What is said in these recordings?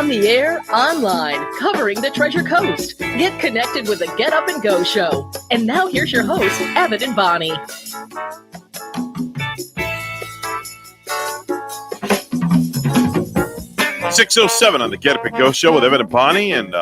On the air, online, covering the Treasure Coast. Get connected with the Get Up and Go show. And now here's your host, Evan and Bonnie. .607 on the Get Up and Go show with Evan and Bonnie, and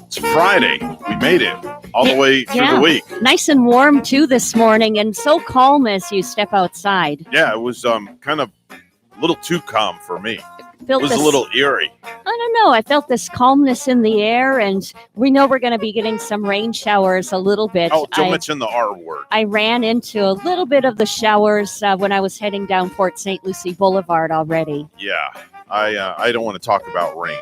it's Friday. We made it all the way through the week. Nice and warm too this morning, and so calm as you step outside. Yeah, it was kind of a little too calm for me. It was a little eerie. I don't know. I felt this calmness in the air, and we know we're going to be getting some rain showers a little bit. Oh, don't mention the R word. I ran into a little bit of the showers when I was heading down Port St. Lucie Boulevard already. Yeah, I don't want to talk about rain.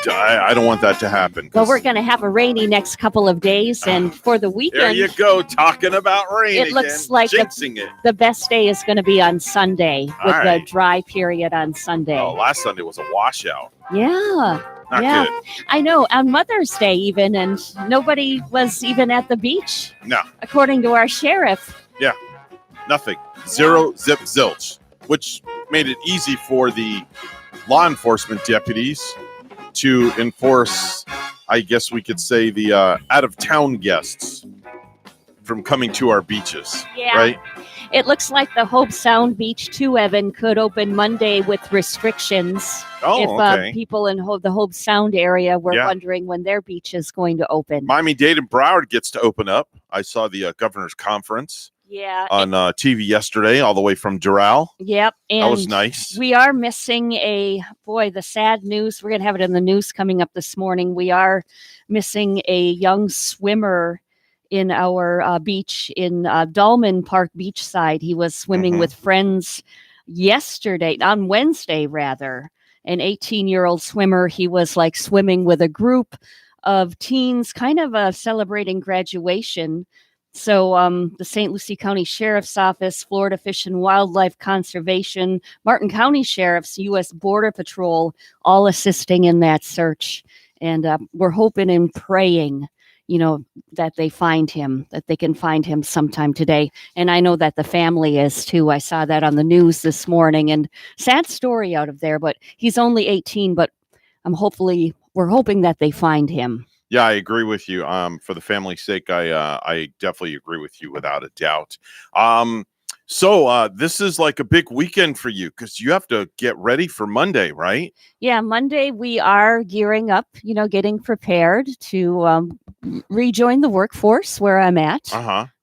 I don't want that to happen. Well, we're going to have a rainy next couple of days, and for the weekend, there you go, talking about rain. It looks like the best day is going to be on Sunday with the dry period on Sunday. Oh, last Sunday was a washout. Yeah. Not good. I know, on Mother's Day even, and nobody was even at the beach. No. According to our sheriff. Yeah, nothing. Zero, zip, zilch, which made it easy for the law enforcement deputies to enforce, I guess we could say, the out-of-town guests from coming to our beaches, right? It looks like the Hobe Sound Beach, too, Evan, could open Monday with restrictions. If people in the Hobe Sound area were wondering when their beach is going to open. Miami-Dade and Broward gets to open up. I saw the governor's conference. Yeah. On TV yesterday, all the way from Doral. Yep. And that was nice. We are missing the sad news. We're going to have it in the news coming up this morning. We are missing a young swimmer in our beach in Dolman Park Beachside. He was swimming with friends on Wednesday, rather. An 18-year-old swimmer. He was like swimming with a group of teens, kind of celebrating graduation. So the St. Lucie County Sheriff's Office, Florida Fish and Wildlife Conservation, Martin County Sheriff's, U.S. Border Patrol, all assisting in that search. And we're hoping and praying, that they find him, that they can find him sometime today. And I know that the family is too. I saw that on the news this morning, and sad story out of there, but he's only 18, but we're hoping that they find him. Yeah, I agree with you. For the family's sake, I definitely agree with you without a doubt. So this is like a big weekend for you because you have to get ready for Monday, right? Yeah, Monday we are gearing up, getting prepared to rejoin the workforce where I'm at.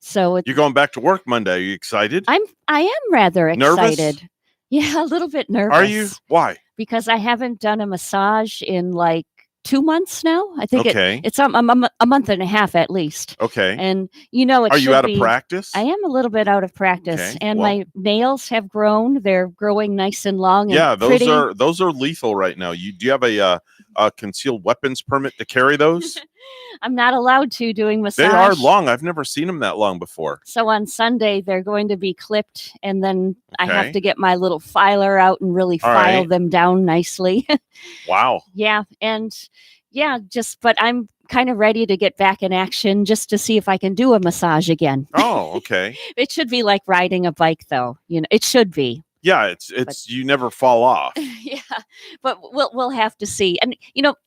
So you're going back to work Monday. Are you excited? I am rather excited. Nervous? Yeah, a little bit nervous. Are you? Why? Because I haven't done a massage in 2 months now. I think it's a month and a half at least. Okay. And are you out of practice? I am a little bit out of practice, and my nails have grown. They're growing nice and long. And pretty. those are lethal right now. Do you have a concealed weapons permit to carry those? I'm not allowed to doing massage. They are long. I've never seen them that long before. So on Sunday they're going to be clipped, and then I have to get my little filer out and really file them down nicely. Wow. Yeah, but I'm kind of ready to get back in action just to see if I can do a massage again. Oh, okay. It should be like riding a bike, though. It should be. Yeah, you never fall off. Yeah, but we'll have to see. And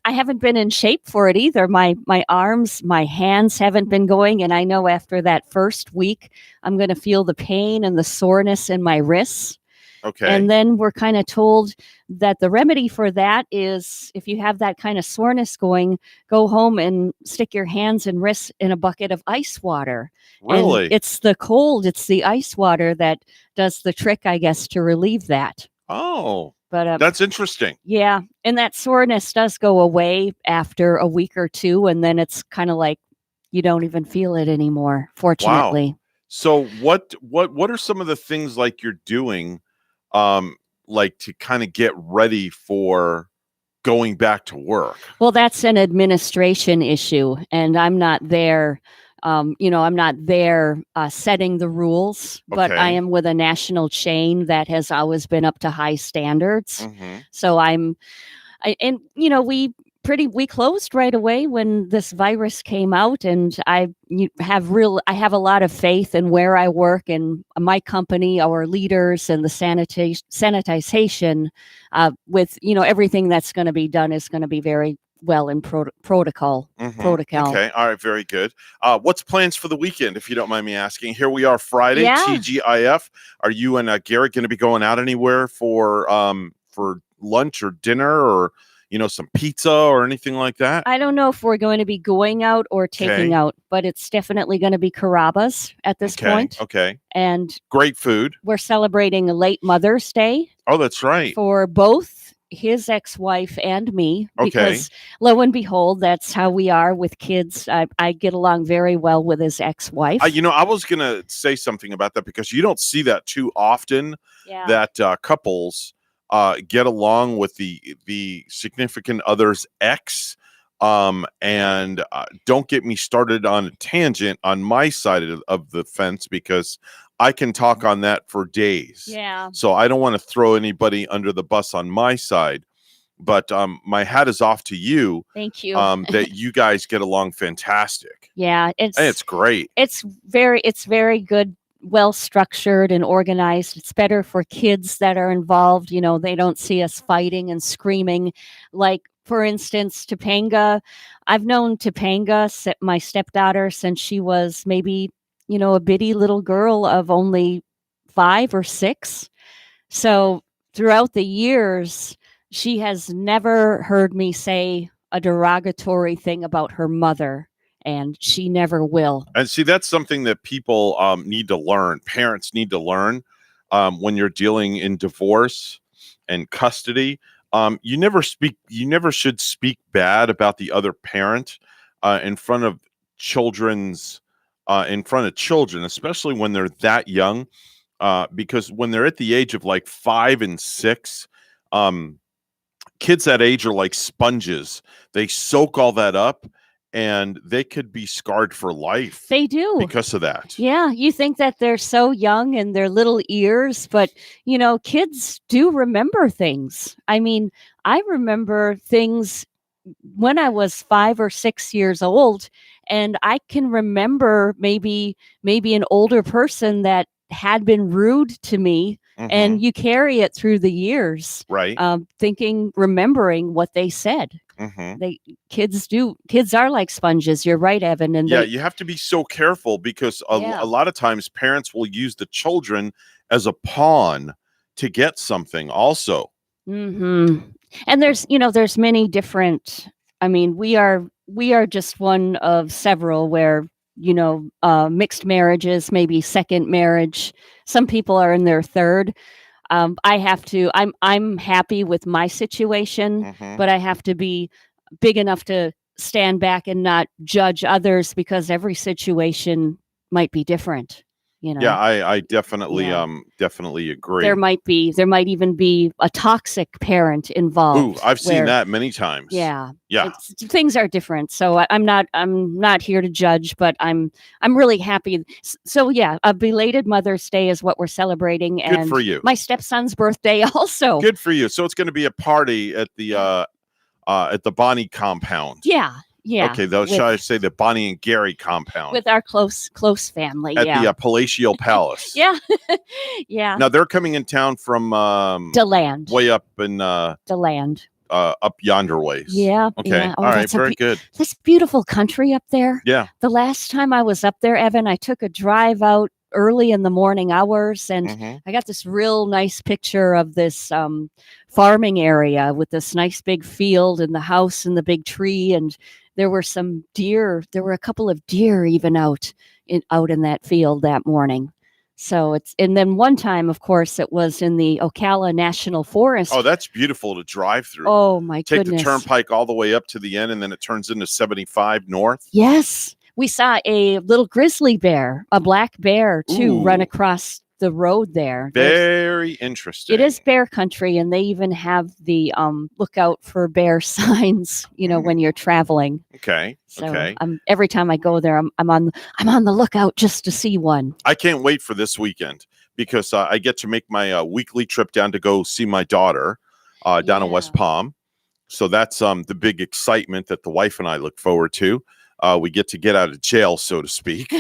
I haven't been in shape for it either. My arms, my hands haven't been going, and I know after that first week, I'm going to feel the pain and the soreness in my wrists. Okay. And then we're kind of told that the remedy for that is if you have that kind of soreness going, go home and stick your hands and wrists in a bucket of ice water. Really? And it's the ice water that does the trick, I guess, to relieve that. Oh, but that's interesting. Yeah. And that soreness does go away after a week or two. And then it's kind of like you don't even feel it anymore, fortunately. Wow. So what are some of the things like you're doing to kind of get ready for going back to work? Well, that's an administration issue, and I'm not there. I'm not there setting the rules, but I am with a national chain that has always been up to high standards. So we we closed right away when this virus came out, and I have a lot of faith in where I work and my company, our leaders, and the sanitization with everything that's going to be done is going to be very well in protocol. Okay. All right. Very good. What's plans for the weekend, if you don't mind me asking? Here we are, Friday, Yeah. TGIF. Are you and Garrett going to be going out anywhere for lunch or dinner or, some pizza or anything like that? I don't know if we're going to be going out or taking out, but it's definitely going to be Carrabba's at this point. Okay. And great food. We're celebrating a late Mother's Day. Oh, that's right. For both his ex-wife and me, Okay. because lo and behold, that's how we are with kids. I get along very well with his ex-wife. I was going to say something about that because you don't see that too often, that couples get along with the significant other's ex. And don't get me started on a tangent on my side of the fence, because I can talk on that for days. Yeah. So I don't want to throw anybody under the bus on my side, but my hat is off to you. Thank you. That you guys get along fantastic. Yeah, it's great. It's very good, well structured and organized. It's better for kids that are involved. They don't see us fighting and screaming. Like, for instance, Topanga. I've known Topanga, my stepdaughter, since she was maybe a bitty little girl of only 5 or 6. So throughout the years, she has never heard me say a derogatory thing about her mother, and she never will. And see, that's something that people need to learn. Parents need to learn when you're dealing in divorce and custody. You never should speak bad about the other parent in front of children, especially when they're that young, because when they're at the age of like 5 and 6, kids that age are like sponges. They soak all that up, and they could be scarred for life. They do. Because of that. Yeah, you think that they're so young and their little ears, but kids do remember things. I mean, I remember things when I was 5 or 6 years old, and I can remember maybe an older person that had been rude to me, and you carry it through the years, right? Remembering what they said. Kids are like sponges. You're right, Evan. And you have to be so careful, because a lot of times parents will use the children as a pawn to get something also. And there's many different. I mean, we are just one of several where mixed marriages, maybe second marriage. Some people are in their third. I'm happy with my situation, but I have to be big enough to stand back and not judge others, because every situation might be different. Yeah, I definitely agree. There might even be a toxic parent involved. Ooh, I've seen that many times. Yeah. Yeah. Things are different. So I'm not here to judge, but I'm really happy. So yeah, a belated Mother's Day is what we're celebrating. And good for you. My stepson's birthday also. Good for you. So it's going to be a party at the Bonnie compound. Yeah. Yeah. Okay, shall I say the Bonnie and Gary compound? With our close family. At the Palatial Palace. Yeah. Yeah. Now they're coming in town from DeLand. Way up in DeLand. Up yonder ways. Yeah. Okay. Yeah. All right. Very good. This beautiful country up there. Yeah. The last time I was up there, Evan, I took a drive out early in the morning hours, and I got this real nice picture of this farming area with this nice big field and the house and the big tree, and there were some deer. There were a couple of deer even out in that field that morning. So and then one time, of course, it was in the Ocala National Forest. Oh, that's beautiful to drive through. Oh my goodness. goodness. Take the turnpike all the way up to the end, and then it turns into 75 north. Yes. We saw a little grizzly bear, a black bear too, run across the road there. Very interesting. It is bear country, and they even have the look out for bear signs, when you're traveling. Okay. So every time I go there, I'm on the lookout just to see one. I can't wait for this weekend, because I get to make my weekly trip down to go see my daughter down in West Palm. So that's the big excitement that the wife and I look forward to. We get to get out of jail, so to speak,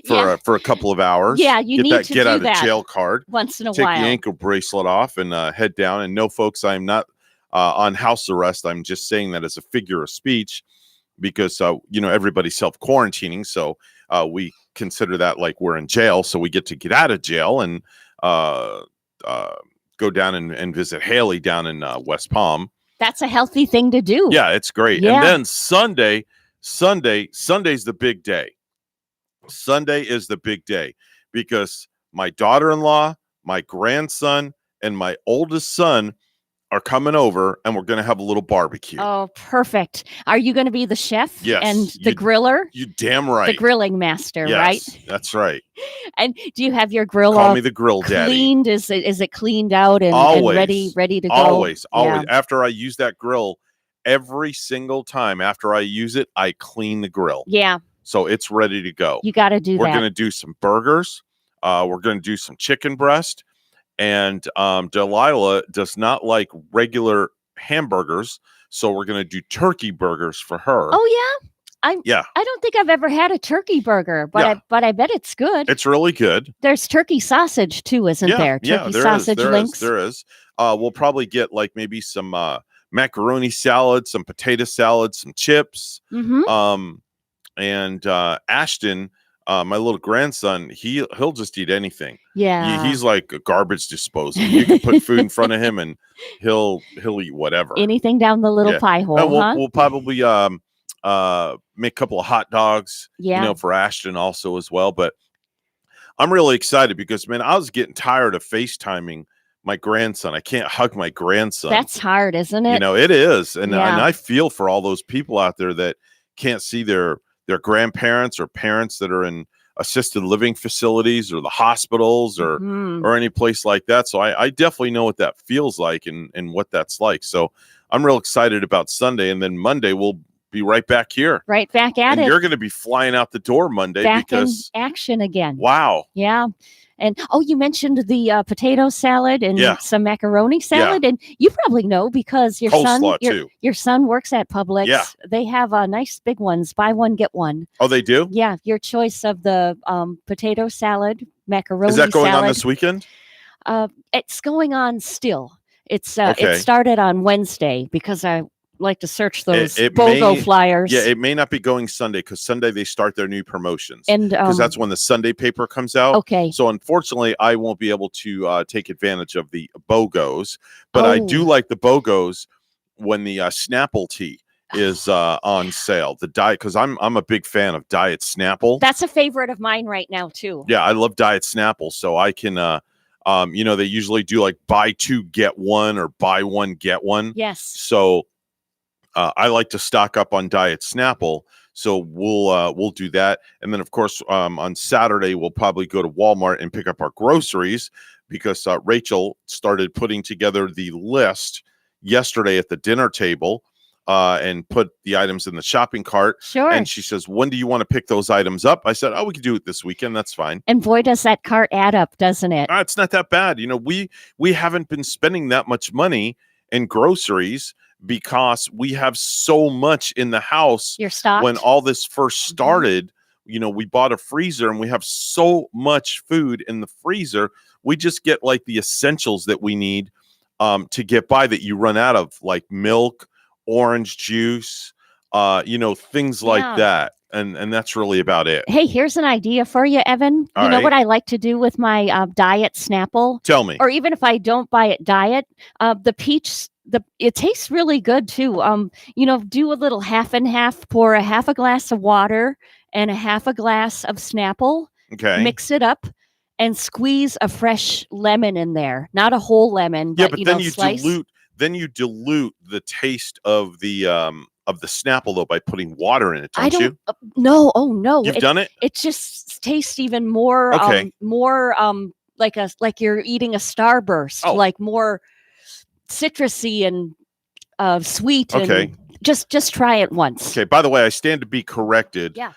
for a couple of hours. Yeah, you get need that to get do out that of jail card. once in a Take while. the ankle bracelet off and head down. And no, folks, I'm not on house arrest. I'm just saying that as a figure of speech because everybody's self-quarantining, so we consider that like we're in jail. So we get to get out of jail and go down and visit Haley down in West Palm. That's a healthy thing to do. Yeah, it's great. Yeah. And then Sunday's the big day. Sunday is the big day because my daughter-in-law, my grandson, and my oldest son are coming over, and we're going to have a little barbecue. Oh, perfect. Are you going to be the chef Yes, and the griller? You damn right. The grilling master, Yes, right? That's right. And do you have your grill Call all me the grill daddy. cleaned? Is it cleaned out and ready to go? Always. Yeah. After I use that grill, every single time after I use it, I clean the grill. Yeah. So it's ready to go. You got to do We're that. going to do some burgers. We're going to do some chicken breast. And Delilah does not like regular hamburgers, so we're going to do turkey burgers for her. Oh yeah. I don't think I've ever had a turkey burger, but I bet it's good. It's really good. There's turkey sausage too, isn't there? Turkey sausage links. There is. We'll probably get like maybe some macaroni salad, some potato salad, some chips. Mm-hmm. And Ashton, my little grandson, he'll just eat anything. Yeah. He's like a garbage disposal. You can put food in front of him and he'll eat whatever. Anything down the little pie hole. We'll probably make a couple of hot dogs, for Ashton also as well. But I'm really excited because, man, I was getting tired of FaceTiming my grandson. I can't hug my grandson. That's hard, isn't it? It is. And I feel for all those people out there that can't see their grandparents or parents that are in assisted living facilities or the hospitals or any place like that. So I definitely know what that feels like and what that's like. So I'm real excited about Sunday, and then Monday we'll be right back here. Right back at it. You're going to be flying out the door Monday because in action again. Wow. Yeah. And you mentioned the potato salad and some macaroni salad, and you probably know because your son works at Publix. Yeah. They have nice big ones. Buy one get one. Oh, they do? Yeah, your choice of the potato salad, macaroni. Is that going salad. on this weekend? It's going on still. It's it started on Wednesday because I like to search those BOGO flyers. Yeah, it may not be going Sunday because Sunday they start their new promotions. And because that's when the Sunday paper comes out. Okay. So unfortunately, I won't be able to take advantage of the BOGOs, but I do like the BOGOs when the Snapple tea is on sale. The diet, because I'm a big fan of Diet Snapple. That's a favorite of mine right now too. Yeah, I love Diet Snapple, so I can they usually do like buy two get one or buy one get one. Yes. So I like to stock up on Diet Snapple, so we'll do that. And then, of course, on Saturday, we'll probably go to Walmart and pick up our groceries because Rachel started putting together the list yesterday at the dinner table and put the items in the shopping cart. Sure. And she says, when do you want to pick those items up? I said, we can do it this weekend. That's fine. And boy, does that cart add up, doesn't it? It's not that bad. We haven't been spending that much money in groceries because we have so much in the house. You're stocked. When all this first started, we bought a freezer and we have so much food in the freezer. We just get like the essentials that we need to get by that you run out of, like milk, orange juice, things like that. And that's really about it. Hey, here's an idea for you, Evan. You know what I like to do with my Diet Snapple? Tell me. Or even if I don't buy it Diet, the peach, it tastes really good too. Do a little half and half, pour a half a glass of water and a half a glass of Snapple. Okay. Mix it up and squeeze a fresh lemon in there. Not a whole lemon, but, then slice. you dilute the taste of the Snapple though by putting water in it, don't you? No, oh no. You've done it? It just tastes even more like you're eating a Starburst, like more citrusy and sweet. Okay. And just try it once. Okay. By the way, I stand to be corrected. Yeah.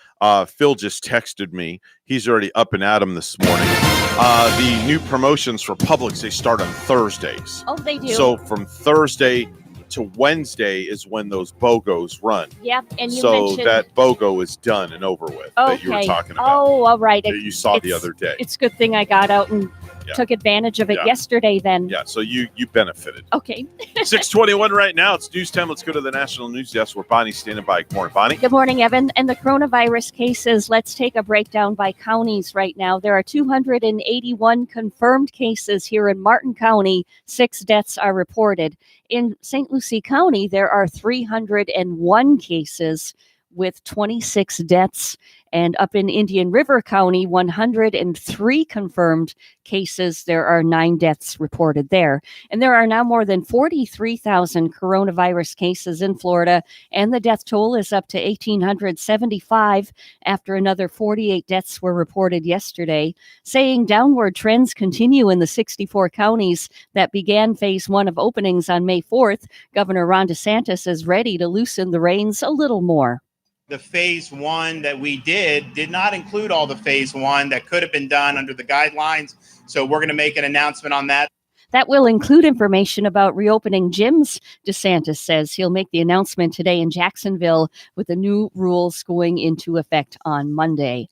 Phil just texted me. He's already up and at 'em this morning. The new promotions for Publix, they start on Thursdays. Oh, they do. So from Thursday to Wednesday is when those BOGOs run. Yep, and you So mentioned that BOGO is done and over with that you were talking about. Oh, all right. That you saw the other day. It's a good thing I got out and Yeah. took advantage of it Yeah. yesterday then. Yeah, so you benefited. Okay. 6:21 right now. It's news time. Let's go to the National News Desk where Bonnie's standing by. Good morning, Bonnie. Good morning, Evan. And the coronavirus cases, let's take a breakdown by counties right now. There are 281 confirmed cases here in Martin County. 6 deaths are reported. In St. Lucie County, there are 301 cases with 26 deaths. And up in Indian River County, 103 confirmed cases. There are 9 deaths reported there. And there are now more than 43,000 coronavirus cases in Florida. And the death toll is up to 1,875 after another 48 deaths were reported yesterday, saying downward trends continue in the 64 counties that began phase 1 of openings on May 4th. Governor Ron DeSantis is ready to loosen the reins a little more. The phase 1 that we did not include all the phase 1 that could have been done under the guidelines. So we're going to make an announcement on that. That will include information about reopening gyms. DeSantis says he'll make the announcement today in Jacksonville with the new rules going into effect on Monday.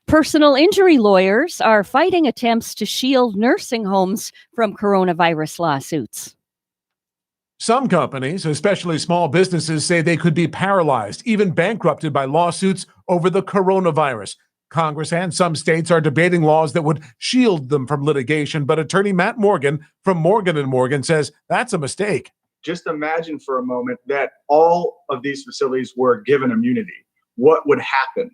Personal injury lawyers are fighting attempts to shield nursing homes from coronavirus lawsuits. Some companies, especially small businesses, say they could be paralyzed, even bankrupted by lawsuits over the coronavirus. Congress and some states are debating laws that would shield them from litigation, but attorney Matt Morgan from Morgan & Morgan says that's a mistake. Just imagine for a moment that all of these facilities were given immunity. What would happen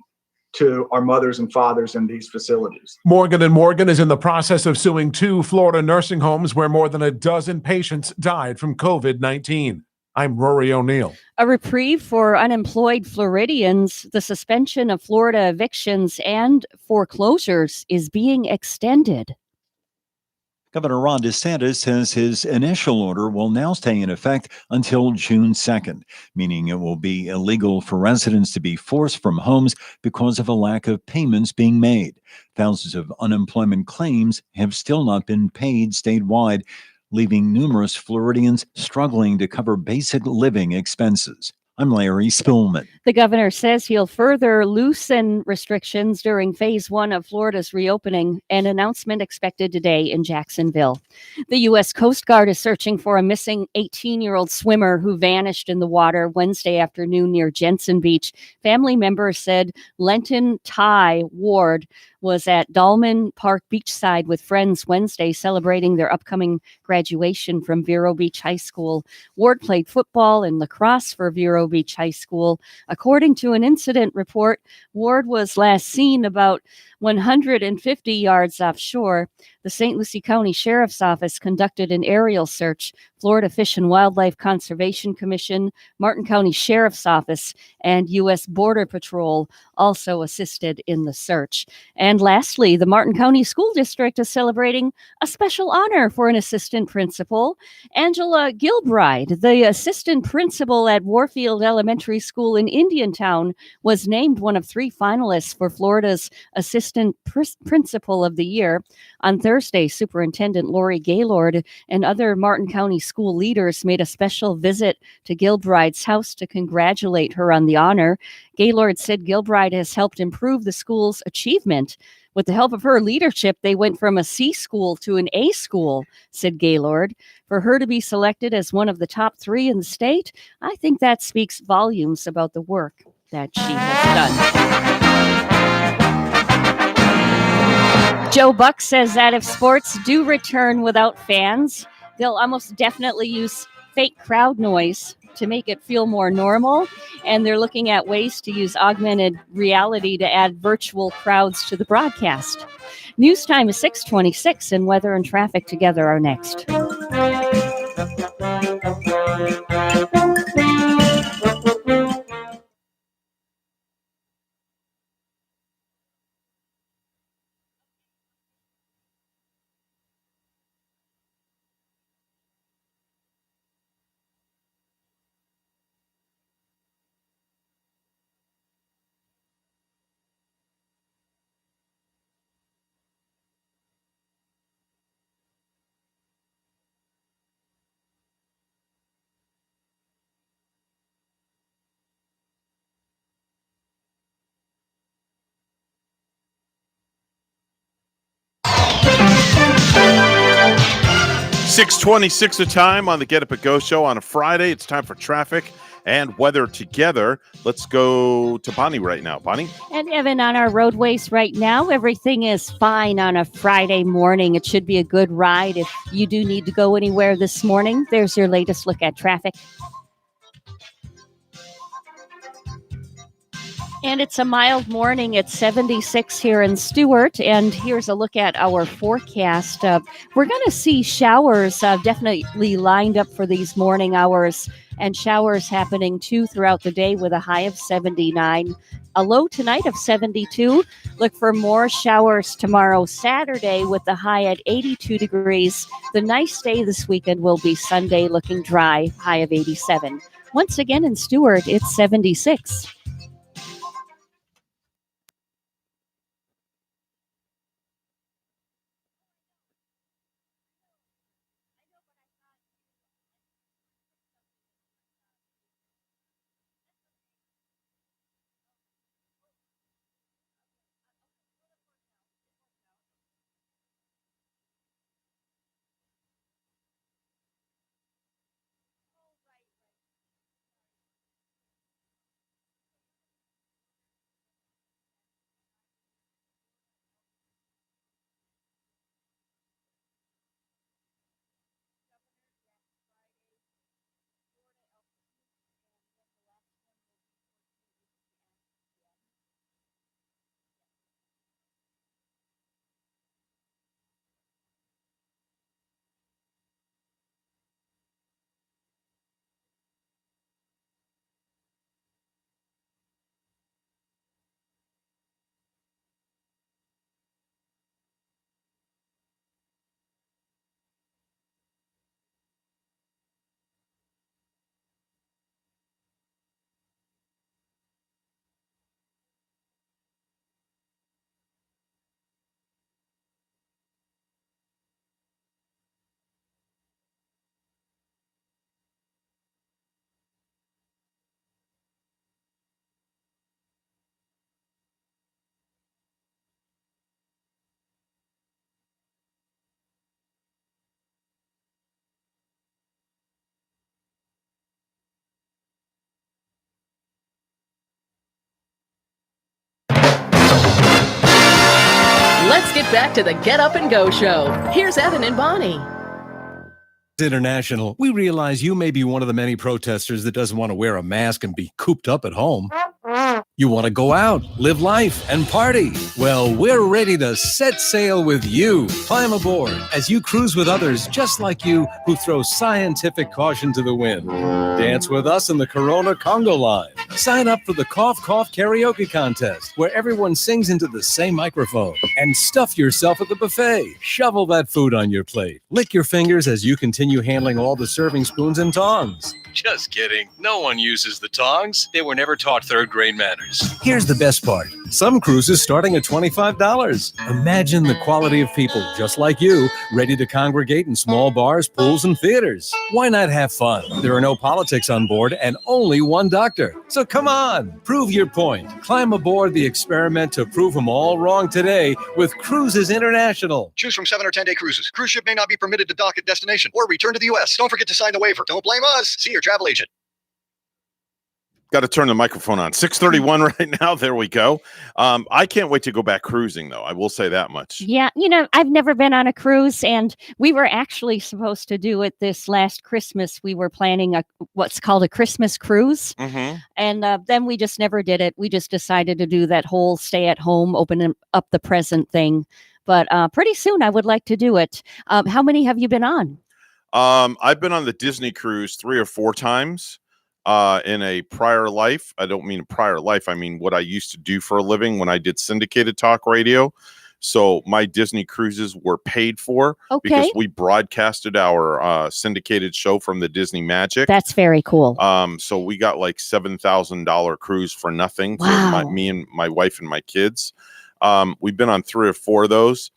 to our mothers and fathers in these facilities? Morgan & Morgan is in the process of suing 2 Florida nursing homes where more than a dozen patients died from COVID-19. I'm Rory O'Neill. A reprieve for unemployed Floridians, the suspension of Florida evictions and foreclosures is being extended. Governor Ron DeSantis says his initial order will now stay in effect until June 2nd, meaning it will be illegal for residents to be forced from homes because of a lack of payments being made. Thousands of unemployment claims have still not been paid statewide, leaving numerous Floridians struggling to cover basic living expenses. I'm Larry Spillman. The governor says he'll further loosen restrictions during phase 1 of Florida's reopening, an announcement expected today in Jacksonville. The U.S. Coast Guard is searching for a missing 18-year-old swimmer who vanished in the water Wednesday afternoon near Jensen Beach. Family members said Lenton Ty Ward was at Dolman Park Beachside with friends Wednesday celebrating their upcoming graduation from Vero Beach High School. Ward played football and lacrosse for Vero Beach High School. According to an incident report, Ward was last seen about 150 yards offshore. The St. Lucie County Sheriff's Office conducted an aerial search. Florida Fish and Wildlife Conservation Commission, Martin County Sheriff's Office, and U.S. Border Patrol also assisted in the search. And lastly, the Martin County School District is celebrating a special honor for an assistant principal. Angela Gilbride, the assistant principal at Warfield Elementary School in Indiantown, was named one of 3 finalists for Florida's Assistant Principal of the Year. On Thursday, Superintendent Lori Gaylord and other Martin County school leaders made a special visit to Gilbride's house to congratulate her on the honor. Gaylord said Gilbride has helped improve the school's achievement. With the help of her leadership, they went from a C school to an A school, said Gaylord. For her to be selected as one of the top 3 in the state, I think that speaks volumes about the work that she has done. Joe Buck says that if sports do return without fans, they'll almost definitely use fake crowd noise to make it feel more normal. And they're looking at ways to use augmented reality to add virtual crowds to the broadcast. News time is 6:26, and weather and traffic together are next. 6:26 the time on the Get Up and Go show on a Friday. It's time for traffic and weather together. Let's go to Bonnie right now. Bonnie? And Evan, on our roadways right now, everything is fine on a Friday morning. It should be a good ride. If you do need to go anywhere this morning, there's your latest look at traffic. And it's a mild morning. It's 76 here in Stewart. And here's a look at our forecast. We're going to see showers definitely lined up for these morning hours, and showers happening too throughout the day with a high of 79. A low tonight of 72. Look for more showers tomorrow, Saturday, with the high at 82 degrees. The nice day this weekend will be Sunday, looking dry, high of 87. Once again in Stewart, it's 76. Let's get back to the Get Up and Go show. Here's Evan and Bonnie. International, we realize you may be one of the many protesters that doesn't want to wear a mask and be cooped up at home. You want to go out, live life, and party. Well, we're ready to set sail with you. Climb aboard as you cruise with others just like you who throw scientific caution to the wind. Dance with us in the Corona Congo line. Sign up for the Cough Cough Karaoke Contest, where everyone sings into the same microphone. And stuff yourself at the buffet. Shovel that food on your plate. Lick your fingers as you continue handling all the serving spoons and tongs. Just kidding. No one uses the tongs. They were never taught third grade manners. Here's the best part. Some cruises starting at $25. Imagine the quality of people just like you, ready to congregate in small bars, pools, and theaters. Why not have fun? There are no politics on board and only one doctor. So come on, prove your point. Climb aboard the experiment to prove them all wrong today with Cruises International. Choose from 7 or 10-day cruises. Cruise ship may not be permitted to dock at destination or return to the U.S. Don't forget to sign the waiver. Don't blame us. See your travel agent. Got to turn the microphone on. 6:31 right now. There we go. I can't wait to go back cruising, though. I will say that much. Yeah, I've never been on a cruise, and we were actually supposed to do it this last Christmas. We were planning what's called a Christmas cruise, and then we just never did it. We just decided to do that whole stay at home, open up the present thing. But pretty soon, I would like to do it. How many have you been on? I've been on the Disney cruise 3 or 4 times. In a prior life. I don't mean a prior life. I mean what I used to do for a living when I did syndicated talk radio. So my Disney cruises were paid for because we broadcasted our syndicated show from the Disney Magic. That's very cool. So we got like $7,000 cruise for nothing Wow. for me and my wife and my kids. We've been on 3 or 4 of those.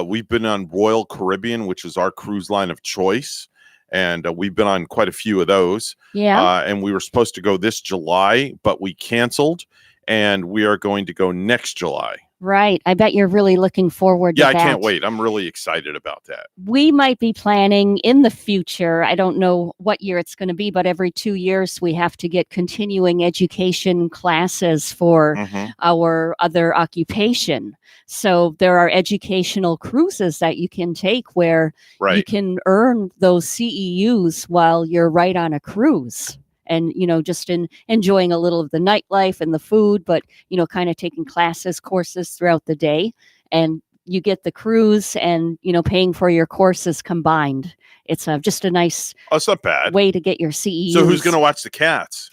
We've been on Royal Caribbean, which is our cruise line of choice. And we've been on quite a few of those. Yeah. And we were supposed to go this July, but we canceled. And we are going to go next July. Right. I bet you're really looking forward to Yeah, I that. can't wait. I'm really excited about that. We might be planning in the future. I don't know what year it's going to be, but every 2 years we have to get continuing education classes for Mhm. our other occupation. So there are educational cruises that you can take where you Right. can earn those CEUs while you're right on a cruise. And, just enjoying a little of the nightlife and the food, but, kind of taking classes, courses throughout the day. And you get the cruise and, paying for your courses combined. It's just a nice Oh, it's not bad. way to get your CEUs. So who's going to watch the cats?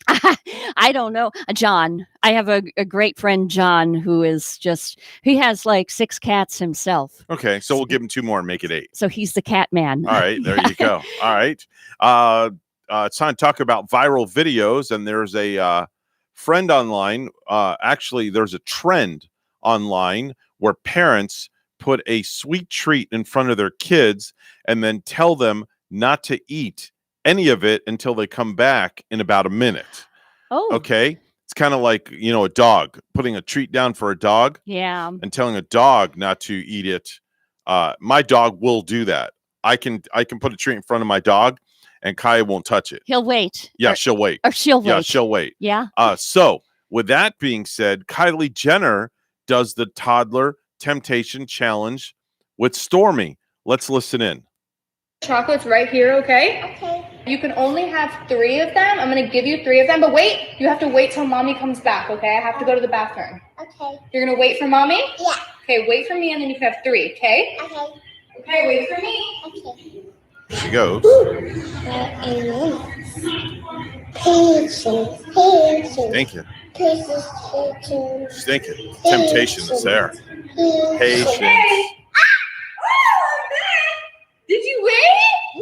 I don't know. John. I have a great friend, John, who is he has like 6 cats himself. Okay, so we'll give him 2 more and make it 8. So he's the cat man. All right, there you go. All right. It's time to talk about viral videos, and there's a friend online. Actually, there's a trend online where parents put a sweet treat in front of their kids and then tell them not to eat any of it until they come back in about a minute. Oh. Okay. It's kind of like, a dog, putting a treat down for a dog Yeah. and telling a dog not to eat it. My dog will do that. I can put a treat in front of my dog and Kaya won't touch it. He'll wait. Yeah, she'll wait. Or she'll wait. Yeah, she'll wait. Yeah. So with that being said, Kylie Jenner does the toddler temptation challenge with Stormy. Let's listen in. Chocolate's right here, okay? Okay. You can only have 3 of them. I'm gonna give you 3 of them, but wait, you have to wait till mommy comes back, okay? I have to go to the bathroom. Okay. You're gonna wait for mommy? Yeah. Okay, wait for me and then you can have 3, okay? Okay. Okay, wait for me. Okay. Here she goes. Thank you. Thank you. Temptation is there. Patience. Okay. Did you wait?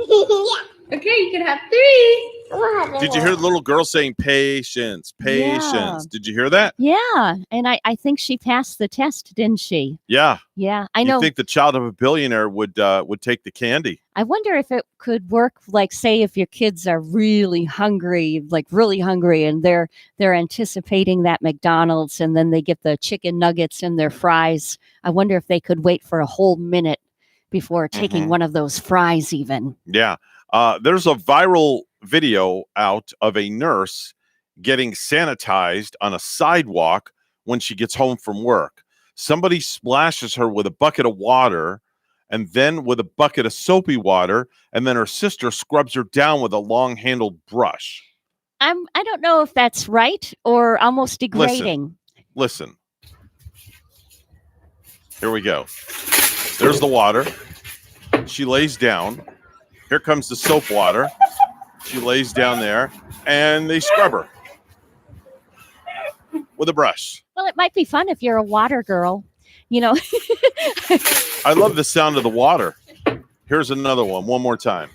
Yeah. Okay, you can have 3. Did you hear the little girl saying patience? Patience. Yeah. Did you hear that? Yeah. And I think she passed the test, didn't she? Yeah. Yeah. I know. You think the child of a billionaire would take the candy? I wonder if it could work, like, say, if your kids are really hungry, and they're anticipating that McDonald's, and then they get the chicken nuggets and their fries. I wonder if they could wait for a whole minute before taking one of those fries even. Yeah. There's a viral video out of a nurse getting sanitized on a sidewalk when she gets home from work. Somebody splashes her with a bucket of water and then with a bucket of soapy water, and then her sister scrubs her down with a long-handled brush. I don't know if that's right or almost degrading. Listen. Here we go. There's the water. She lays down. Here comes the soap water. She lays down there, and they scrub her with a brush. Well, it might be fun if you're a water girl, I love the sound of the water. Here's another one. One more time.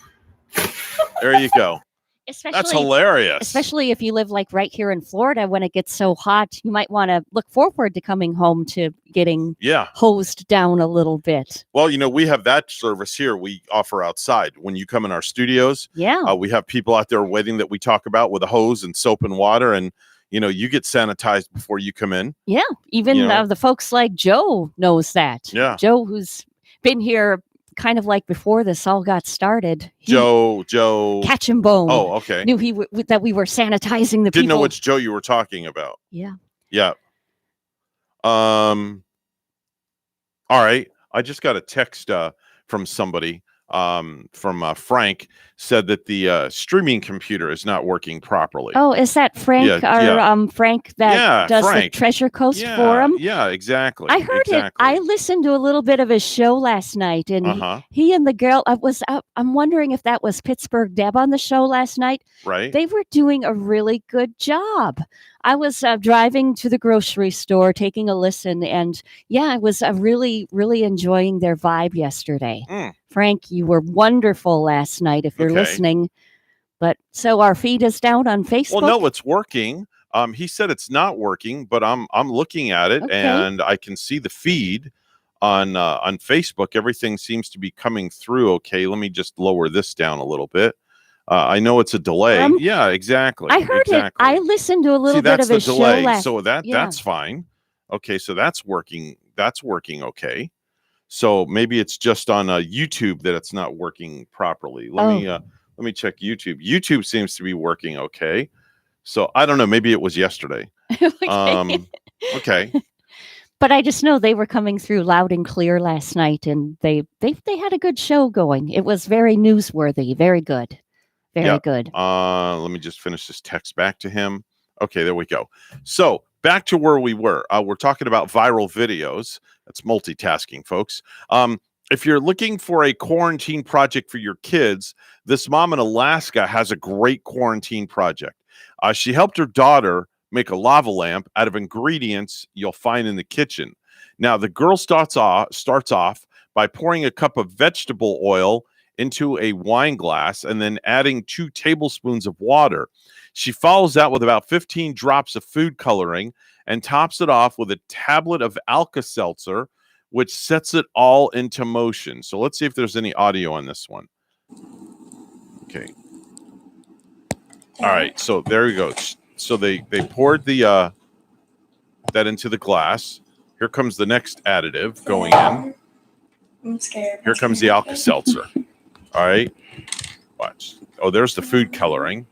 There you go. That's hilarious. Especially if you live like right here in Florida when it gets so hot, you might want to look forward to coming home to getting hosed down a little bit. Well, we have that service here we offer outside. When you come in our studios, we have people out there waiting that we talk about with a hose and soap and water, and you get sanitized before you come in. Yeah, even the folks like Joe knows that. Yeah. Joe, who's been here kind of like before this all got started. Joe Catch and Bone. Oh, okay. Knew that we were sanitizing the Didn't people. know which Joe you were talking about. Yeah. Yeah. All right. I just got a text from somebody. From Frank, said that the streaming computer is not working properly. Oh, is that Frank? Frank that does Frank. the Treasure Coast Forum? Yeah, exactly. I heard it. I listened to a little bit of his show last night, and he and the girl. I'm wondering if that was Pittsburgh Deb on the show last night. Right. They were doing a really good job. I was driving to the grocery store, taking a listen, and I was really, really enjoying their vibe yesterday. Frank, you were wonderful last night if you're listening. But so our feed is down on Facebook? Well, no, it's working. He said it's not working, but I'm looking at it and I can see the feed on Facebook. Everything seems to be coming through okay. Let me just lower this down a little bit. I know it's a delay. Yeah, exactly. I heard it. I listened to a little bit of his delay. show last. So that's fine. Okay, so that's working that's working okay. So maybe it's just on YouTube that it's not working properly. Let me check YouTube. YouTube seems to be working okay. So I don't know. Maybe it was yesterday. Okay. But I just know they were coming through loud and clear last night, and they had a good show going. It was very newsworthy, very good, very good. Let me just finish this text back to him. Okay, there we go. So back to where we were. We're talking about viral videos. That's multitasking, folks. If you're looking for a quarantine project for your kids, this mom in Alaska has a great quarantine project. She helped her daughter make a lava lamp out of ingredients you'll find in the kitchen. Now, the girl starts off by pouring a cup of vegetable oil into a wine glass and then adding 2 tablespoons of water. She follows that with about 15 drops of food coloring and tops it off with a tablet of Alka-Seltzer, which sets it all into motion. So let's see if there's any audio on this one. Okay. All right, so there you go. So they poured the that into the glass. Here comes the next additive going in. I'm scared. Here comes the Alka-Seltzer. All right. Watch. Oh, there's the food coloring.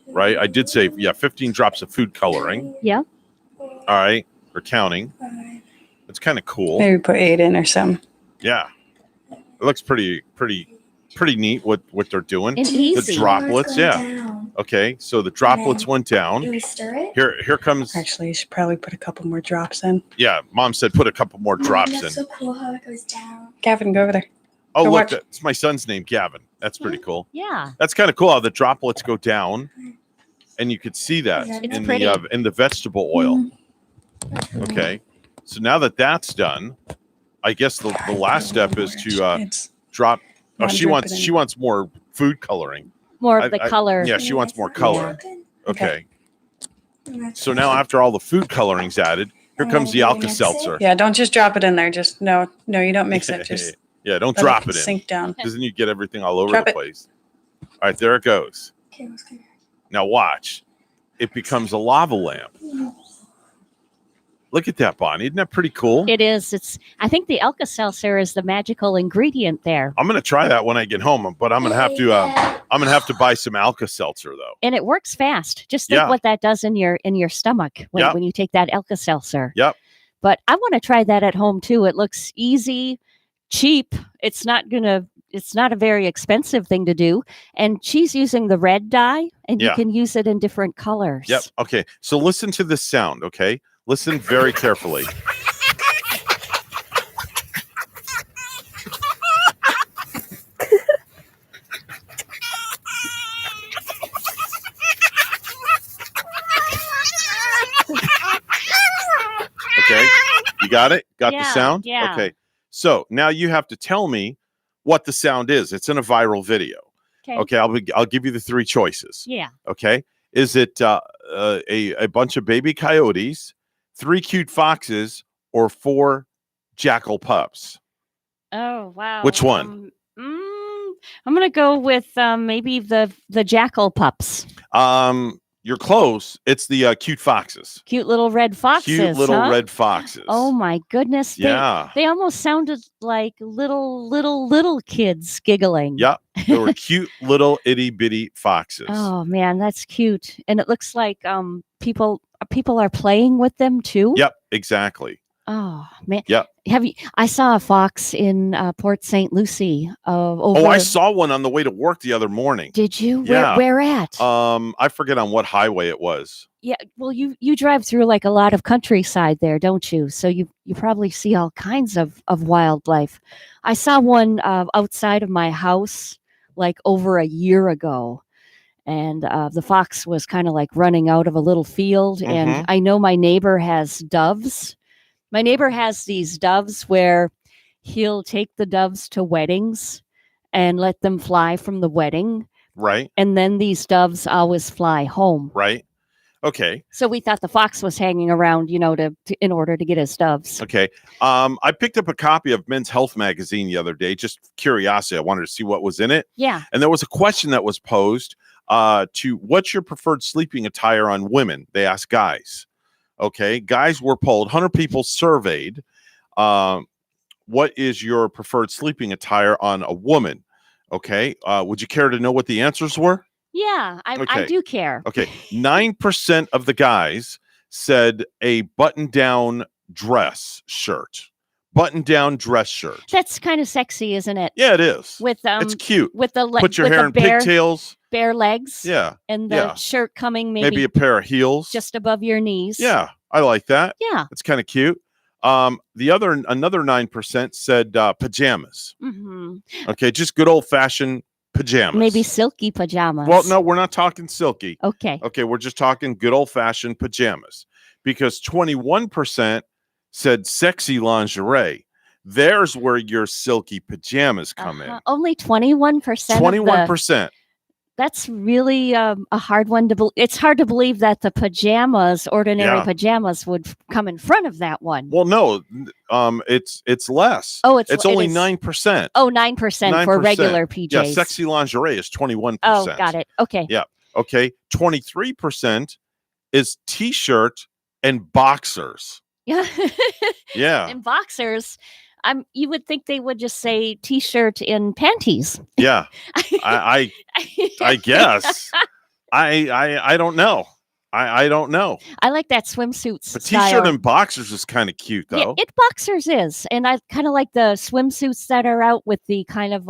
Right? I did say, 15 drops of food coloring. Yeah. All right. We're counting. It's kind of cool. Maybe put 8 in or something. Yeah. It looks pretty neat what they're doing. And easy. The droplets, Okay, so the droplets went down. Do we stir it? Here comes. Actually, you should probably put a couple more drops in. Yeah, Mom said put a couple more drops That's in. so cool how it goes down. Gavin, go over there. Oh, Go look, watch. it's my son's name, Gavin. That's pretty cool. Yeah. That's kind of cool how the droplets go down, and you could see that It's in pretty. in the vegetable oil. Okay, so now that that's done, I guess the last step is to It's drop. Oh, One she drip wants it in. she wants more food coloring. More of the color. Yeah, she wants more color. Okay. Okay. So now after all the food coloring's added, here comes the Alka-Seltzer. Yeah, don't just drop it in there. Just no, you don't mix it. Just Yeah, don't let drop it in. sink down. Because then you get everything all over Drop the it. place. All right, there it goes. Okay, let's go. Now watch. It becomes a lava lamp. Look at that, Bonnie. Isn't that pretty cool? It is. I think the Alka-Seltzer is the magical ingredient there. I'm gonna try that when I get home, but I'm gonna have to buy some Alka-Seltzer though. And it works fast. Just think Yeah. what that does in your stomach when, Yep. when you take that Alka-Seltzer. Yep. But I want to try that at home too. It looks easy, cheap. It's not a very expensive thing to do. And she's using the red dye, and you Yeah. can use it in different colors. Yep. Okay. So listen to this sound, okay? Listen very carefully. Okay. You got it? Got the Yeah, sound? yeah. Okay. So now you have to tell me what the sound is. It's in a viral video. Okay. I'll give you the 3 choices. Yeah. Okay. Is it a bunch of baby coyotes, 3 cute foxes, or 4 jackal pups? Oh, wow. Which one? I'm going to go with maybe the jackal pups. You're close. It's the cute foxes. Cute little red foxes. Cute little huh? red foxes. Oh my goodness. Yeah. They almost sounded like little kids giggling. Yep. They were cute little itty bitty foxes. Oh man, that's cute. And it looks like people are playing with them too. Yep. Exactly. Oh man. Yep. I saw a fox in Port St. Lucie. Over, Oh, I saw one on the way to work the other morning. Did you? Yeah. Where at? I forget on what highway it was. Yeah, well, you drive through like a lot of countryside there, don't you? So you probably see all kinds of wildlife. I saw one outside of my house like over a year ago, and the fox was kind of like running out of a little field. Mhm. And I know my neighbor has doves. My neighbor has these doves where he'll take the doves to weddings and let them fly from the wedding. Right. And then these doves always fly home. Right. Okay. So we thought the fox was hanging around, to in order to get his doves. Okay. I picked up a copy of Men's Health magazine the other day, just curiosity. I wanted to see what was in it. Yeah. And there was a question that was posed to what's your preferred sleeping attire on women? They asked guys. Okay. Guys were polled, 100 people surveyed. what is your preferred sleeping attire on a woman? Okay. Would you care to know what the answers were? Yeah, I Okay. do care. Okay. 9% of the guys said a button-down dress shirt. Button-down dress shirt. That's kind of sexy, isn't it? Yeah, it is. With It's cute. with the Put your with hair the in bare, pigtails. bare legs. Yeah. And the yeah. shirt coming Maybe a pair of heels. just above your knees. Yeah, I like that. Yeah. It's kind of cute. Another 9% said pajamas. Hmm. Okay, just good old-fashioned pajamas. Maybe silky pajamas. Well, no, we're not talking silky. Okay. Okay, we're just talking good old-fashioned pajamas because 21% said sexy lingerie. There's where your silky pajamas come in. Only 21%. 21%. That's really a hard one to believe. It's hard to believe that the pajamas, ordinary Yeah. pajamas, would come in front of that one. Well, no, it's less. Oh, it only is. 9%. Oh, 9% for regular PJs. Yeah, sexy lingerie is 21%. Oh, got it. Okay. Yeah. Okay. 23% is t-shirt and boxers. Yeah. Yeah. And boxers, you would think they would just say t-shirt and panties. Yeah. I guess. I don't know. I don't know. I like that swimsuit But style. t-shirt and boxers is kind of cute though. Yeah, it boxers is, and I kind of like the swimsuits that are out with the kind of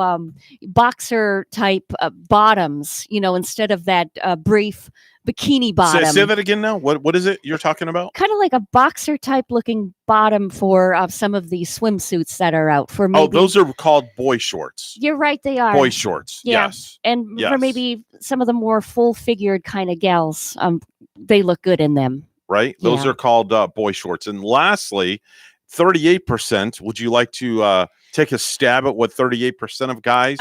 boxer type bottoms. Instead of that brief bikini bottom. Say that again now. What is it you're talking about? Kind of like a boxer type looking bottom for some of the swimsuits that are out for maybe. Oh, those are called boy shorts. You're right, they are Boy shorts. Yeah. Yes. And for Yes. maybe some of the more full figured kind of gals, they look good in them. Right? Those Yeah. are called boy shorts. And lastly, 38%. Would you like to take a stab at what 38% of guys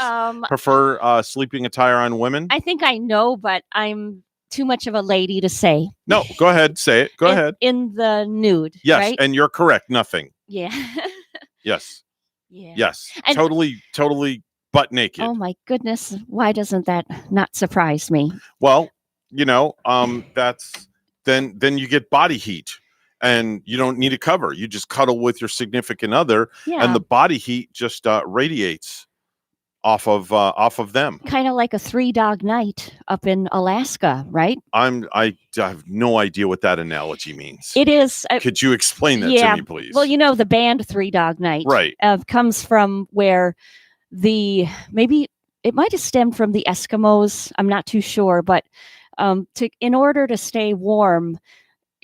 prefer sleeping attire on women? I think I know, but I'm too much of a lady to say. No, go ahead. Say it. Go ahead. In the nude. Yes. Right? And you're correct. Nothing. Yeah. Yes. Yeah. Yes. And- Totally butt naked. Oh my goodness. Why doesn't that not surprise me? Well, that's then you get body heat and you don't need a cover. You just cuddle with your significant other Yeah. and the body heat just radiates off of them. Kind of like a 3-dog night up in Alaska, right? I have no idea what that analogy means. It is. Could you explain that yeah. to me, please? Well, the band 3-Dog Night Right. Comes from where maybe it might have stemmed from the Eskimos. I'm not too sure, but in order to stay warm,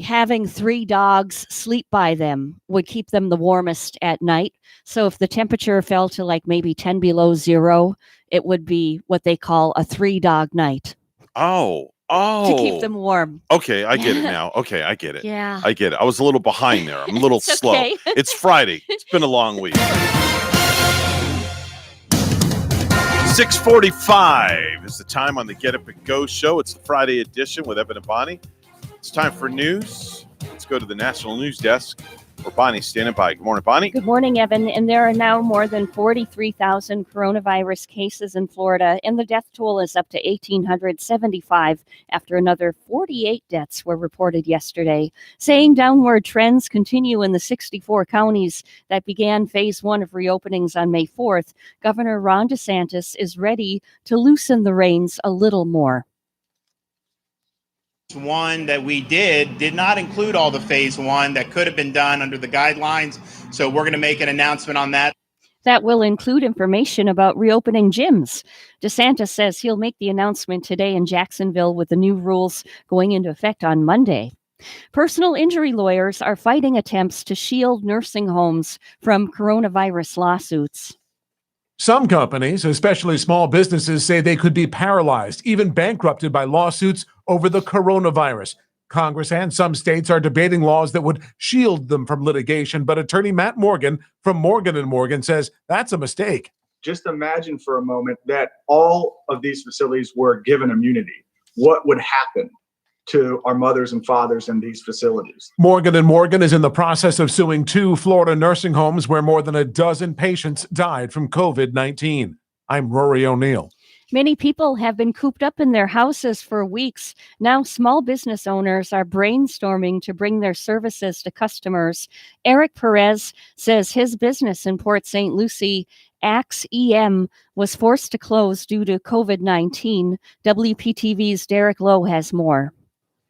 having 3 dogs sleep by them would keep them the warmest at night. So if the temperature fell to like maybe 10 below zero, it would be what they call a 3-dog night Oh. to keep them warm. Okay, I get it now. Okay, I get it. Yeah. I get it. I was a little behind there. I'm a little It's slow. okay. It's Friday. It's been a long week. 6:45 is the time on the Get Up and Go show. It's the Friday edition with Evan and Bonnie. It's time for news. Let's go to the National News Desk where Bonnie's standing by. Good morning, Bonnie. Good morning, Evan. And there are now more than 43,000 coronavirus cases in Florida, and the death toll is up to 1,875 after another 48 deaths were reported yesterday. Saying downward trends continue in the 64 counties that began phase 1 of reopenings on May 4th, Governor Ron DeSantis is ready to loosen the reins a little more. One that we did not include all the phase 1 that could have been done under the guidelines. So we're going to make an announcement on that. That will include information about reopening gyms. DeSantis says he'll make the announcement today in Jacksonville with the new rules going into effect on Monday. Personal injury lawyers are fighting attempts to shield nursing homes from coronavirus lawsuits. Some companies, especially small businesses, say they could be paralyzed, even bankrupted by lawsuits over the coronavirus. Congress and some states are debating laws that would shield them from litigation, but attorney Matt Morgan from Morgan & Morgan says that's a mistake. Just imagine for a moment that all of these facilities were given immunity. What would happen to our mothers and fathers in these facilities? Morgan & Morgan is in the process of suing 2 Florida nursing homes where more than a dozen patients died from COVID-19. I'm Rory O'Neill. Many people have been cooped up in their houses for weeks. Now, small business owners are brainstorming to bring their services to customers. Eric Perez says his business in Port St. Lucie, Axe EM, was forced to close due to COVID-19. WPTV's Derek Lowe has more.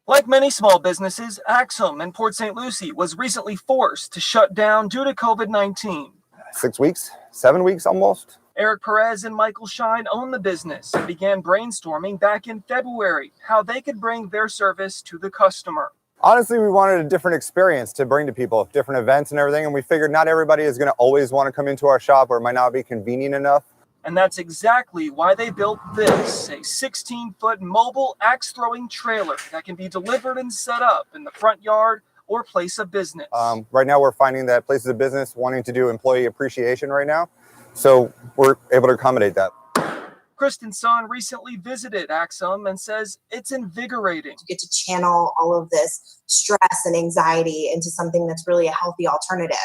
Like many small businesses, Axum in Port St. Lucie was recently forced to shut down due to COVID-19. 6 weeks, 7 weeks almost. Eric Perez and Michael Shine own the business and began brainstorming back in February how they could bring their service to the customer. Honestly, we wanted a different experience to bring to people, different events and everything, and we figured not everybody is going to always want to come into our shop, or it might not be convenient enough. And that's exactly why they built this, a 16-foot mobile axe-throwing trailer that can be delivered and set up in the front yard or place of business. Right now, we're finding that places of business wanting to do employee appreciation right now, so we're able to accommodate that. Kristen Son recently visited Axum and says it's invigorating. You get to channel all of this stress and anxiety into something that's really a healthy alternative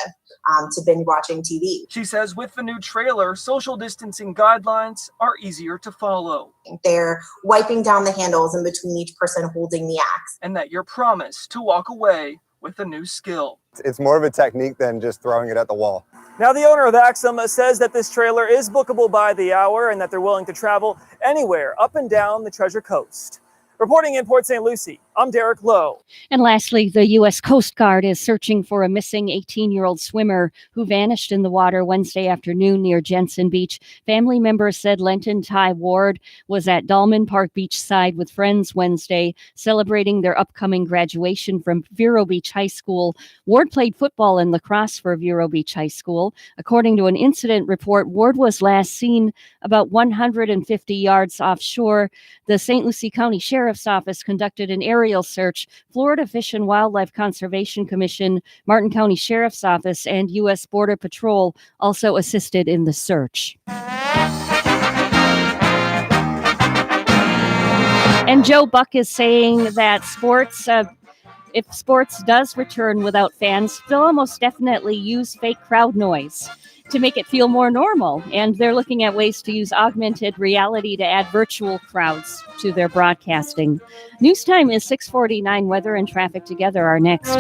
to binge watching TV. She says with the new trailer, social distancing guidelines are easier to follow. They're wiping down the handles in between each person holding the axe. And that you're promised to walk away with a new skill. It's more of a technique than just throwing it at the wall. Now, the owner of Axum says that this trailer is bookable by the hour and that they're willing to travel anywhere up and down the Treasure Coast. Reporting in Port St. Lucie, I'm Derek Lowe. And lastly, the U.S. Coast Guard is searching for a missing 18-year-old swimmer who vanished in the water Wednesday afternoon near Jensen Beach. Family members said Lenton Ty Ward was at Dolman Park Beachside with friends Wednesday, celebrating their upcoming graduation from Vero Beach High School. Ward played football and lacrosse for Vero Beach High School. According to an incident report, Ward was last seen about 150 yards offshore. The St. Lucie County Sheriff's Office conducted an aerial search. Florida Fish and Wildlife Conservation Commission, Martin County Sheriff's Office, and U.S. Border Patrol also assisted in the search. And Joe Buck is saying that if sports does return without fans, they'll almost definitely use fake crowd noise to make it feel more normal. And they're looking at ways to use augmented reality to add virtual crowds to their broadcasting. News time is 6:49. Weather and traffic together are next.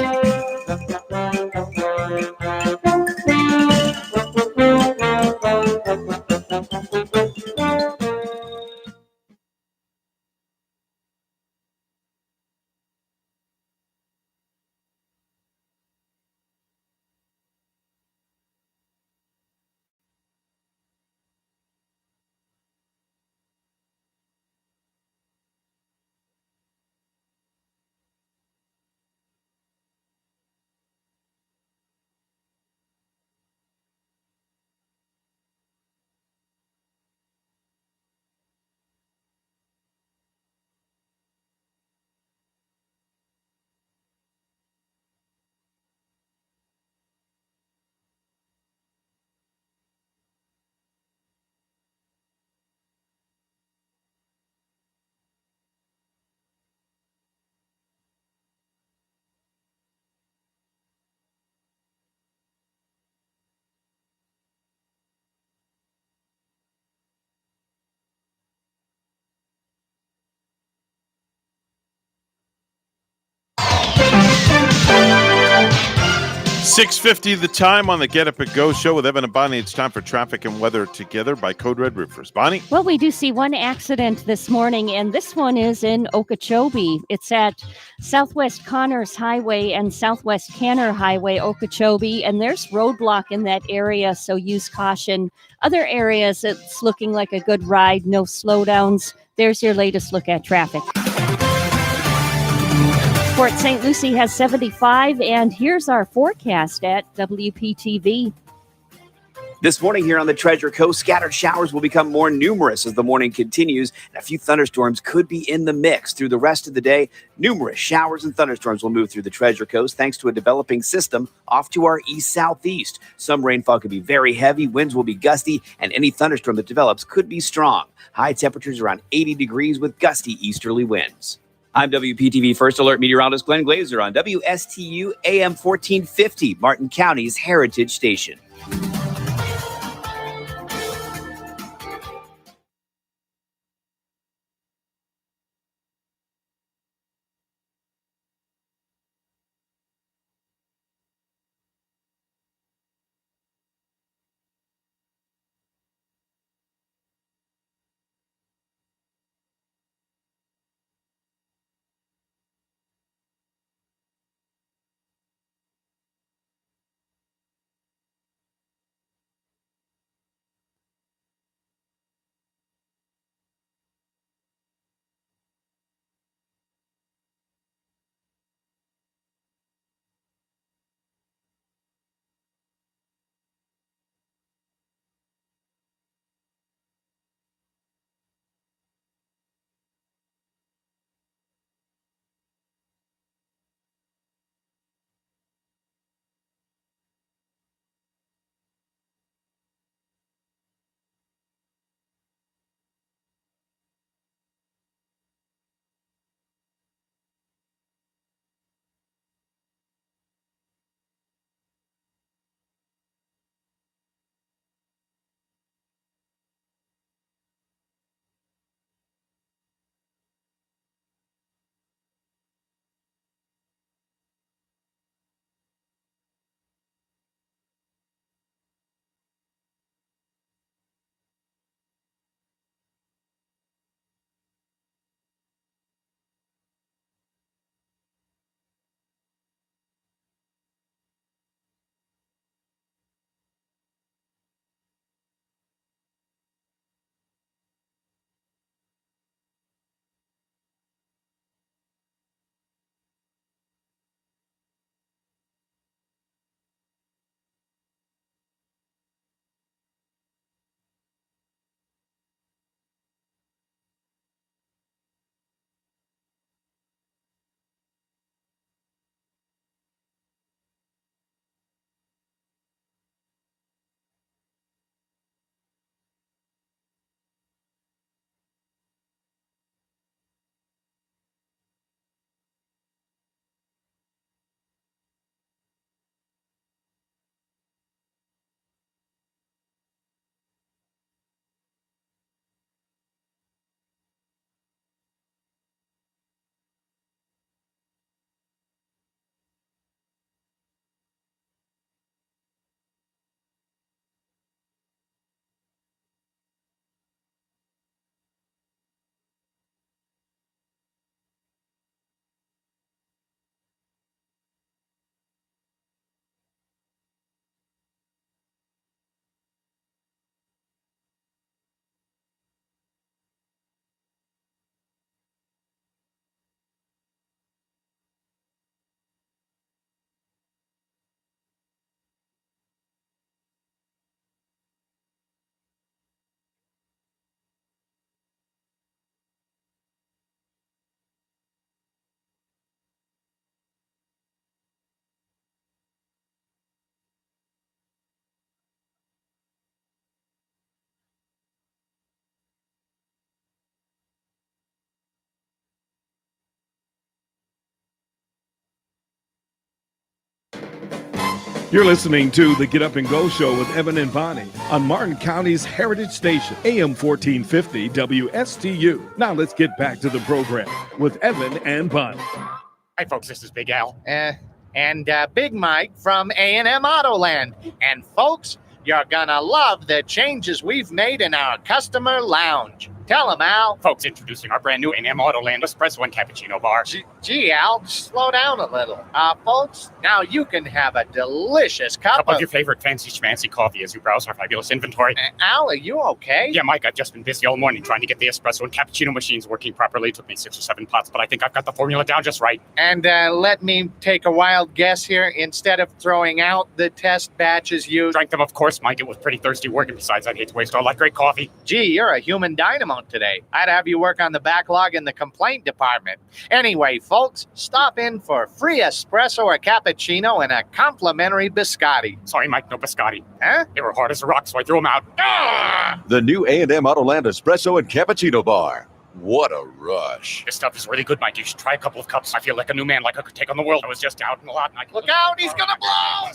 6:50 the time on the Get Up and Go show with Evan and Bonnie. It's time for traffic and weather together by Code Red Roofers. Bonnie? Well, we do see one accident this morning, and this one is in Okeechobee. It's at Southwest Connors Highway and Southwest Canner Highway, Okeechobee, and there's roadblock in that area, so use caution. Other areas, it's looking like a good ride, no slowdowns. There's your latest look at traffic. Port St. Lucie has 75, and here's our forecast at WPTV. This morning here on the Treasure Coast, scattered showers will become more numerous as the morning continues, and a few thunderstorms could be in the mix. Through the rest of the day, numerous showers and thunderstorms will move through the Treasure Coast thanks to a developing system off to our east-southeast. Some rainfall could be very heavy, winds will be gusty, and any thunderstorm that develops could be strong. High temperatures around 80 degrees with gusty easterly winds. I'm WPTV First Alert meteorologist Glenn Glazer on WSTU AM 1450, Martin County's Heritage Station. You're listening to the Get Up and Go Show with Evan and Bonnie on Martin County's Heritage Station, AM 1450 WSTU. Now let's get back to the program with Evan and Bonnie. Hi, folks. This is Big Al and Big Mike from A&M Autoland. And folks, you're gonna love the changes we've made in our customer lounge. Tell them, Al. Folks, introducing our brand new A&M Autoland Espresso and Cappuccino Bar. Gee, Al, slow down a little. Folks, now you can have a delicious cup of your favorite fancy schmancy coffee as you browse our fabulous inventory. Al, are you okay? Yeah, Mike, I've just been busy all morning trying to get the espresso and cappuccino machines working properly. It took me 6 or 7 pots, but I think I've got the formula down just right. And let me take a wild guess here. Instead of throwing out the test batches you drank them, of course, Mike. It was pretty thirsty work, and besides, I'd hate to waste all that great coffee. Gee, you're a human dynamo today. I'd have you work on the backlog in the complaint department. Anyway, folks, stop in for free espresso or cappuccino and a complimentary biscotti. Sorry, Mike, no biscotti. Huh? They were hard as a rock, so I threw them out. Ah! The new A&M Autoland Espresso and Cappuccino Bar. What a rush. This stuff is really good, Mike. You should try a couple of cups. I feel like a new man, like I could take on the world. I was just out in the lot, and I look out, he's gonna blow!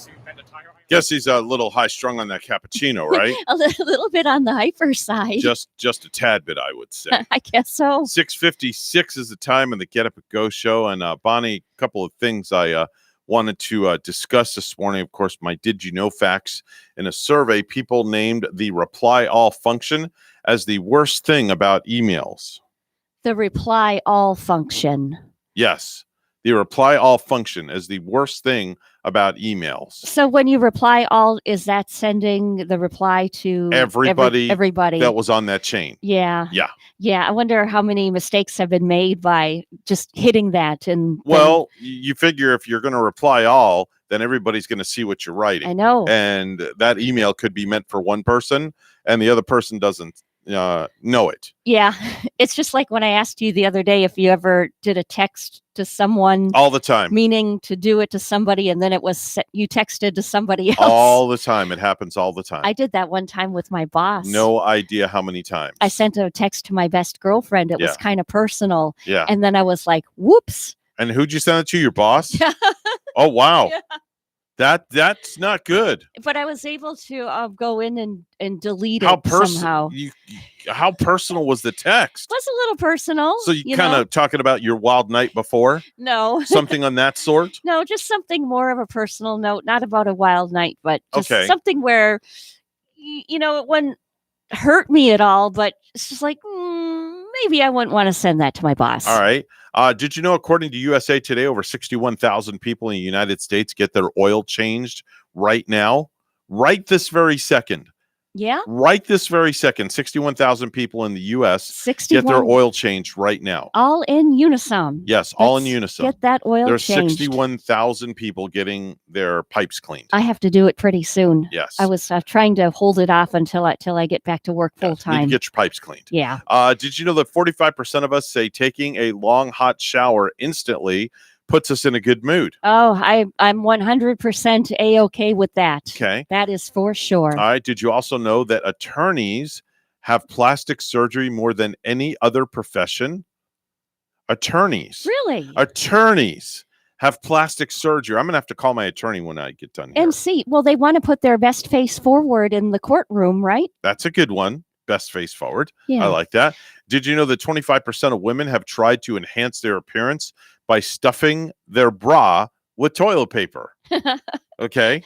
Guess he's a little high strung on that cappuccino, right? A little bit on the hyper side. just a tad bit, I would say. I guess so. 6:56 is the time of the Get Up and Go show. And Bonnie, a couple of things I wanted to discuss this morning. Of course, my Did You Know facts. In a survey, people named the reply all function as the worst thing about emails. The reply all function. Yes. The reply all function is the worst thing about emails. So when you reply all, is that sending the reply to everybody that was on that chain? Yeah. Yeah. Yeah. I wonder how many mistakes have been made by just hitting that. And well, you figure if you're going to reply all, then everybody's going to see what you're writing. I know. And that email could be meant for one person and the other person doesn't know it. Yeah. It's just like when I asked you the other day if you ever did a text to someone all the time, meaning to do it to somebody, and then it was you texted to somebody else all the time. It happens all the time. I did that one time with my boss. No idea how many times. I sent a text to my best girlfriend. It was kind of personal. Yeah. And then I was like, whoops. And who'd you send it to? Your boss? Oh, wow. Yeah. That's not good. But I was able to go in and delete it somehow. How personal was the text? It was a little personal. So you kind of talking about your wild night before? No. Something on that sort? No, just something more of a personal note, not about a wild night, but just something where, it wouldn't hurt me at all, but it's just like, maybe I wouldn't want to send that to my boss. All right. Did you know, according to USA Today, over 61,000 people in the United States get their oil changed right now? Right this very second. Yeah. Right this very second. 61,000 people in the U.S. get their oil changed right now. All in unison. Yes, all in unison. Get that oil There's changed. 61,000 people getting their pipes cleaned. I have to do it pretty soon. Yes. I was trying to hold it off until I get back to work full time. Need to get your pipes cleaned. Yeah. Did you know that 45% of us say taking a long hot shower instantly puts us in a good mood? Oh, I'm 100% A-okay with that. Okay. That is for sure. All right. Did you also know that attorneys have plastic surgery more than any other profession? Attorneys. Really? Attorneys have plastic surgery. I'm going to have to call my attorney when I get done here. And see, well, they want to put their best face forward in the courtroom, right? That's a good one. Best face forward. Yeah. I like that. Did you know that 25% of women have tried to enhance their appearance by stuffing their bra with toilet paper? Okay.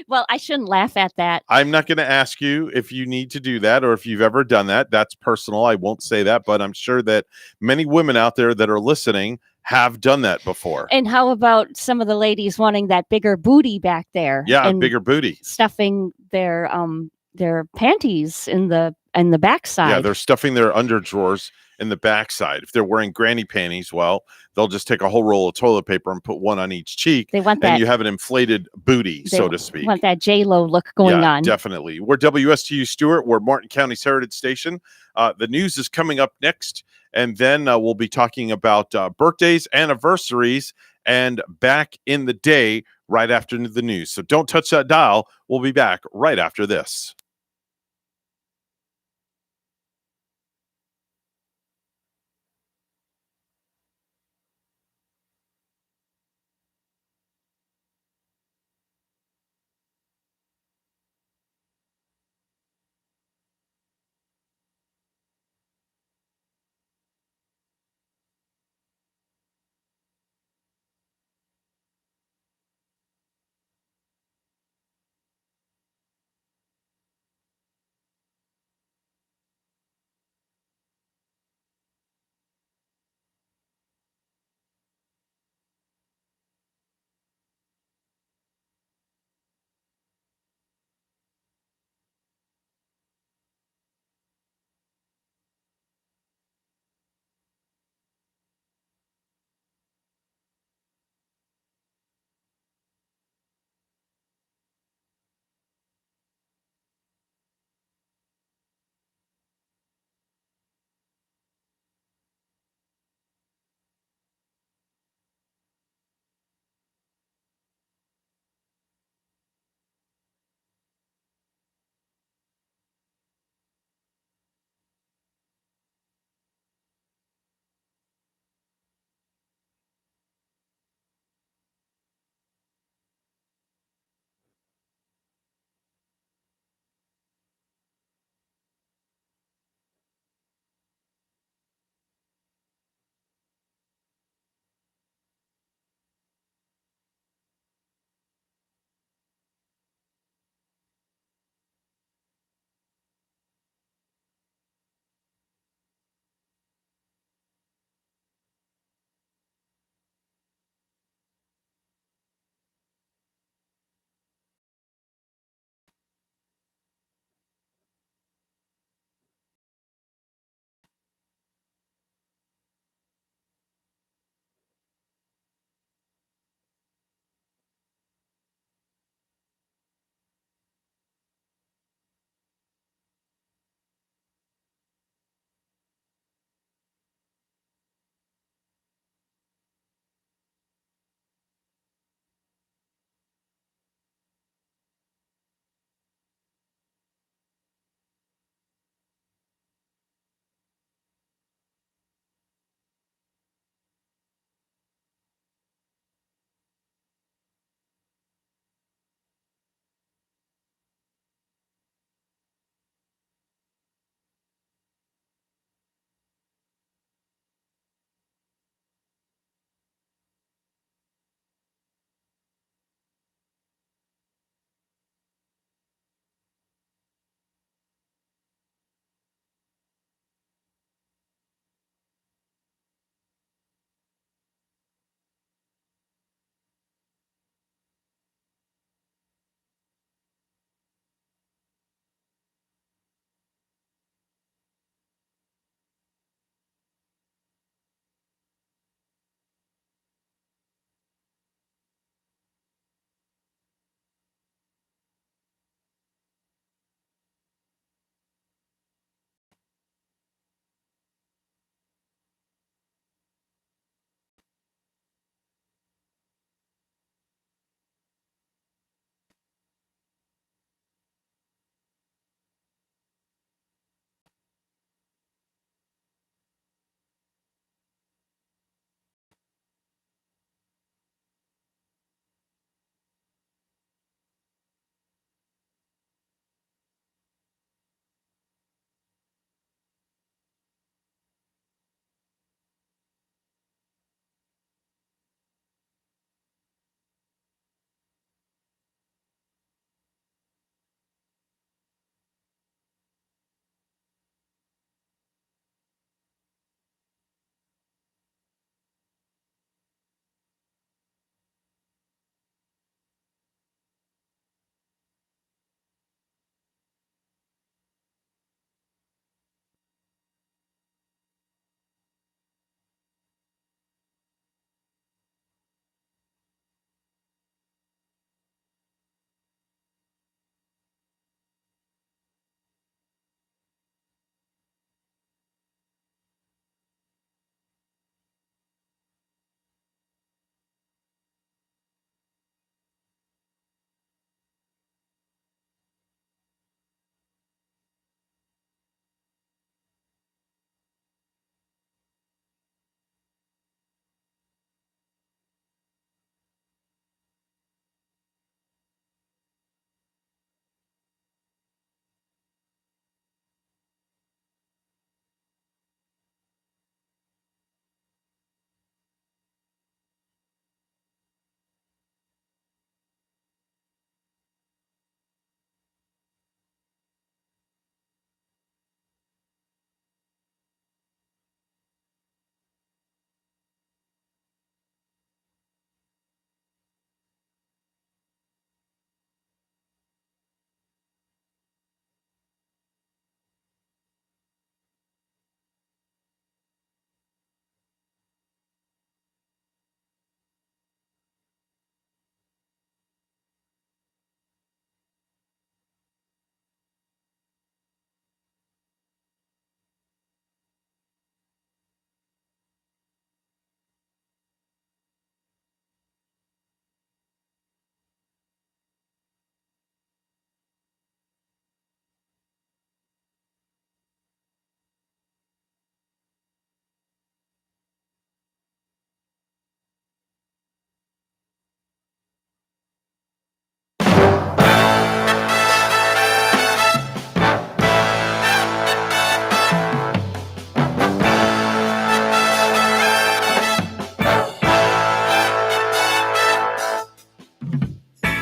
Well, I shouldn't laugh at that. I'm not going to ask you if you need to do that or if you've ever done that. That's personal. I won't say that, but I'm sure that many women out there that are listening have done that before. And how about some of the ladies wanting that bigger booty back there? Yeah, and bigger booty. Stuffing their panties in the backside. Yeah, they're stuffing their underdrawers in the backside. If they're wearing granny panties, well, they'll just take a whole roll of toilet paper and put one on each cheek. They want that. And you have an inflated booty, so to speak. Want that J-Lo look going on. Definitely. We're WSTU Stewart. We're Martin County's Heritage Station. The news is coming up next. And then we'll be talking about birthdays, anniversaries, and back in the day right after the news. So don't touch that dial. We'll be back right after this.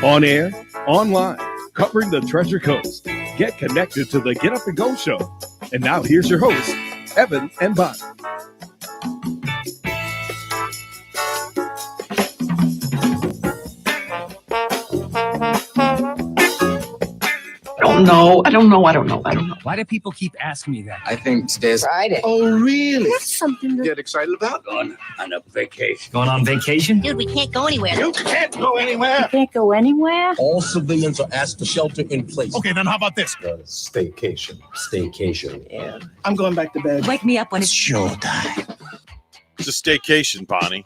On air, online, covering the Treasure Coast. Get connected to the Get Up and Go Show. And now here's your hosts, Evan and Bonnie. I don't know. Why do people keep asking me that? I think today's Friday. Oh, really? That's something to Get excited about going on a vacation. Going on vacation? Dude, we can't go anywhere. You can't go anywhere. Can't go anywhere. All civilians are asked to shelter in place. Okay, then how about this? Staycation. Yeah. I'm going back to bed. Wake me up when it's showtime. It's a staycation, Bonnie.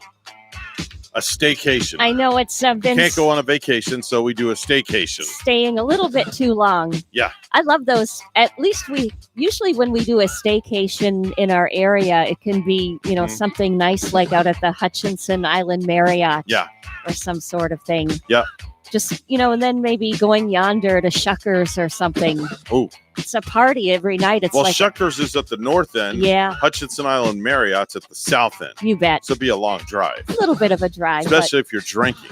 A staycation. I know it's been Can't go on a vacation, so we do a staycation. staying a little bit too long. Yeah. I love those. At least usually when we do a staycation in our area, it can be, something nice like out at the Hutchinson Island Marriott. Yeah. Or some sort of thing. Yeah. Just, and then maybe going yonder to Shuckers or something. Oh. It's a party every night. It's like Shuckers is at the north end. Yeah. Hutchinson Island Marriott's at the south end. You bet. So it'd be a long drive. A little bit of a drive. Especially if you're drinking.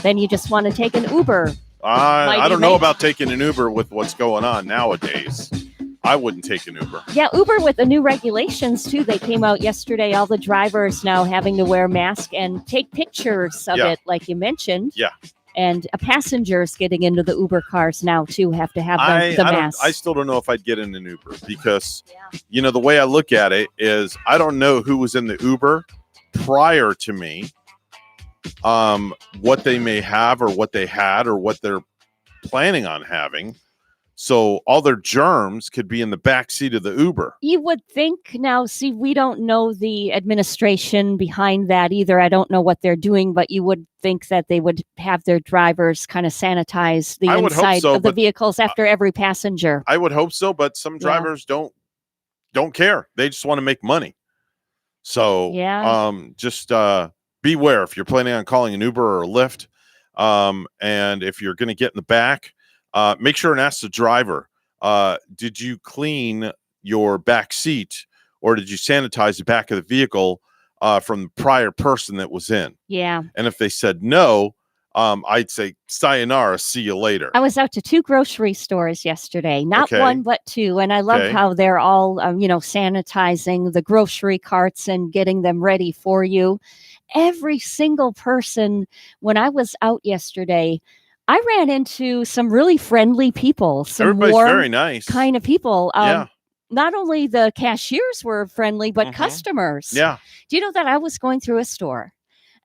Then you just want to take an Uber. I don't know about taking an Uber with what's going on nowadays. I wouldn't take an Uber. Yeah, Uber with the new regulations too. They came out yesterday. All the drivers now having to wear masks and take pictures of it, like you mentioned. Yeah. And passengers getting into the Uber cars now too have to have the mask. I still don't know if I'd get in an Uber because, the way I look at it is I don't know who was in the Uber prior to me, what they may have or what they had or what they're planning on having. So all their germs could be in the back seat of the Uber. You would think now, see, we don't know the administration behind that either. I don't know what they're doing, but you would think that they would have their drivers kind of sanitize the inside of the vehicles after every passenger. I would hope so, but some drivers don't care. They just want to make money. So just beware if you're planning on calling an Uber or a Lyft. And if you're going to get in the back, make sure and ask the driver, did you clean your back seat or did you sanitize the back of the vehicle from the prior person that was in? Yeah. And if they said no, I'd say sayonara, see you later. I was out to 2 grocery stores yesterday, not one, but 2. And I love how they're all, sanitizing the grocery carts and getting them ready for you. Every single person, when I was out yesterday, I ran into some really friendly people, some Everybody's warm very nice kind of people. Not only the cashiers were friendly, but customers. Yeah. Do you know that I was going through a store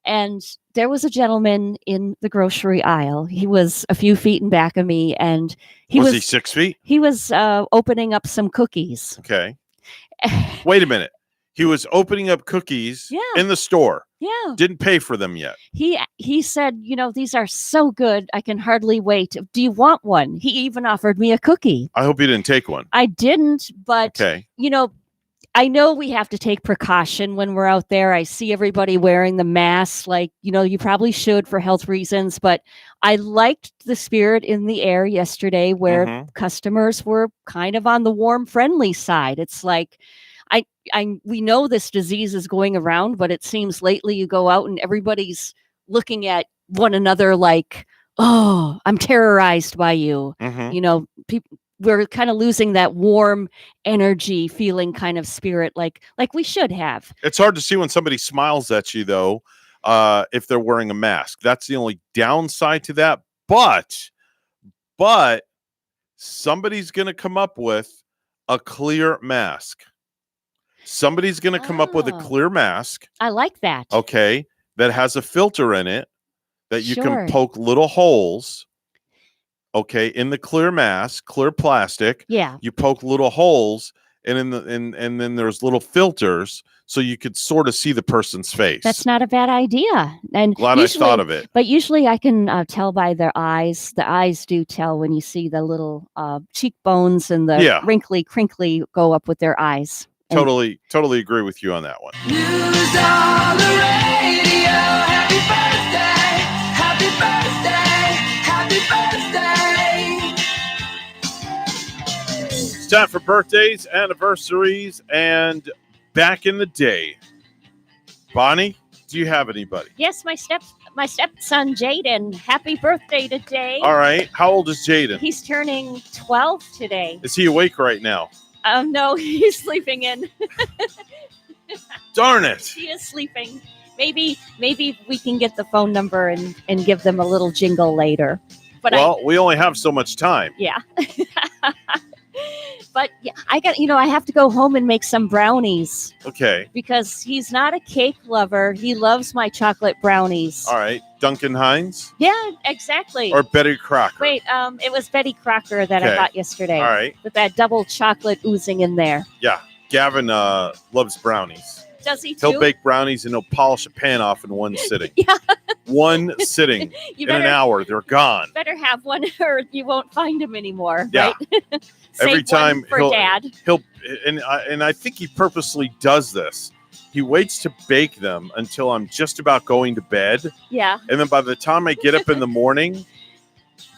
and there was a gentleman in the grocery aisle. He was a few feet in back of me and was he 6 feet? He was opening up some cookies. Okay. Wait a minute. He was opening up cookies in the store. Yeah. Didn't pay for them yet. He said, these are so good. I can hardly wait. Do you want one? He even offered me a cookie. I hope you didn't take one. I didn't, but I know we have to take precaution when we're out there. I see everybody wearing the mask, like, you probably should for health reasons, but I liked the spirit in the air yesterday where customers were kind of on the warm, friendly side. It's like, we know this disease is going around, but it seems lately you go out and everybody's looking at one another like, oh, I'm terrorized by you. We're kind of losing that warm energy feeling kind of spirit like we should have. It's hard to see when somebody smiles at you, though, if they're wearing a mask. That's the only downside to that. But somebody's going to come up with a clear mask. Somebody's going to come up with a clear mask. I like that. Okay. That has a filter in it that you Sure. can poke little holes. Okay. In the clear mask, clear plastic. Yeah. You poke little holes and and then there's little filters so you could sort of see the person's face. That's not a bad idea. And Glad I thought of it. But usually I can tell by their eyes. The eyes do tell when you see the little cheekbones and the wrinkly, crinkly go up with their eyes. And Totally agree with you on that one. News on the radio. Happy birthday. Happy birthday. Happy birthday. It's time for birthdays, anniversaries, and back in the day. Bonnie, Do you have anybody? Yes, my stepson Jaden. Happy birthday today. All right. How old is Jaden? He's turning 12 today. Is he awake right now? No, he's sleeping in. Darn it. He is sleeping. Maybe we can get the phone number and give them a little jingle later. But we only have so much time. Yeah. But yeah, I have to go home and make some brownies Okay. because he's not a cake lover. He loves my chocolate brownies. All right. Duncan Hines Yeah, exactly. or Betty Crocker? Wait, it was Betty Crocker that I Okay. got yesterday. All right. With that double chocolate oozing in there. Yeah. Gavin loves brownies. Does he too? He'll bake brownies and he'll polish a pan off in one sitting. Yeah. One sitting. You In an better- hour, they're gone. Better have one or you won't find him anymore. Yeah. Right? Every Save time one for Dad. he'll and I think he purposely does this. He waits to bake them until I'm just about going to bed, Yeah. and then by the time I get up in the morning,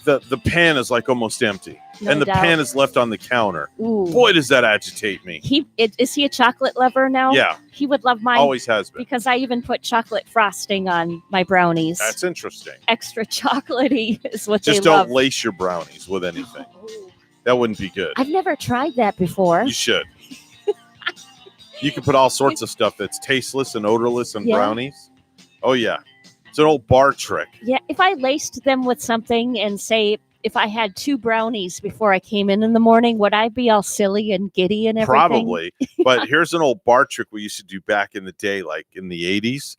the pan is like almost empty, No and the doubt. pan is left on the counter. Ooh. Boy, does that agitate me. Is he a chocolate lover now? Yeah. He would love mine. Always has been. Because I even put chocolate frosting on my brownies. That's interesting. Extra chocolatey is what Just they don't love. lace your brownies with anything. That wouldn't be good. I've never tried that before. You should. You can put all sorts of stuff that's tasteless and odorless in Yeah. brownies. Oh yeah, it's an old bar trick. Yeah, if I laced them with something and say if I had 2 brownies before I came in the morning, would I be all silly and giddy and everything? Probably. But here's an old bar trick we used to do back in the day, like in the 80s.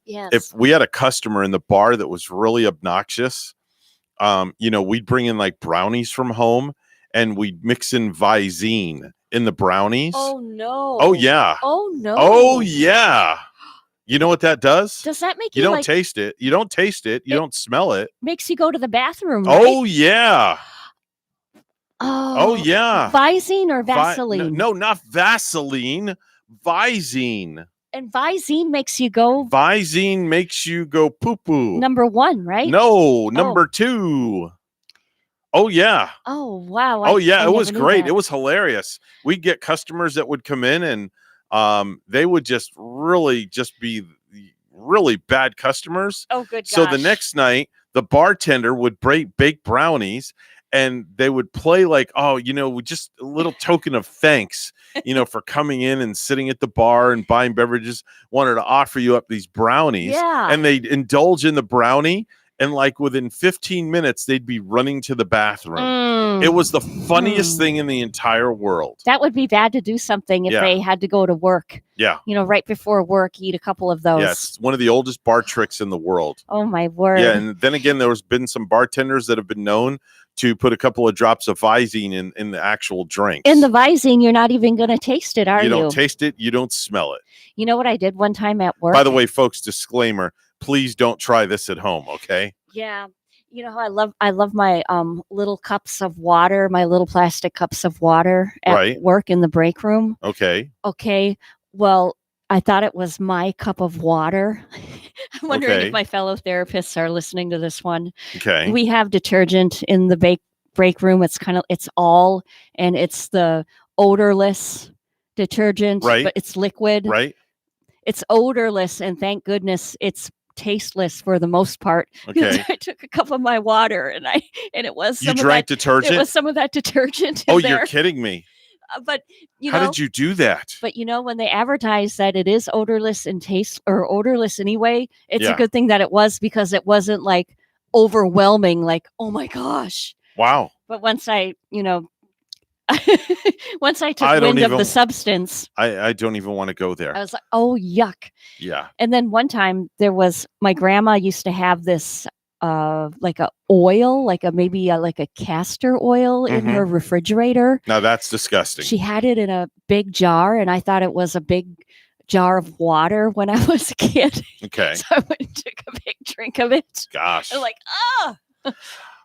Yes. If we had a customer in the bar that was really obnoxious, we'd bring in like brownies from home and we'd mix in Visine in the brownies. Oh no. Oh, yeah. Oh no. Oh, yeah. You know what that does? Does that make You you don't like taste it. You don't taste it. You don't smell it. makes you go to the bathroom? Right? Oh, yeah. Oh, Oh, yeah. Visine or Vaseline? No, not Vaseline. Visine. And Visine makes you go Visine makes you go poo poo. number 1, right? No, number 2. Oh, yeah. Oh wow. Oh, yeah. I It was never knew great. that. It was hilarious. We'd get customers that would come in and they would just be really bad customers. Oh, good So the gosh. next night, the bartender would bake brownies and they would play like, just a little token of thanks, for coming in and sitting at the bar and buying beverages, wanted to offer you up these brownies. Yeah. And they'd indulge in the brownie. And like within 15 minutes, they'd be running to the bathroom. Mm. It was the funniest thing in the entire world. That would be bad to do something if Yeah. they had to go to work. Yeah. Right before work, eat a couple of those. Yes. One of the oldest bar tricks in the world. Oh my word. Yeah. And then again, there's been some bartenders that have been known to put a couple of drops of Visine in the actual drink. In the Visine, you're not even going to taste it, are you? You don't taste it. You don't smell it. You know what I did one time at work? By the way, folks, disclaimer, please don't try this at home. Okay. Yeah. How I love my little cups of water, my little plastic cups of water at Right. work in the break room. Okay. Okay. Well, I thought it was my cup of water. I'm wondering Okay. if my fellow therapists are listening to this one. Okay. We have detergent in the break room. It's it's the odorless detergent, Right. but it's liquid. Right. It's odorless, and thank goodness it's tasteless for the most part. because Okay. I took a cup of my water and it was You some of drank that, detergent? It was some of that detergent. Oh, in you're there. kidding me. But How did you do that? But when they advertise that it is odorless and taste or odorless anyway, it's Yeah. a good thing that it was because it wasn't like overwhelming, like, oh my gosh. Wow. But once I once I took I don't wind of even- the substance, I don't even want to go there. I was like, oh yuck. Yeah. And then one time my grandma used to have this like a oil, like a castor oil in Mhm. her refrigerator. Now that's disgusting. She had it in a big jar, and I thought it was a big jar of water when I was a kid. Okay. So I went and took a big drink of it. Gosh. I'm like, it's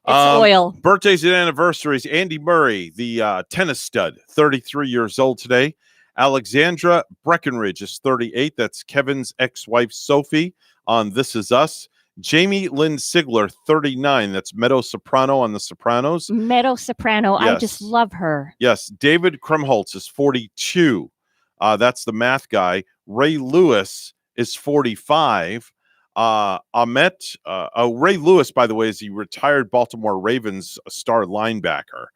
oil. Birthdays and anniversaries. Andy Murray, the tennis stud, 33 years old today. Alexandra Breckenridge is 38. That's Kevin's ex-wife, Sophie, on This Is Us. Jamie Lynn Sigler, 39. That's Meadow Soprano on The Sopranos. Meadow Soprano. I just Yes. love her. Yes. David Krumholtz is 42. That's the math guy. Ray Lewis is 45. Ray Lewis, by the way, is the retired Baltimore Ravens star linebacker.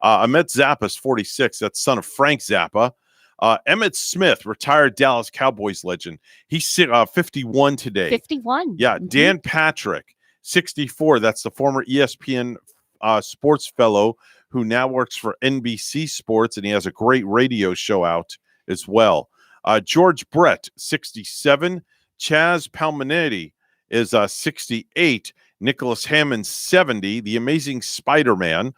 Ahmet Zappa is 46. That's son of Frank Zappa. Emmitt Smith, retired Dallas Cowboys legend. He's 51 today. 51. Yeah. Dan Patrick, 64. That's the former ESPN sports fellow who now works for NBC Sports, and he has a great radio show out as well. George Brett, 67. Chaz Palminteri is 68. Nicholas Hammond, 70. The Amazing Spider-Man.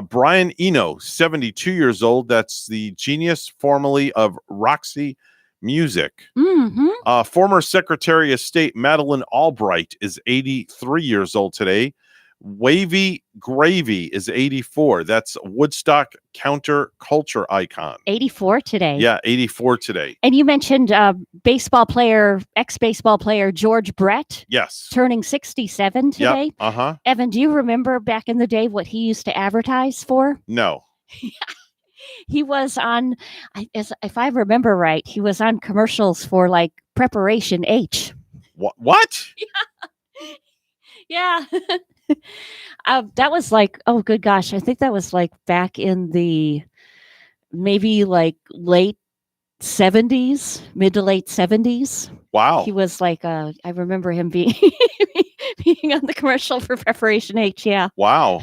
Brian Eno, 72 years old. That's the genius formerly of Roxy Music. Mm-hmm. Former Secretary of State Madeleine Albright is 83 years old today. Wavy Gravy is 84. That's Woodstock counterculture icon. 84 today. Yeah, 84 today. And you mentioned ex-baseball player George Brett. Yes. Turning 67 today. Yep. Uh-huh. Evan, do you remember back in the day what he used to advertise for? No. He was on, if I remember right, he was on commercials for like Preparation H. What? Yeah. That was like, oh, good gosh. I think that was like back in the maybe like late 70s, mid to late 70s. Wow. He was like, I remember him being on the commercial for Preparation H. Yeah. Wow.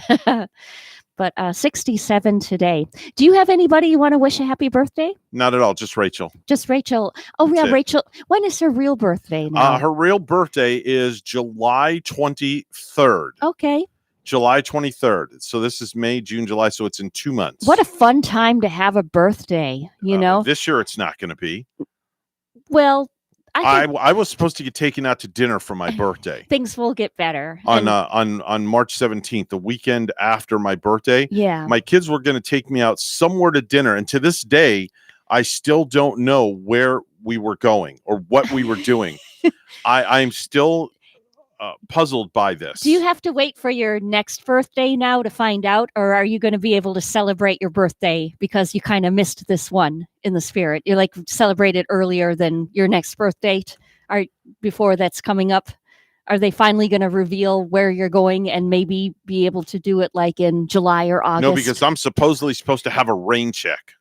But 67 today. Do you have anybody you want to wish a happy birthday? Not at all. Just Rachel. Just Rachel. Oh, yeah, That's it. Rachel. When is her real birthday now? Her real birthday is July 23rd. Okay. July 23rd. So this is May, June, July. So it's in 2 months. What a fun time to have a birthday, you know? This year it's not going to be. Well, I was supposed to get taken out to dinner for my birthday things will get better. on And- on March 17th, the weekend after my birthday. Yeah. My kids were going to take me out somewhere to dinner, and to this day, I still don't know where we were going or what we were doing. I'm still puzzled by this. Do you have to wait for your next birthday now to find out, or are you going to be able to celebrate your birthday because you kind of missed this one in the spirit? You like celebrate it earlier than your next birth date, or before that's coming up? Are they finally going to reveal where you're going and maybe be able to do it like in July or August? No, because I'm supposedly supposed to have a rain check.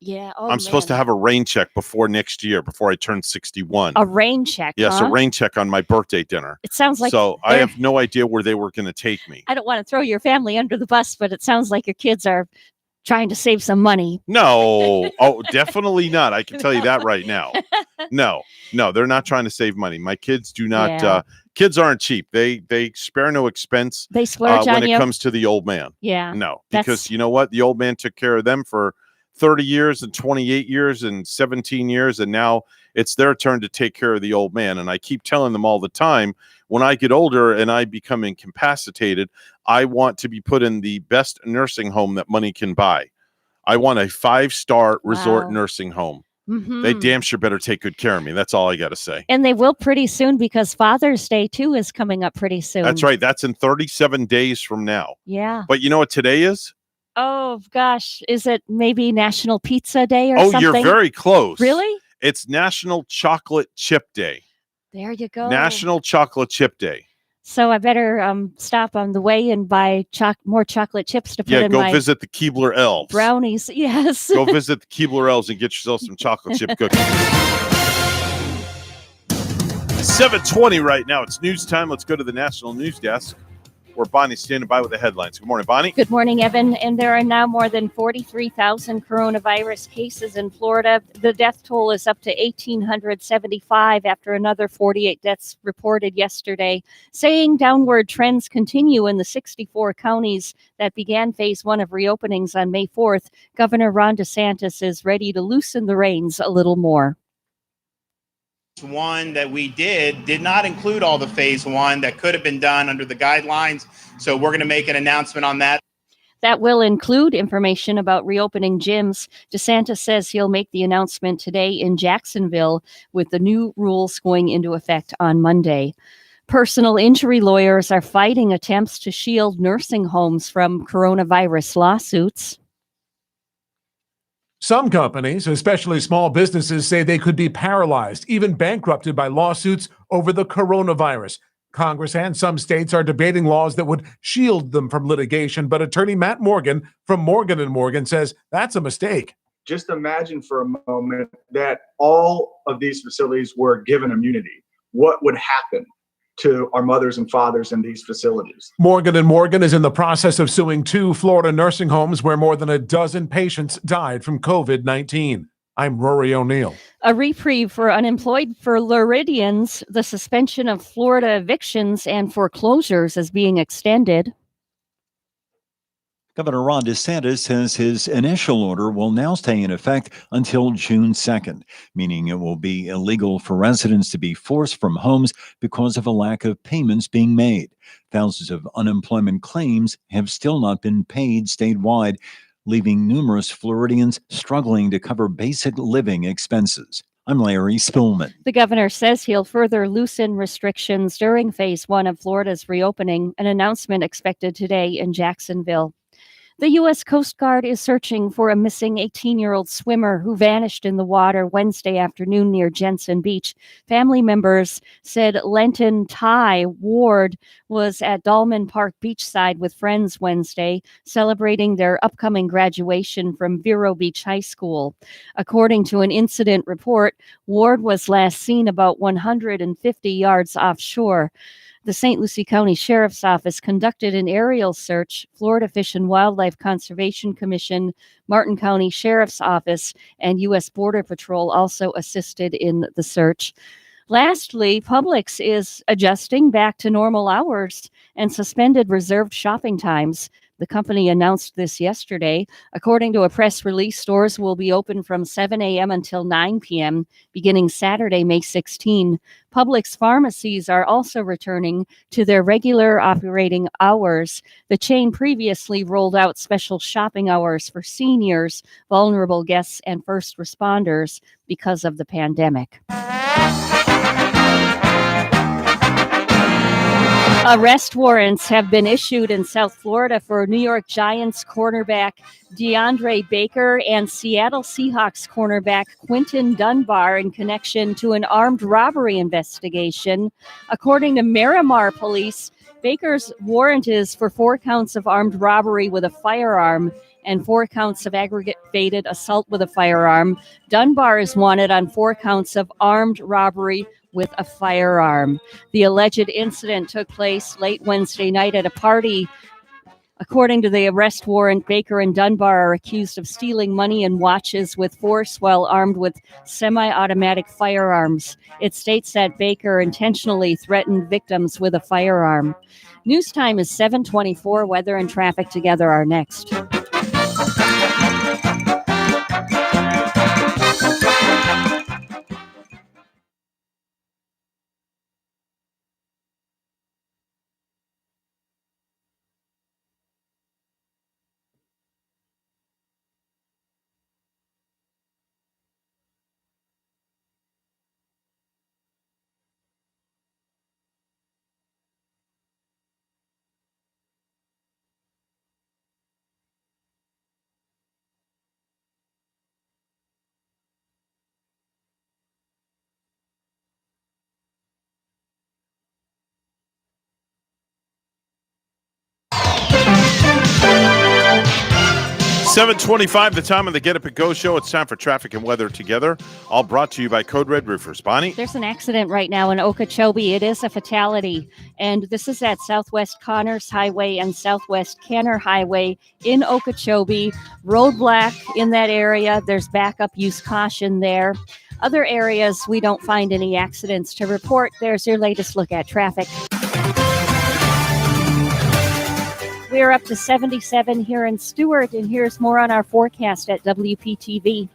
Yeah. Oh, I'm supposed to have a rain check before next year, before I turn 61. a rain check. Yes, huh? a rain check on my birthday dinner. It sounds like so. I they're- have no idea where they were going to take me. I don't want to throw your family under the bus, but it sounds like your kids are trying to save some money. No, oh, definitely not. I can tell you that right now. No, they're not trying to save money. My kids do not. Yeah. Kids aren't cheap. They spare no expense. They splurge when on it you. comes to the old man. Yeah. No, That's- because you know what? The old man took care of them for 30 years and 28 years and 17 years. And now it's their turn to take care of the old man. And I keep telling them all the time, when I get older and I become incapacitated, I want to be put in the best nursing home that money can buy. I want a 5-star resort Wow. nursing home. Mhm. They damn sure better take good care of me. That's all I got to say. And they will pretty soon because Father's Day too is coming up pretty soon. That's right. That's in 37 days from now. Yeah. But you know what today is? Oh gosh, is it maybe National Pizza Day or Oh, something? you're very close. Really? It's National Chocolate Chip Day. There you go. National Chocolate Chip Day. So I better stop on the way and buy more chocolate chips to put Yeah, in go my visit the Keebler Elves. brownies. Yes. Go visit the Keebler Elves and get yourself some chocolate chip cookies. 7:20 right now. It's news time. Let's go to the national news desk where Bonnie's standing by with the headlines. Good morning, Bonnie. Good morning, Evan. And there are now more than 43,000 coronavirus cases in Florida. The death toll is up to 1,875 after another 48 deaths reported yesterday, saying downward trends continue in the 64 counties that began phase 1 of reopenings on May 4th. Governor Ron DeSantis is ready to loosen the reins a little more. One that we did not include all the phase 1 that could have been done under the guidelines. So we're going to make an announcement on that. That will include information about reopening gyms. DeSantis says he'll make the announcement today in Jacksonville with the new rules going into effect on Monday. Personal injury lawyers are fighting attempts to shield nursing homes from coronavirus lawsuits. Some companies, especially small businesses, say they could be paralyzed, even bankrupted by lawsuits over the coronavirus. Congress and some states are debating laws that would shield them from litigation, but attorney Matt Morgan from Morgan & Morgan says that's a mistake. Just imagine for a moment that all of these facilities were given immunity. What would happen to our mothers and fathers in these facilities? Morgan & Morgan is in the process of suing 2 Florida nursing homes where more than a dozen patients died from COVID-19. I'm Rory O'Neill. A reprieve for unemployed Floridians. The suspension of Florida evictions and foreclosures is being extended. Governor Ron DeSantis says his initial order will now stay in effect until June 2nd, meaning it will be illegal for residents to be forced from homes because of a lack of payments being made. Thousands of unemployment claims have still not been paid statewide, leaving numerous Floridians struggling to cover basic living expenses. I'm Larry Spillman. The governor says he'll further loosen restrictions during phase 1 of Florida's reopening, an announcement expected today in Jacksonville. The U.S. Coast Guard is searching for a missing 18-year-old swimmer who vanished in the water Wednesday afternoon near Jensen Beach. Family members said Lenton Ty Ward was at Dolman Park beachside with friends Wednesday, celebrating their upcoming graduation from Vero Beach High School. According to an incident report, Ward was last seen about 150 yards offshore. The St. Lucie County Sheriff's Office conducted an aerial search. Florida Fish and Wildlife Conservation Commission, Martin County Sheriff's Office, and U.S. Border Patrol also assisted in the search. Lastly, Publix is adjusting back to normal hours and suspended reserved shopping times. The company announced this yesterday. According to a press release, stores will be open from 7 a.m. until 9 p.m., beginning Saturday, May 16. Publix pharmacies are also returning to their regular operating hours. The chain previously rolled out special shopping hours for seniors, vulnerable guests, and first responders because of the pandemic. Arrest warrants have been issued in South Florida for New York Giants cornerback DeAndre Baker and Seattle Seahawks cornerback Quinton Dunbar in connection to an armed robbery investigation. According to Miramar Police, Baker's warrant is for 4 counts of armed robbery with a firearm and 4 counts of aggravated assault with a firearm. Dunbar is wanted on 4 counts of armed robbery with a firearm. The alleged incident took place late Wednesday night at a party. According to the arrest warrant, Baker and Dunbar are accused of stealing money and watches with force while armed with semi-automatic firearms. It states that Baker intentionally threatened victims with a firearm. News time is 7:24. Weather and traffic together are next. $7:25, the time of the Get Up and Go show. It's time for traffic and weather together. All brought to you by Code Red Roofers. Bonnie? There's an accident right now in Okeechobee. It is a fatality. And this is at Southwest Connors Highway and Southwest Canner Highway in Okeechobee. Roadblock in that area. There's backup. Use caution there. Other areas, we don't find any accidents to report. There's your latest look at traffic. We're up to 77 here in Stewart, and here's more on our forecast at WPTV.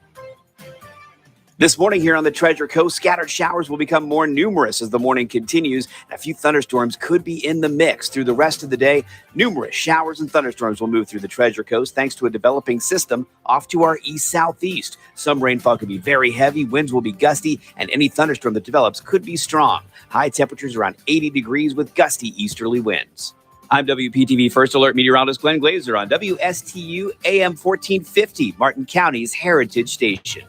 This morning here on the Treasure Coast, scattered showers will become more numerous as the morning continues. A few thunderstorms could be in the mix through the rest of the day. Numerous showers and thunderstorms will move through the Treasure Coast thanks to a developing system off to our east-southeast. Some rainfall could be very heavy, winds will be gusty, and any thunderstorm that develops could be strong. High temperatures around 80 degrees with gusty easterly winds. I'm WPTV First Alert meteorologist Glenn Glazer on WSTU AM 1450, Martin County's Heritage Station.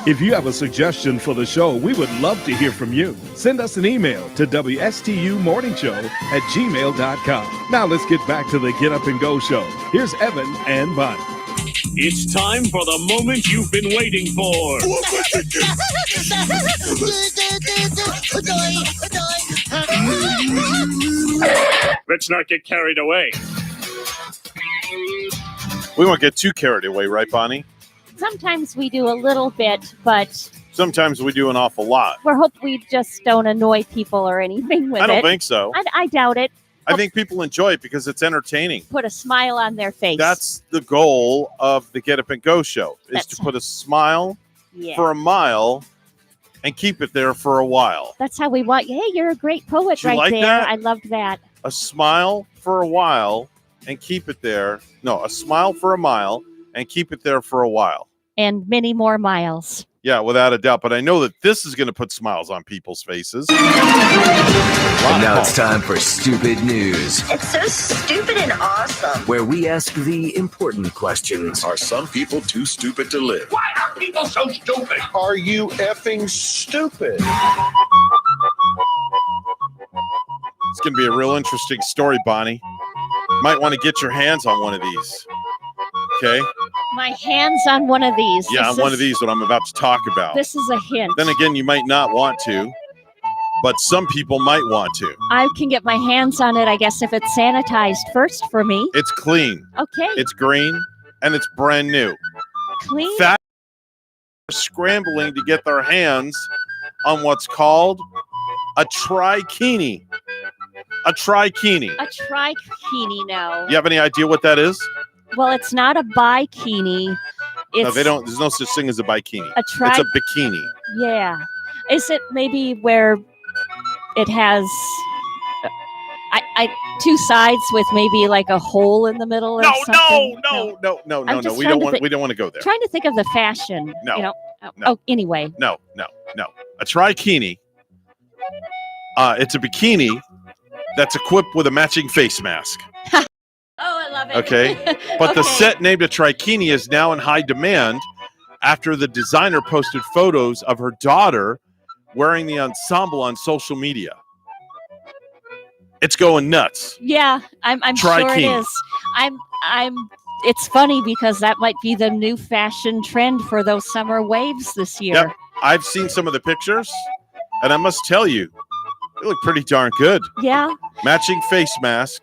If you have a suggestion for the show, we would love to hear from you. Send us an email to WSTUmorningshow@gmail.com. Now let's get back to the Get Up and Go show. Here's Evan and Bonnie. It's time for the moment you've been waiting for. Let's not get carried away. We won't get too carried away, right, Bonnie? Sometimes we do a little bit, but Sometimes we do an awful lot. we just don't annoy people or anything with it. I don't think so. I doubt it. I think people enjoy it because it's entertaining. Put a smile on their face. That's the goal of the Get Up and Go show, is to put a smile for a mile and keep it there for a while. That's how we want. Hey, you're a great poet Did you right like there. that? I loved that. A smile for a while and keep it there. No, a smile for a mile and keep it there for a while. And many more miles. Yeah, without a doubt. But I know that this is going to put smiles on people's faces. And now it's time for Stupid News, It's so stupid and awesome. where we ask the important questions. Are some people too stupid to live? Why are people so stupid? Are you effing stupid? It's going to be a real interesting story, Bonnie. Might want to get your hands on one of these. Okay? My hands on one of these. Yeah, This on one is- of these, what I'm about to talk about. This is a hint. Then again, you might not want to, but some people might want to. I can get my hands on it, I guess, if it's sanitized first for me. It's clean. Okay. It's green, and it's brand new. Clean? Fat are scrambling to get their hands on what's called a trikini. A trikini. A trikini now. You have any idea what that is? Well, it's not a bikini. It's No, they don't. There's no such thing as a bikini. It's a bikini. Yeah. Is it maybe where it has two sides with maybe like a hole in the middle or something? No. I'm We just don't trying to want. thi- We don't want to go there. Trying to think of the fashion. No. You know. No. Oh, anyway. No. A trikini. It's a bikini that's equipped with a matching face mask. Oh, I love it. Okay. But the Okay. set named a trikini is now in high demand after the designer posted photos of her daughter wearing the ensemble on social media. It's going nuts. Yeah, I'm sure it Trikini. is. I'm it's funny because that might be the new fashion trend for those summer waves this year. Yep. I've seen some of the pictures, and I must tell you, they look pretty darn good. Yeah. Matching face mask,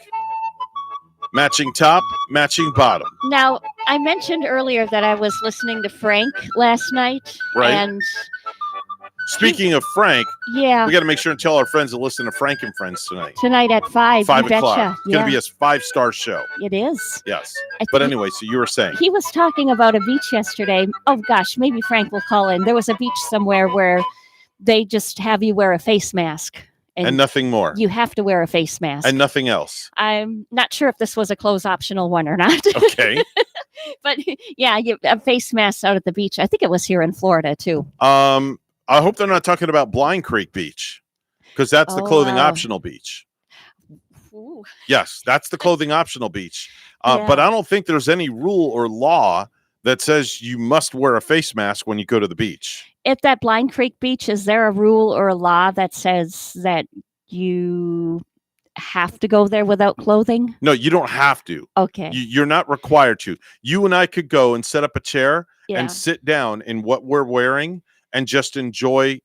matching top, matching bottom. Now, I mentioned earlier that I was listening to Frank last night. Right. And Speaking of Frank, yeah, we got to make sure and tell our friends to listen to Frank and Friends tonight. tonight at 5. 5 you o'clock. betcha. It's going to be a 5-star show. It is. Yes. I But think- anyway, so you were saying. He was talking about a beach yesterday. Oh, gosh, maybe Frank will call in. There was a beach somewhere where they just have you wear a face mask. And nothing more. You have to wear a face mask. And nothing else. I'm not sure if this was a clothes optional one or not. Okay. But yeah, a face mask out at the beach. I think it was here in Florida too. I hope they're not talking about Blind Creek Beach, because that's the Oh, clothing wow. optional beach. Ooh. Yes, that's the clothing optional beach. Yeah. But I don't think there's any rule or law that says you must wear a face mask when you go to the beach. At that Blind Creek Beach, is there a rule or a law that says that you have to go there without clothing? No, you don't have to. Okay. You're not required to. You and I could go and set up a chair Yeah. and sit down in what we're wearing and just enjoy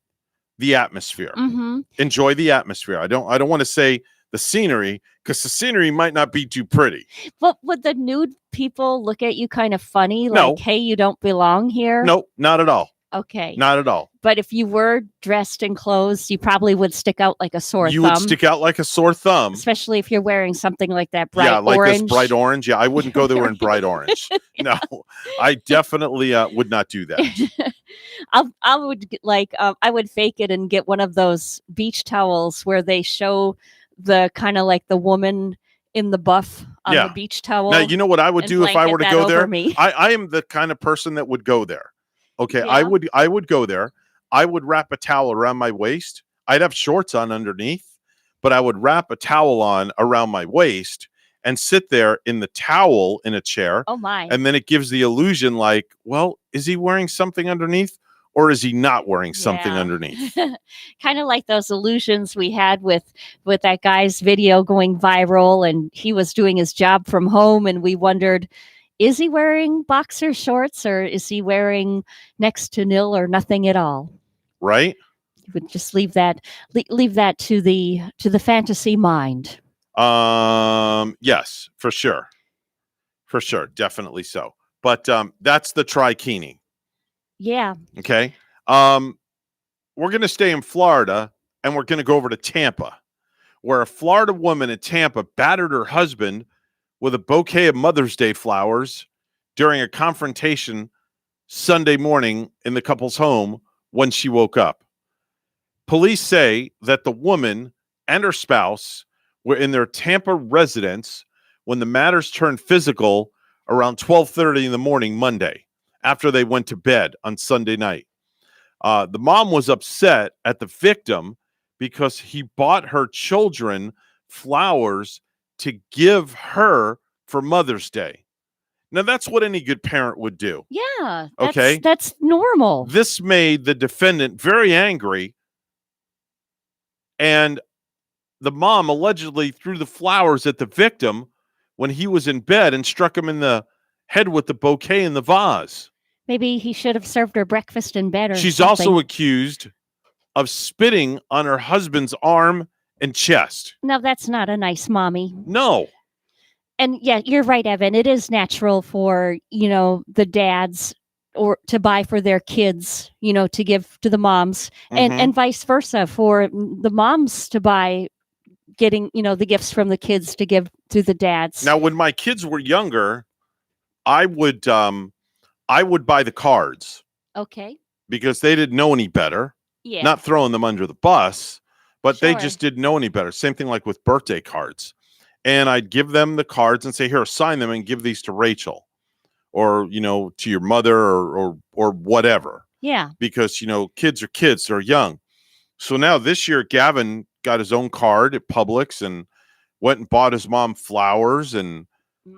the atmosphere. Mm-hmm. Enjoy the atmosphere. I don't want to say the scenery, because the scenery might not be too pretty. But would the nude people look at you kind of funny? No. Like, hey, you don't belong here? Nope, not at all. Okay. Not at all. But if you were dressed in clothes, you probably would stick out like a sore You thumb. would stick out like a sore thumb. Especially if you're wearing something like that bright Yeah, like orange. this bright orange. Yeah, I wouldn't go there in bright orange. No, I definitely would not do that. I would fake it and get one of those beach towels where they show the kind of like the woman in the buff on Yeah. the beach towel. Now, you know what I would and do if I blanket were to that go over there? me. I am the kind of person that would go there. Okay, I would go there. I would wrap a towel around my waist. I'd have shorts on underneath, but I would wrap a towel on around my waist and sit there in the towel in a chair. Oh my. And then it gives the illusion like, well, is he wearing something underneath or is he not wearing something Yeah. underneath? Kind of like those illusions we had with that guy's video going viral, and he was doing his job from home, and we wondered, is he wearing boxer shorts or is he wearing next to nil or nothing at all? Right? You would just leave that to the fantasy mind. Yes, for sure. For sure, definitely so. But that's the trikini. Yeah. Okay. We're going to stay in Florida and we're going to go over to Tampa, where a Florida woman in Tampa battered her husband with a bouquet of Mother's Day flowers during a confrontation Sunday morning in the couple's home when she woke up. Police say that the woman and her spouse were in their Tampa residence when the matters turned physical around 12:30 in the morning Monday, after they went to bed on Sunday night. The mom was upset at the victim because he bought her children flowers to give her for Mother's Day. Now, that's what any good parent would do. Yeah. Okay. That's normal. This made the defendant very angry, and the mom allegedly threw the flowers at the victim when he was in bed and struck him in the head with the bouquet in the vase. Maybe he should have served her breakfast in bed or She's something. also accused of spitting on her husband's arm and chest. Now, that's not a nice mommy. No. And yeah, you're right, Evan. It is natural for, the dads or to buy for their kids, to give to the moms, Mhm. and vice versa for the moms to buy, getting, the gifts from the kids to give to the dads. Now, when my kids were younger, I would buy the cards Okay. because they didn't know any better. Yeah. Not throwing them under the bus, but they Sure. just didn't know any better. Same thing like with birthday cards. And I'd give them the cards and say, here, sign them and give these to Rachel or, to your mother or whatever. Yeah. Because, kids are kids, they're young. So now this year, Gavin got his own card at Publix and went and bought his mom flowers and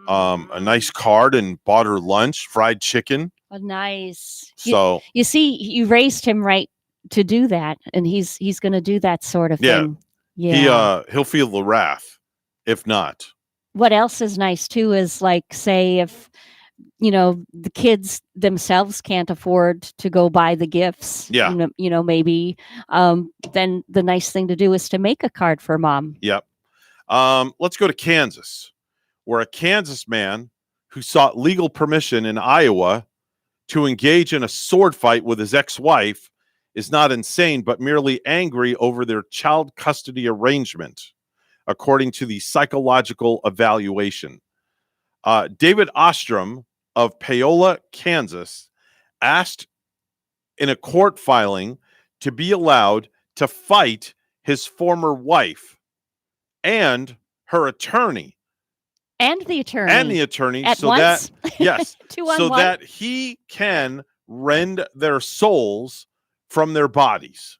a nice card and bought her lunch, fried chicken. Oh, nice. So you see, you raised him right to do that, and he's going to do that sort of yeah, thing. Yeah. he'll feel the wrath if not. what else is nice too is like, say, if the kids themselves can't afford to go buy the gifts. Yeah. Maybe then the nice thing to do is to make a card for mom. Yep. Let's go to Kansas, where a Kansas man who sought legal permission in Iowa to engage in a sword fight with his ex-wife is not insane, but merely angry over their child custody arrangement, according to the psychological evaluation. David Ostrom of Paola, Kansas, asked in a court filing to be allowed to fight his former wife and her attorney. And the attorney. At So once? that, yes, 2 on so 1? that he can rend their souls from their bodies.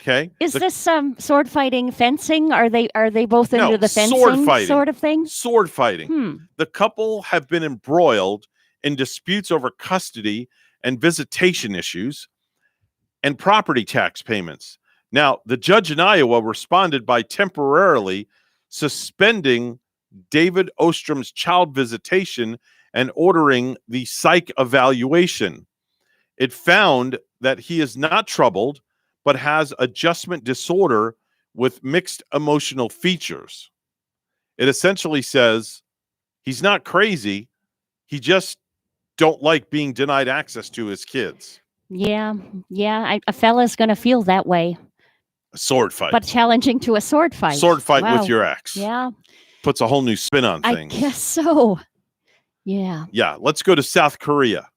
Okay. Is this sword fighting, fencing? Are they both into No, the fencing sword fighting. sort of thing? Sword fighting. The couple have been embroiled in disputes over custody and visitation issues and property tax payments. Now, the judge in Iowa responded by temporarily suspending David Ostrom's child visitation and ordering the psych evaluation. It found that he is not troubled, but has adjustment disorder with mixed emotional features. It essentially says he's not crazy. He just don't like being denied access to his kids. Yeah. A fella's going to feel that way. A sword fight. But challenging to a sword fight. Sword fight Wow. with your ex. Yeah. Puts a whole new spin on things. I guess so. Yeah. Yeah, let's go to South Korea.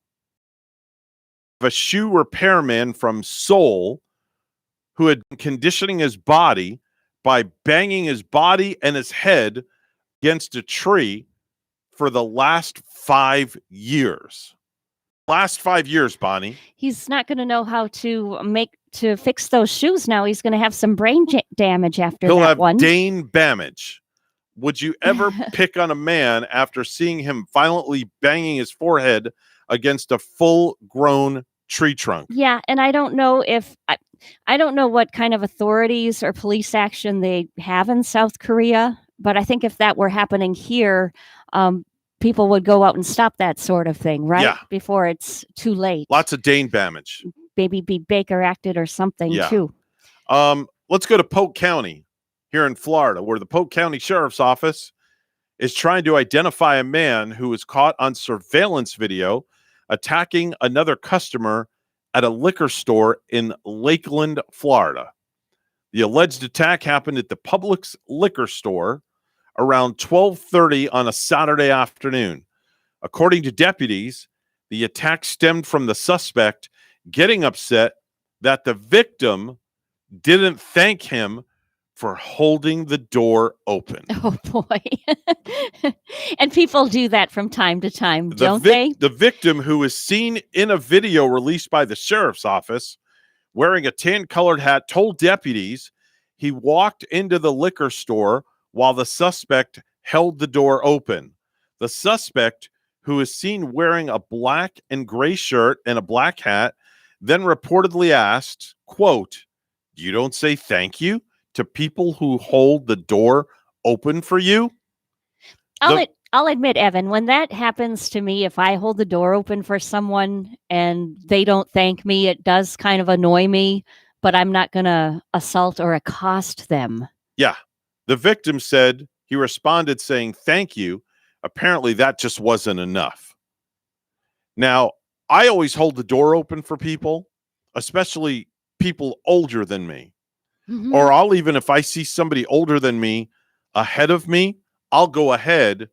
A shoe repairman from Seoul who had been conditioning his body by banging his body and his head against a tree for the last 5 years. Last 5 years, Bonnie. He's not going to know how to fix those shoes now. He's going to have some brain damage after He'll that have one. Dane damage. Would you ever pick on a man after seeing him violently banging his forehead against a full-grown tree trunk? Yeah, and I don't know if I don't know what kind of authorities or police action they have in South Korea, but I think if that were happening here, people would go out and stop that sort of thing, right? Yeah. Before it's too late. Lots of Dane damage. Maybe be Baker acted or something Yeah. too. Let's go to Polk County here in Florida, where the Polk County Sheriff's Office is trying to identify a man who was caught on surveillance video attacking another customer at a liquor store in Lakeland, Florida. The alleged attack happened at the Publix liquor store around 12:30 on a Saturday afternoon. According to deputies, the attack stemmed from the suspect getting upset that the victim didn't thank him for holding the door open. Oh boy. And people do that from time to time, don't they? The victim, who is seen in a video released by the sheriff's office wearing a tan-colored hat, told deputies he walked into the liquor store while the suspect held the door open. The suspect, who is seen wearing a black and gray shirt and a black hat, then reportedly asked, quote, "You don't say thank you to people who hold the door open for you?" I'll admit, Evan, when that happens to me, if I hold the door open for someone and they don't thank me, it does kind of annoy me, but I'm not going to assault or accost them. Yeah. The victim said he responded saying thank you. Apparently that just wasn't enough. Now, I always hold the door open for people, especially people older than me. Mhm. Or I'll even, if I see somebody older than me ahead of me, I'll go ahead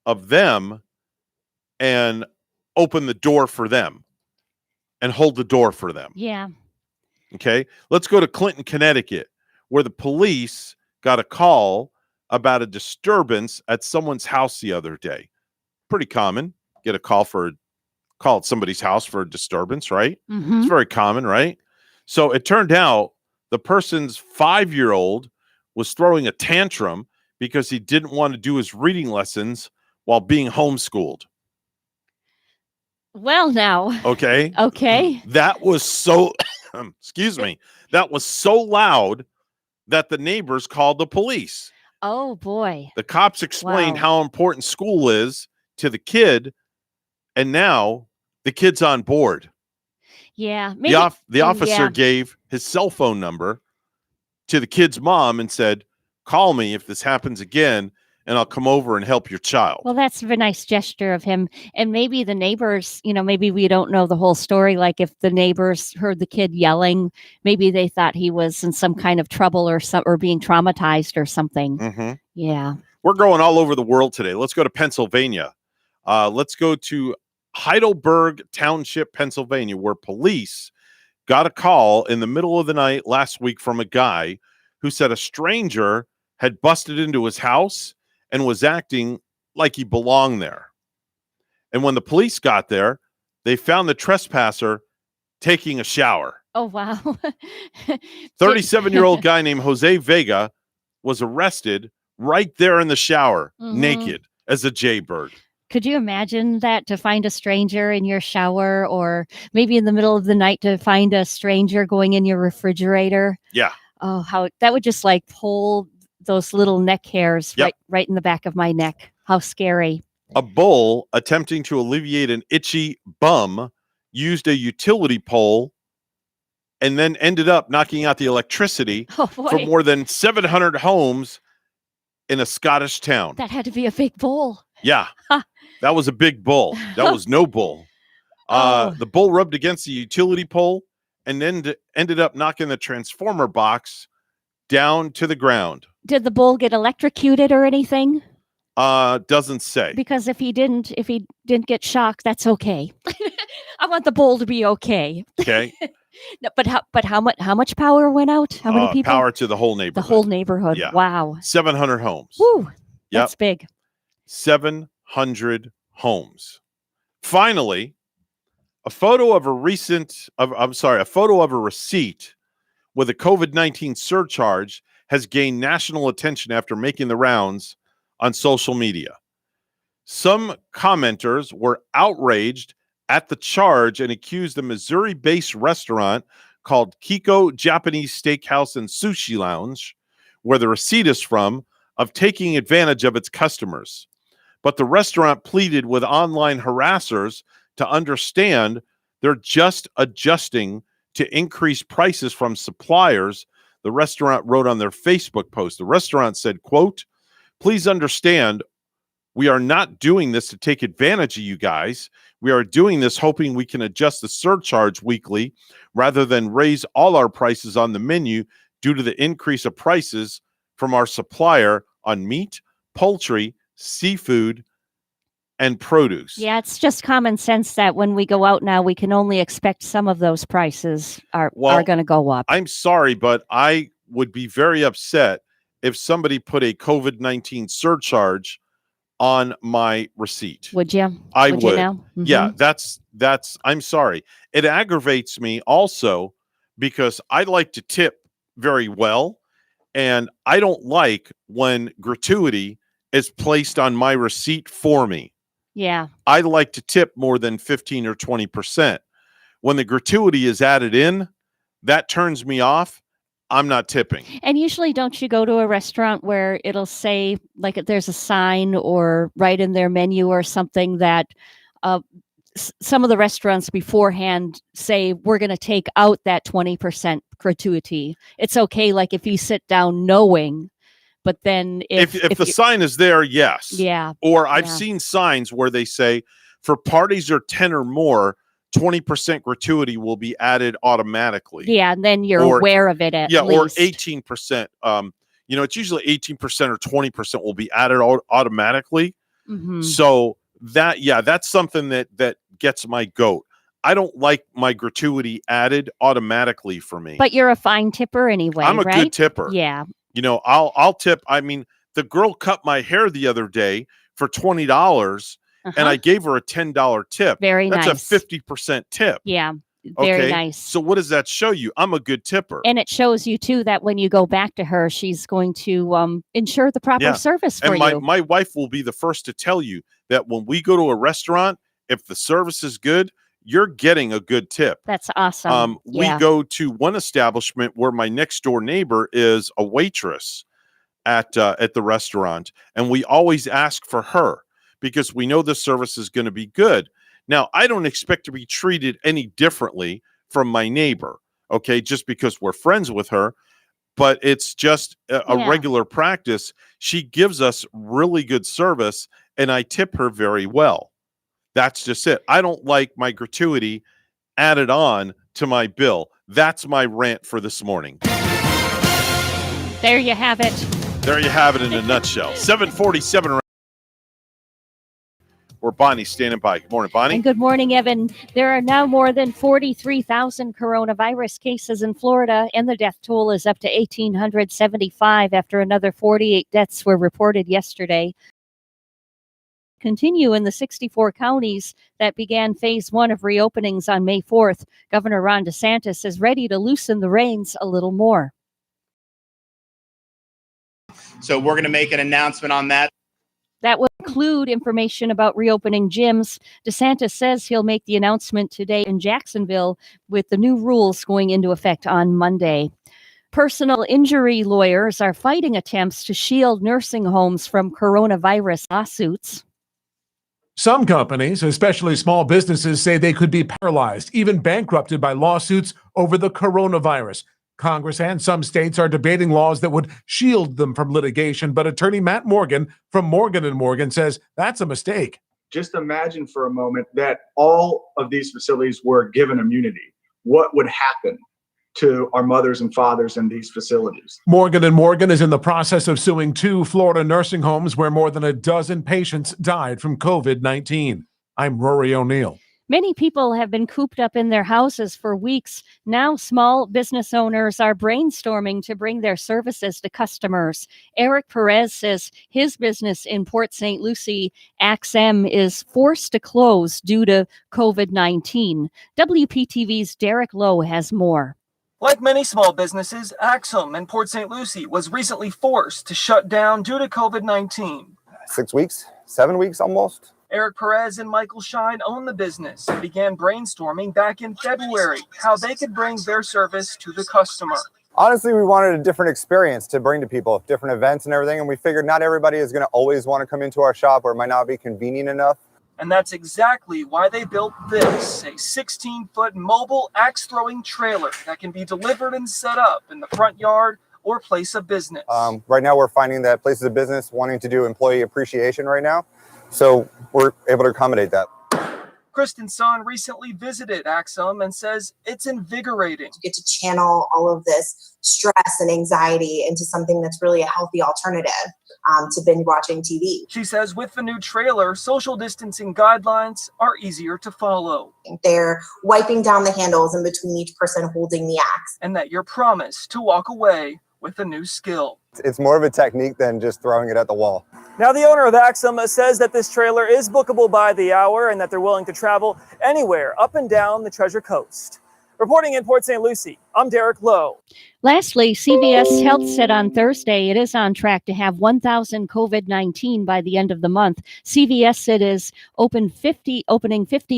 of them and open the door for them and hold the door for them. Yeah. Okay. Let's go to Clinton, Connecticut, where the police got a call about a disturbance at someone's house the other day. Pretty common. Get a call at somebody's house for a disturbance, right? Mhm. It's very common, right? So it turned out the person's 5-year-old was throwing a tantrum because he didn't want to do his reading lessons while being homeschooled. Well, now. Okay. Okay. That was so, excuse me, that was so loud that the neighbors called the police. Oh boy. The cops explained Wow. how important school is to the kid, and now the kid's on board. Yeah. Maybe. The officer Yeah. gave his cell phone number to the kid's mom and said, "Call me if this happens again, and I'll come over and help your child." Well, that's a nice gesture of him. And maybe the neighbors, maybe we don't know the whole story. Like if the neighbors heard the kid yelling, maybe they thought he was in some kind of trouble or being traumatized or something. Mm-hmm. Yeah. We're going all over the world today. Let's go to Pennsylvania. Let's go to Heidelberg Township, Pennsylvania, where police got a call in the middle of the night last week from a guy who said a stranger had busted into his house and was acting like he belonged there. And when the police got there, they found the trespasser taking a shower. Oh, wow. 37-year-old guy named Jose Vega was arrested right there in the shower, naked as a jaybird. Could you imagine that, to find a stranger in your shower, or maybe in the middle of the night to find a stranger going in your refrigerator? Yeah. Oh, how that would just like pull those little neck hairs right in the back of my neck. How scary. A bull attempting to alleviate an itchy bum used a utility pole and then ended up knocking out the electricity for more than 700 homes in a Scottish town. That had to be a big bull. Yeah, that was a big bull. That was no bull. The bull rubbed against the utility pole and then ended up knocking the transformer box down to the ground. Did the bull get electrocuted or anything? Doesn't say. Because if he didn't get shocked, that's okay. I want the bull to be okay. Okay. No, but how much power went out? How many people? Power to the whole neighborhood. The whole neighborhood. Yeah. Wow. 700 homes. Woo. That's big. 700 homes. Finally, a photo of a receipt with a COVID-19 surcharge has gained national attention after making the rounds on social media. Some commenters were outraged at the charge and accused the Missouri-based restaurant called Kiko Japanese Steakhouse and Sushi Lounge, where the receipt is from, of taking advantage of its customers. But the restaurant pleaded with online harassers to understand they're just adjusting to increase prices from suppliers, the restaurant wrote on their Facebook post. The restaurant said, quote, "Please understand, we are not doing this to take advantage of you guys. We are doing this hoping we can adjust the surcharge weekly rather than raise all our prices on the menu due to the increase of prices from our supplier on meat, poultry, seafood, and produce." Yeah, it's just common sense that when we go out now, we can only expect some of those prices are going to go up. I'm sorry, but I would be very upset if somebody put a COVID-19 surcharge on my receipt. Would you? I would. would. You know? Yeah, that's I'm sorry. It aggravates me also because I like to tip very well, and I don't like when gratuity is placed on my receipt for me. Yeah. I like to tip more than 15 or 20%. When the gratuity is added in, that turns me off. I'm not tipping. And usually, don't you go to a restaurant where it'll say, like, there's a sign or right in their menu or something that some of the restaurants beforehand say, we're going to take out that 20% gratuity. It's okay, like, if you sit down knowing, but then if the sign is there, yes. Yeah. Or I've seen signs where they say, for parties of 10 or more, 20% gratuity will be added automatically. Yeah, and then you're aware of it at least. Or 18%. It's usually 18% or 20% will be added automatically. Mm-hmm. So that's something that gets my goat. I don't like my gratuity added automatically for me. But you're a fine tipper anyway, I'm a right? good tipper. Yeah. I'll tip. I mean, the girl cut my hair the other day for $20. And I gave her a $10 tip. Very nice. That's a 50% tip. Yeah. Very nice. So what does that show you? I'm a good tipper. And it shows you, too, that when you go back to her, she's going to ensure the proper service for and you. My wife will be the first to tell you that when we go to a restaurant, if the service is good, you're getting a good tip. That's awesome. We go to one establishment where my next door neighbor is a waitress. at the restaurant, and we always ask for her because we know the service is going to be good. Now, I don't expect to be treated any differently from my neighbor, okay, just because we're friends with her, but it's just a regular practice. She gives us really good service, and I tip her very well. That's just it. I don't like my gratuity added on to my bill. That's my rant for this morning. There you have it. There you have it in a nutshell. 747. Where Bonnie's standing by. Good morning, Bonnie. And good morning, Evan. There are now more than 43,000 coronavirus cases in Florida, and the death toll is up to 1,875 after another 48 deaths were reported yesterday. Continue in the 64 counties that began phase one of reopenings on May 4th. Governor Ron DeSantis is ready to loosen the reins a little more. So we're going to make an announcement on that. That will include information about reopening gyms. DeSantis says he'll make the announcement today in Jacksonville with the new rules going into effect on Monday. Personal injury lawyers are fighting attempts to shield nursing homes from coronavirus lawsuits. Some companies, especially small businesses, say they could be paralyzed, even bankrupted by lawsuits over the coronavirus. Congress and some states are debating laws that would shield them from litigation, but attorney Matt Morgan from Morgan & Morgan says that's a mistake. Just imagine for a moment that all of these facilities were given immunity. What would happen to our mothers and fathers in these facilities? Morgan & Morgan is in the process of suing 2 Florida nursing homes where more than a dozen patients died from COVID-19. I'm Rory O'Neill. Many people have been cooped up in their houses for weeks. Now, small business owners are brainstorming to bring their services to customers. Eric Perez says his business in Port St. Lucie, Axem, is forced to close due to COVID-19. WPTV's Derek Lowe has more. Like many small businesses, Axum in Port St. Lucie was recently forced to shut down due to COVID-19. 6 weeks, 7 weeks almost. Eric Perez and Michael Shine own the business and began brainstorming back in February how they could bring their service to the customer. Honestly, we wanted a different experience to bring to people, different events and everything, and we figured not everybody is going to always want to come into our shop or it might not be convenient enough. And that's exactly why they built this, a 16-foot mobile axe-throwing trailer that can be delivered and set up in the front yard or place of business. Right now, we're finding that places of business wanting to do employee appreciation right now. So we're able to accommodate that. Kristen Son recently visited Axum and says it's invigorating. You get to channel all of this stress and anxiety into something that's really a healthy alternative to binge watching TV. She says with the new trailer, social distancing guidelines are easier to follow. They're wiping down the handles in between each person holding the axe. And that you're promised to walk away with a new skill. It's more of a technique than just throwing it at the wall. Now, the owner of Axum says that this trailer is bookable by the hour and that they're willing to travel anywhere up and down the Treasure Coast. Reporting in Port St. Lucie, I'm Derek Lowe. Lastly, CVS Health said on Thursday it is on track to have 1,000 COVID-19 by the end of the month. CVS it is opening 50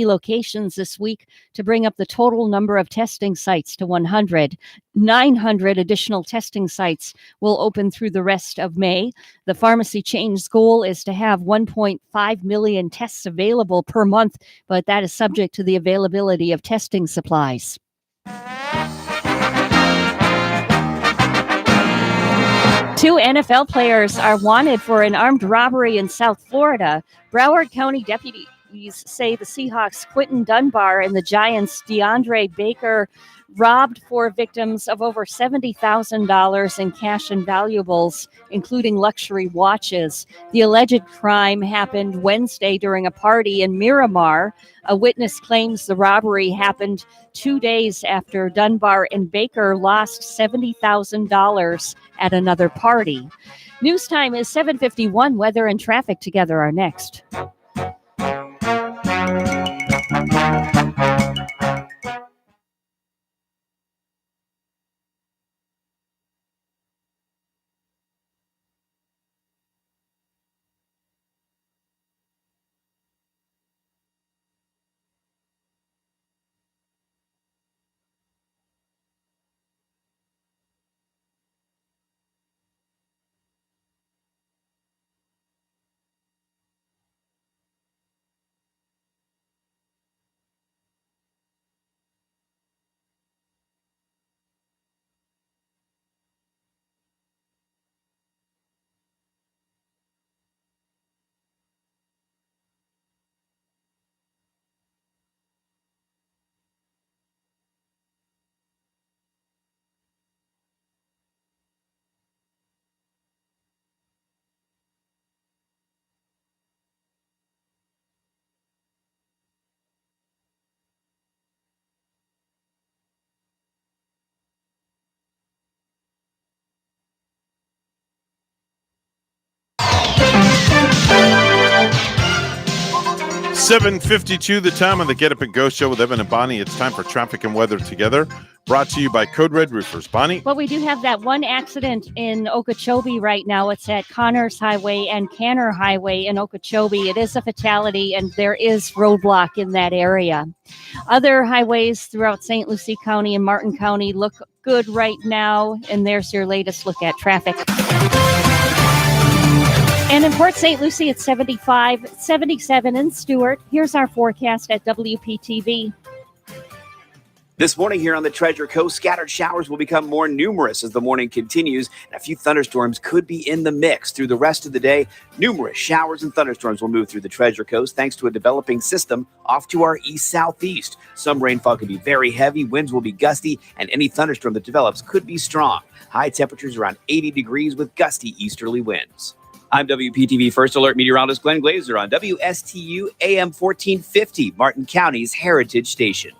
locations this week to bring up the total number of testing sites to 100. 900 additional testing sites will open through the rest of May. The pharmacy chain's goal is to have 1.5 million tests available per month, but that is subject to the availability of testing supplies. Two NFL players are wanted for an armed robbery in South Florida. Broward County deputies say the Seahawks' Quentin Dunbar and the Giants' DeAndre Baker robbed 4 victims of over $70,000 in cash and valuables, including luxury watches. The alleged crime happened Wednesday during a party in Miramar. A witness claims the robbery happened 2 days after Dunbar and Baker lost $70,000 at another party. News time is 7:51. Weather and traffic together are next. 7:52, the time on the Get Up and Go show with Evan and Bonnie. It's time for traffic and weather together. Brought to you by Code Red Roofers. Bonnie? Well, we do have that one accident in Okeechobee right now. It's at Connors Highway and Canner Highway in Okeechobee. It is a fatality, and there is roadblock in that area. Other highways throughout St. Lucie County and Martin County look good right now, and there's your latest look at traffic. And in Port St. Lucie, it's 75, 77 in Stewart. Here's our forecast at WPTV. This morning here on the Treasure Coast, scattered showers will become more numerous as the morning continues, and a few thunderstorms could be in the mix through the rest of the day. Numerous showers and thunderstorms will move through the Treasure Coast thanks to a developing system off to our east-southeast. Some rainfall can be very heavy, winds will be gusty, and any thunderstorm that develops could be strong. High temperatures around 80 degrees with gusty easterly winds. I'm WPTV First Alert meteorologist Glenn Glazer on WSTU AM 1450, Martin County's Heritage Station.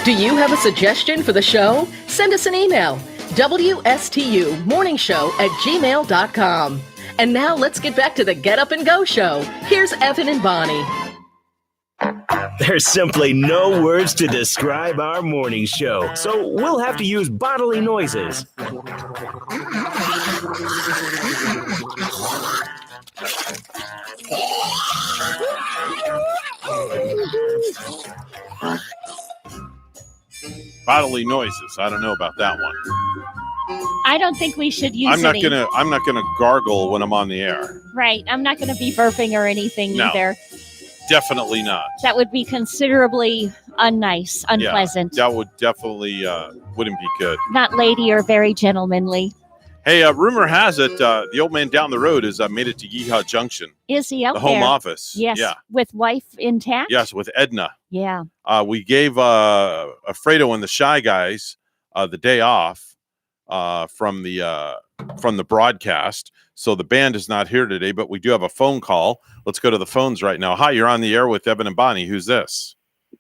Do you have a suggestion for the show? Send us an email, WSTUmorningshow@gmail.com. And now let's get back to the Get Up and Go show. Here's Evan and Bonnie. There's simply no words to describe our morning show, so we'll have to use bodily noises. Bodily noises. I don't know about that one. I don't think we should use I'm not any. gonna gargle when I'm on the air. Right. I'm not going to be burping or anything No. either. Definitely not. That would be considerably unnice, unpleasant. Yeah, that would definitely wouldn't be good. Not lady or very gentlemanly. Hey, rumor has it the old man down the road has made it to Yeehaw Junction, Is he out the there? home office. Yes. Yeah. With wife intact? Yes, with Edna. Yeah. We gave Alfredo and the Shy Guys the day off from the broadcast. So the band is not here today, but we do have a phone call. Let's go to the phones right now. Hi, you're on the air with Evan and Bonnie. Who's this?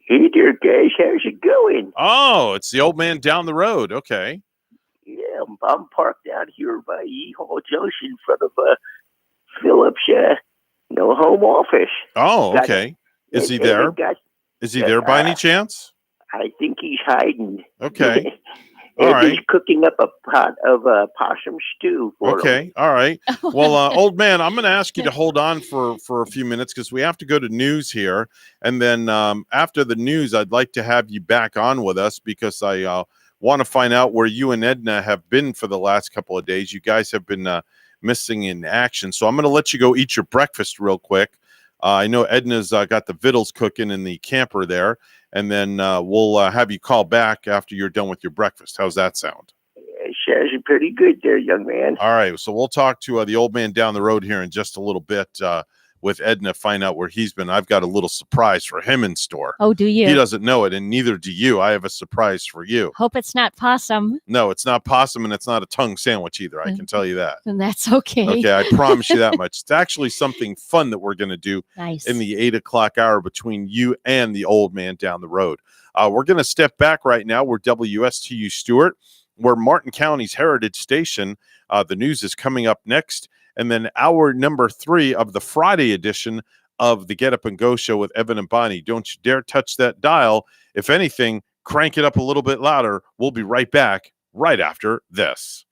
Hey there, guys. How's it going? Oh, it's the old man down the road. Okay. Yeah, I'm parked out here by Yeehaw Junction in front of Philip's home office. Oh, okay. Is he there? Is he there by any chance? I think he's hiding. Okay. And All right. he's cooking up a pot of possum stew for Okay. him. All right. Well, old man, I'm going to ask you to hold on for a few minutes because we have to go to news here. And then after the news, I'd like to have you back on with us because I want to find out where you and Edna have been for the last couple of days. You guys have been missing in action. So I'm going to let you go eat your breakfast real quick. I know Edna's got the vittles cooking in the camper there. And then we'll have you call back after you're done with your breakfast. How's that sound? It sounds pretty good there, young man. All right. So we'll talk to the old man down the road here in just a little bit with Edna, find out where he's been. I've got a little surprise for him in store. Oh, do you? He doesn't know it, and neither do you. I have a surprise for you. Hope it's not possum. No, it's not possum, and it's not a tongue sandwich either. I can tell you that. And that's okay. Okay, I promise you that much. It's actually something fun that we're going to do Nice. in the 8 o'clock hour between you and the old man down the road. We're going to step back right now. We're WSTU Stewart. We're Martin County's Heritage Station. The news is coming up next. And then hour number 3 of the Friday edition of the Get Up and Go show with Evan and Bonnie. Don't you dare touch that dial. If anything, crank it up a little bit louder. We'll be right back right after this.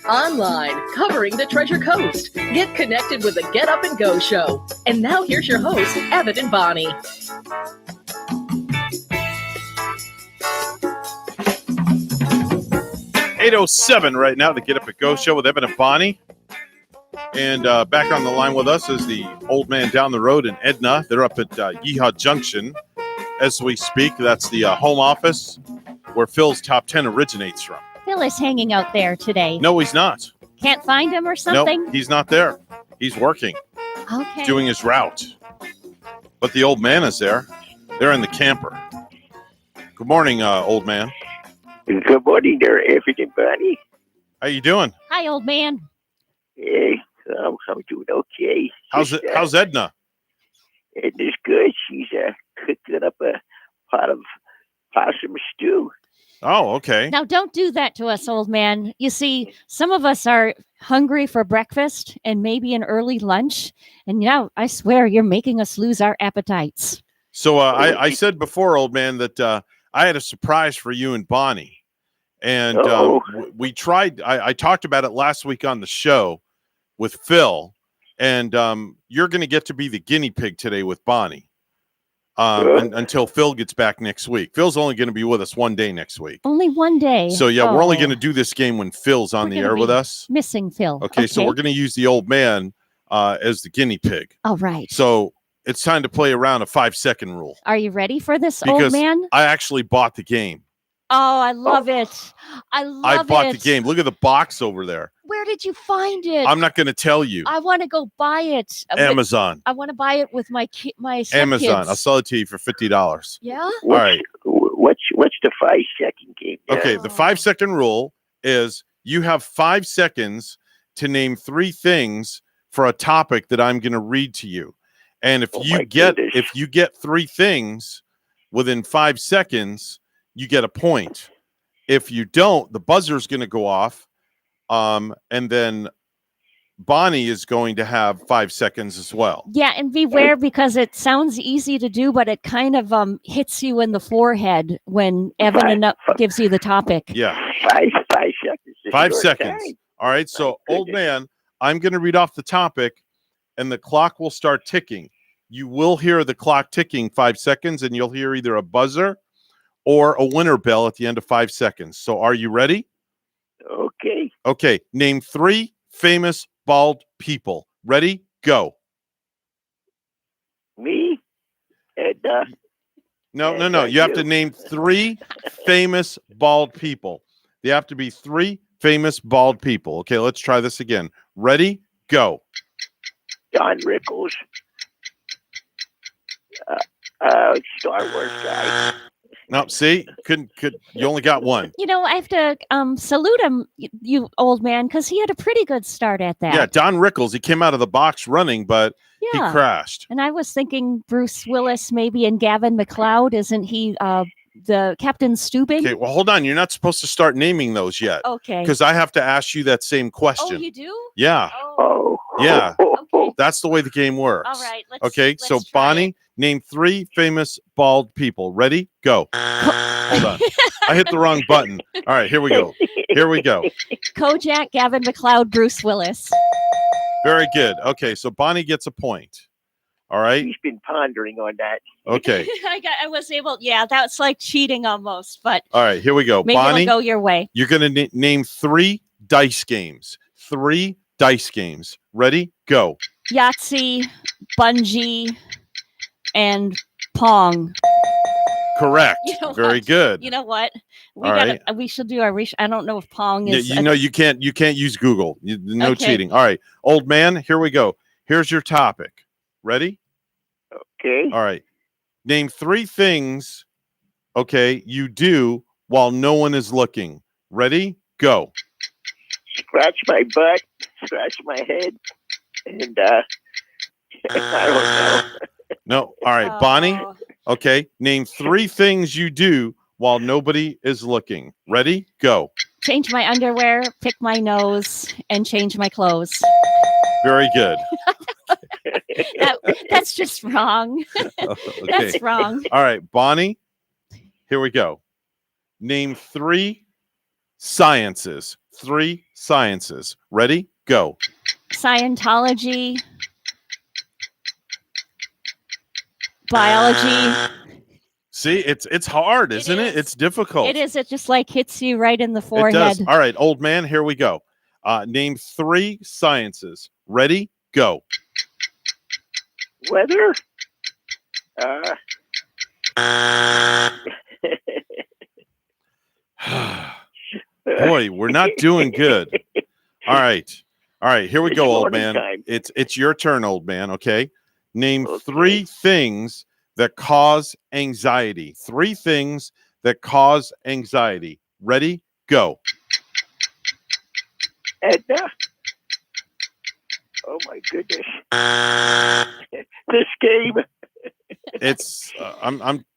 online, covering the Treasure Coast. Get connected with the Get Up and Go show. And now here's your host, Evan and Bonnie. .807 right now, the Get Up and Go show with Evan and Bonnie. And back on the line with us is the old man down the road in Edna. They're up at Yeehaw Junction as we speak. That's the home office where Phil's Top 10 originates from. Phil is hanging out there today. No, he's not. Can't find him or something? No, he's not there. He's working, Okay. doing his route. But the old man is there. They're in the camper. Good morning, old man. Good morning there, Evan and Bonnie. How you doing? Hi, old man. Hey, I'm doing okay. How's Edna? Edna's good. She's cooking up a pot of possum stew. Oh, okay. Now, don't do that to us, old man. You see, some of us are hungry for breakfast and maybe an early lunch. And now, I swear, you're making us lose our appetites. So I said before, old man, that I had a surprise for you and Bonnie. And we tried, I talked about it last week on the show with Phil. And you're going to get to be the guinea pig today with Bonnie until Phil gets back next week. Phil's only going to be with us one day next week. Only one day. So, yeah, we're only going to do this game when Phil's on the air with us. Missing Phil. Okay, so we're going to use the old man as the guinea pig. All right. So it's time to play around a 5-second rule. Are you ready for this, Because old man? I actually bought the game. Oh, I love it. I bought the game. Look at the box over there. Where did you find it? I'm not going to tell you. I want to go buy it. Amazon. I want to buy it with my Amazon. stepkids. I'll sell it to you for $50. Yeah? All right. What's the 5-second game? Okay, the 5-second rule is you have 5 seconds to name 3 things for a topic that I'm going to read to you. And if you get 3 things within 5 seconds, you get a point. If you don't, the buzzer is going to go off, and then Bonnie is going to have 5 seconds as well. Yeah, and beware because it sounds easy to do, but it kind of hits you in the forehead when Evan gives you the topic. Yeah. 5 seconds. 5 seconds. All right. So, old man, I'm going to read off the topic, and the clock will start ticking. You will hear the clock ticking 5 seconds, and you'll hear either a buzzer or a winner bell at the end of 5 seconds. So, are you ready? Okay. Okay. Name 3 famous bald people. Ready? Go. Me? Edna? No. You have to name 3 famous bald people. They have to be 3 famous bald people. Okay, let's try this again. Ready? Go. Don Rickles. Star Wars guy. No, see? You only got one. You know, I have to salute him, you old man, because he had a pretty good start at that. Yeah, Don Rickles. He came out of the box running, but he crashed. And I was thinking Bruce Willis maybe and Gavin McLeod. Isn't he the Captain Stubing? Okay, well, hold on. You're not supposed to start naming those yet. Okay. Because I have to ask you that same question. Oh, you do? Yeah. Oh. Yeah. Okay. That's the way the game works. All right. So Bonnie, name 3 famous bald people. Ready? Go. Hold on. I hit the wrong button. All right, here we go. Kojak, Gavin McLeod, Bruce Willis. Very good. Okay, so Bonnie gets a point. All right. He's been pondering on that. Okay. I was able. Yeah, that's like cheating almost. But all right, here we go. maybe Bonnie, it'll go your way. You're going to name 3 dice games. 3 dice games. Ready? Go. Yahtzee, Bungee, and Pong. Correct. You know Very what? good. You know what? We should do our research. I don't know if Pong is. You can't use Google. No Okay. cheating. All right, old man. Here we go. Here's your topic. Ready? Okay. All right. Name 3 things. Okay, you do while no one is looking. Ready? Go. Scratch my butt, scratch my head, and I don't know. No. All right, Bonnie. Okay. Name 3 things you do while nobody is looking. Ready? Go. Change my underwear, pick my nose, and change my clothes. Very good. That's just wrong. Okay. That's wrong. All right, Bonnie. Here we go. Name 3 sciences. 3 sciences. Ready? Go. Scientology, biology. See, it's hard, isn't it? It's difficult. It is. It just like hits you right in the It forehead. does. All right, old man, here we go. Name 3 sciences. Ready? Go. Weather. Boy, we're not doing good. All right. Here we It's go, old morning man. time. It's your turn, old man. Okay. Name 3 things that cause anxiety. 3 things that cause anxiety. Ready? Go. Edna. Oh my goodness. This game. It's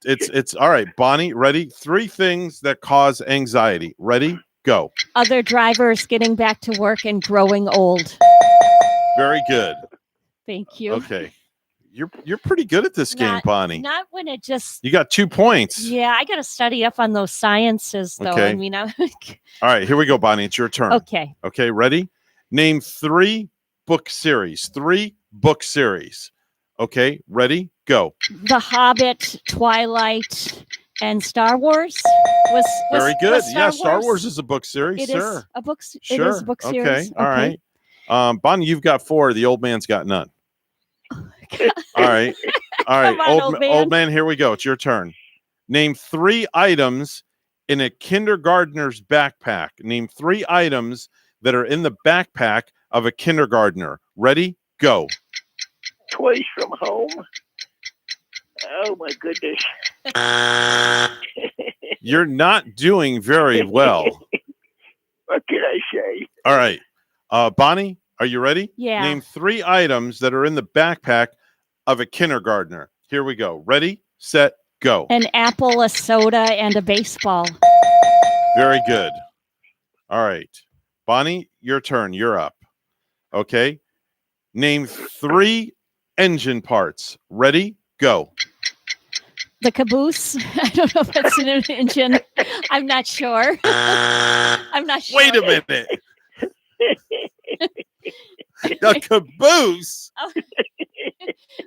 it's all right. Bonnie, ready? 3 things that cause anxiety. Ready? Go. Other drivers getting back to work and growing old. Very good. Thank you. Okay. You're pretty good at this game, Bonnie. Not when it just. You got 2 points. Yeah, I got to study up on those sciences, though. Okay. I mean, All right, here we go, Bonnie. It's your turn. Okay. Okay, ready? Name 3 book series. 3 book series. Okay, ready? Go. The Hobbit, Twilight, and Star Wars. Very good. was Star Wars is a book series. It Sure. is a book. Sure. It is a book series. Okay. All right. Bonnie, you've got 4. The old man's got none. All right. Come on, Old man, here we go. It's your turn. Name 3 items in a kindergartner's backpack. Name 3 items that are in the backpack of a kindergartner. Ready? Go. Toys from home. Oh my goodness. You're not doing very well. What can I say? All right. Bonnie, are you ready? Yeah. Name 3 items that are in the backpack of a kindergartner. Here we go. Ready, set, go. An apple, a soda, and a baseball. Very good. All right. Bonnie, your turn. You're up. Okay. Name 3 engine parts. Ready, go. The caboose. I don't know if that's an engine. I'm not sure. I'm not sure. Wait a minute. The caboose?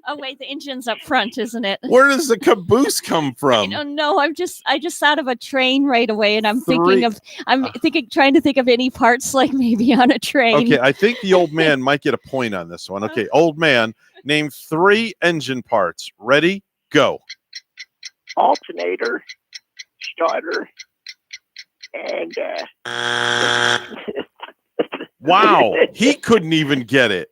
Oh wait, the engine's up front, isn't it? Where does the caboose come I from? don't know. I just thought of a train right away, and I'm 3 trying to think of any parts like maybe on a train. Okay, I think the old man might get a point on this one. Okay, old man, name 3 engine parts. Ready, go. Alternator, starter, and Wow, he couldn't even get it.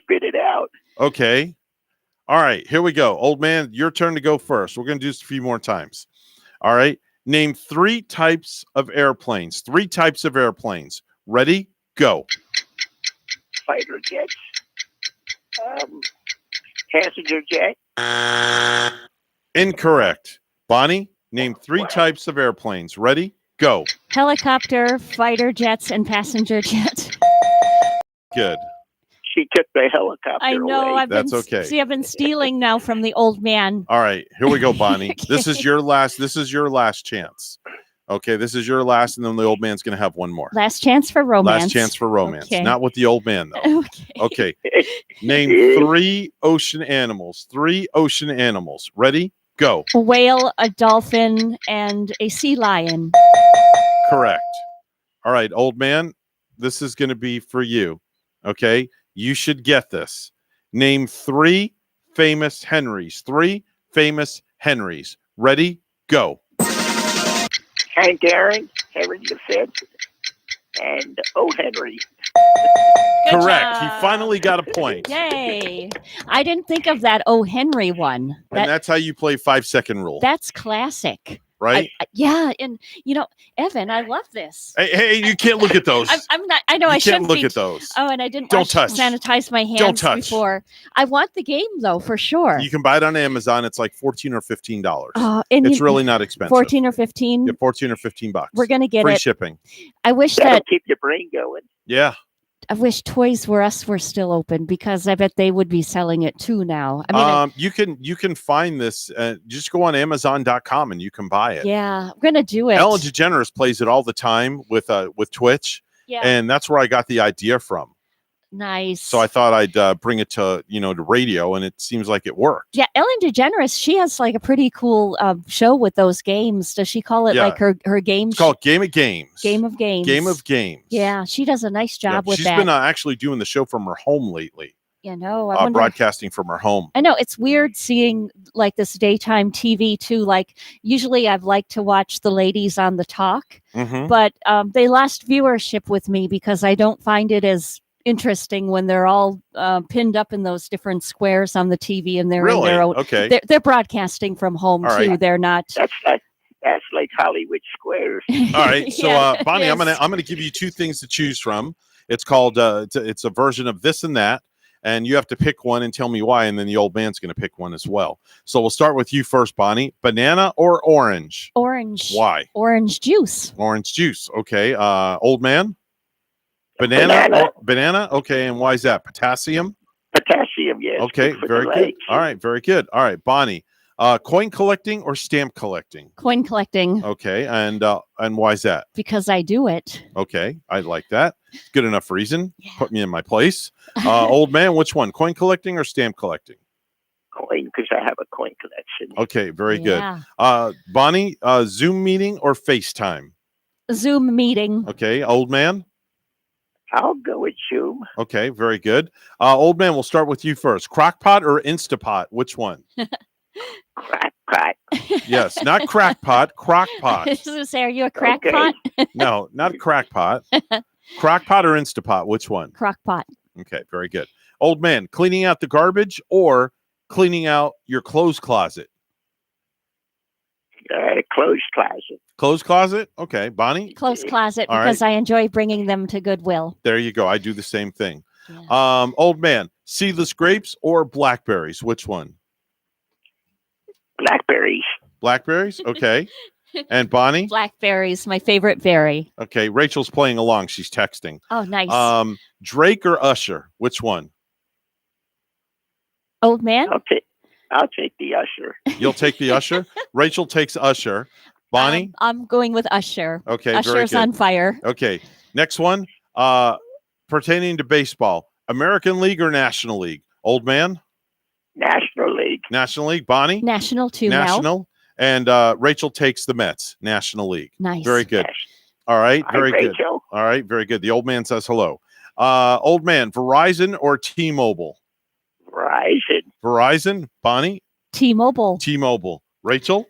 spit it out. Okay. All right, here we go. Old man, your turn to go first. We're going to do this a few more times. All right. Name 3 types of airplanes. 3 types of airplanes. Ready, go. Fighter jets, passenger jet. Incorrect. Bonnie, name 3 types of airplanes. Ready, go. Helicopter, fighter jets, and passenger jet. Good. She took the helicopter I know. away. That's okay. See, I've been stealing now from the old man. All right, here we go, Bonnie. This is your last chance. Okay, this is your last, and then the old man's going to have one more. Last chance for romance. Last chance for romance. Okay. Not with the old man, though. Okay. Okay. Name 3 ocean animals. 3 ocean animals. Ready? Go. A whale, a dolphin, and a sea lion. Correct. All right, old man, this is going to be for you. Okay? You should get this. Name 3 famous Henrys. 3 famous Henrys. Ready? Go. Hank Aaron, Henry V, and O. Henry. Good Correct. job. He finally got a point. Yay. I didn't think of that O. Henry one. And that's how you play 5-second rule, That's classic. right? Yeah. And, Evan, I love this. Hey, you can't look at those. I'm not, I know I You can't shouldn't look be. at those. Oh, and I didn't Don't wash- touch. sanitize my hands Don't touch. before. I want the game, though, for sure. You can buy it on Amazon. It's like $14 or $15. And It's you- really not expensive. 14 or 15. Yeah, $14 or $15. We're going to get Free it. shipping. I wish That'll that keep your brain going. Yeah. I wish Toys R Us were still open because I bet they would be selling it too now. I mean, you can find this. Just go on Amazon.com and you can buy it. yeah, I'm gonna do it. Ellen DeGeneres plays it all the time with Twitch, Yeah. and that's where I got the idea from. Nice. So I thought I'd bring it to to radio, and it seems like it worked. Yeah, Ellen DeGeneres, she has like a pretty cool show with those games. Does she call it Yeah. like her game? It's called Game of Games. Game of Games. Game of Games. Yeah, she does a nice job with She's that. been actually doing the show from her home lately, I wonder. broadcasting from her home. I know it's weird seeing like this daytime TV too. Like usually I've liked to watch the ladies on the talk, Mhm. but they lost viewership with me because I don't find it as interesting when they're all pinned up in those different squares on the TV and they're in Really? their own. Okay. They're broadcasting from home All too. right. They're not. That's like Hollywood Squares. All right, so Yeah, Bonnie, I'm yes. gonna give you two things to choose from. It's called it's a version of this and that, and you have to pick one and tell me why, and then the old man's gonna pick one as well. So we'll start with you first, Bonnie. Banana or orange? Orange. Why? Orange juice. Orange juice. Okay. Old man. Banana. Banana. Okay, and why is that? Potassium. Potassium, yes. Okay, good for very the good. legs. All right, very good. All right, Bonnie. Coin collecting or stamp collecting? Coin collecting Okay, and why is that? because I do it. Okay, I like that. Good enough reason. Put me in my place. Old man, which one? Coin collecting or stamp collecting? Coin, because I have a coin collection. Okay, very Yeah. good. Bonnie, Zoom meeting or FaceTime? Zoom meeting. Okay, old man. I'll go with Zoom. Okay, very good. Old man, we'll start with you first. Crockpot or Instapot? Which one? Crack. Yes, not crackpot, I crockpot. was gonna say, are you a crackpot? No, not crackpot. Crockpot or Instapot? Which one? Crockpot. Okay, very good. Old man, cleaning out the garbage or cleaning out your clothes closet? Clothes closet. Clothes closet? Okay, Bonnie? Close closet All because right. I enjoy bringing them to Goodwill. There you go. I do the same thing. Old man, seedless grapes or blackberries? Which one? Blackberries. Blackberries? Okay. And Bonnie? Blackberries, my favorite berry. Okay, Rachel's playing along. She's texting. Oh, nice. Drake or Usher? Which one? Old man? I'll take the Usher. You'll take the Usher? Rachel takes Usher. Bonnie? I'm going with Usher. Okay, very Usher's good. on fire. Okay, next one. Pertaining to baseball, American League or National League? Old man? National League. National League. Bonnie? National too now. National. And Rachel takes the Mets. National League. Nice. Very good. All right, Hi, very good. Rachel. All right, very good. The old man says hello. Old man, Verizon or T-Mobile? Verizon. Verizon. Bonnie? T-Mobile. T-Mobile. Rachel?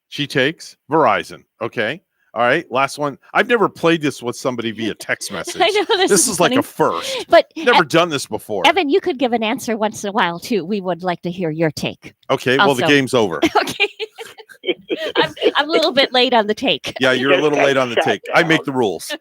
She takes Verizon. Okay. All right. Last one. I've never played this with somebody via text message. I know this is like funny. a first. But Never done this before. Evan, you could give an answer once in a while too. We would like to hear your take. Okay. Well, the Also. game's over. Okay. I'm a little bit late on the take. Yeah, you're a little late on the take. I make the rules.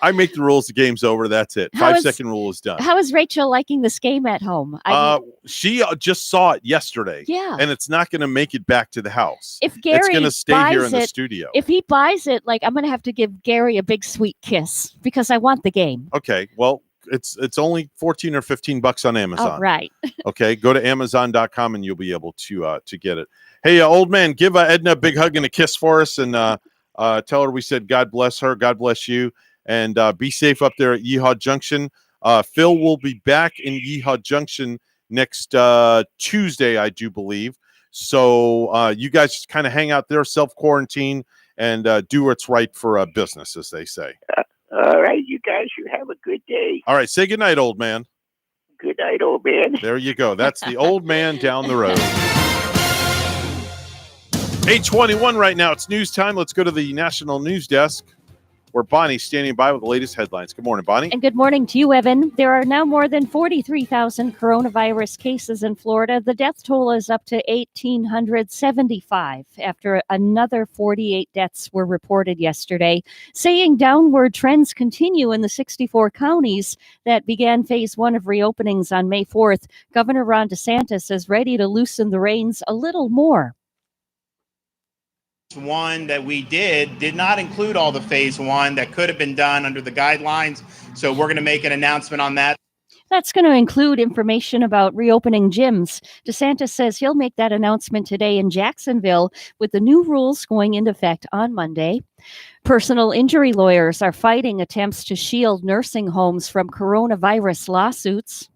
I make the rules. The game's over. That's it. How 5-second rule is done. How is Rachel liking this game at home? I mean, She just saw it yesterday. Yeah. And it's not going to make it back to the house. if it's Gary going to stay buys here in the it- studio. If he buys it, like I'm going to have to give Gary a big sweet kiss because I want the game. Okay. Well, it's only $14 or $15 on Amazon. Oh, right. Okay, go to Amazon.com and you'll be able to get it. Hey, old man, give Edna a big hug and a kiss for us, and tell her we said God bless her, God bless you, and be safe up there at Yeehaw Junction. Phil will be back in Yeehaw Junction next Tuesday, I do believe. So you guys just kind of hang out there, self-quarantine, and do what's right for business, as they say. All right, you guys, you have a good day. All right, say goodnight, old man. Good night, old man. There you go. That's the old man down the road. 8:21 right now. It's news time. Let's go to the National News Desk where Bonnie's standing by with the latest headlines. Good morning, Bonnie. And good morning to you, Evan. There are now more than 43,000 coronavirus cases in Florida. The death toll is up to 1,875 after another 48 deaths were reported yesterday, saying downward trends continue in the 64 counties that began phase one of reopenings on May 4th. Governor Ron DeSantis is ready to loosen the reins a little more. One that we did not include all the phase one that could have been done under the guidelines. So we're going to make an announcement on that. That's going to include information about reopening gyms. DeSantis says he'll make that announcement today in Jacksonville, with the new rules going into effect on Monday. Personal injury lawyers are fighting attempts to shield nursing homes from coronavirus lawsuits.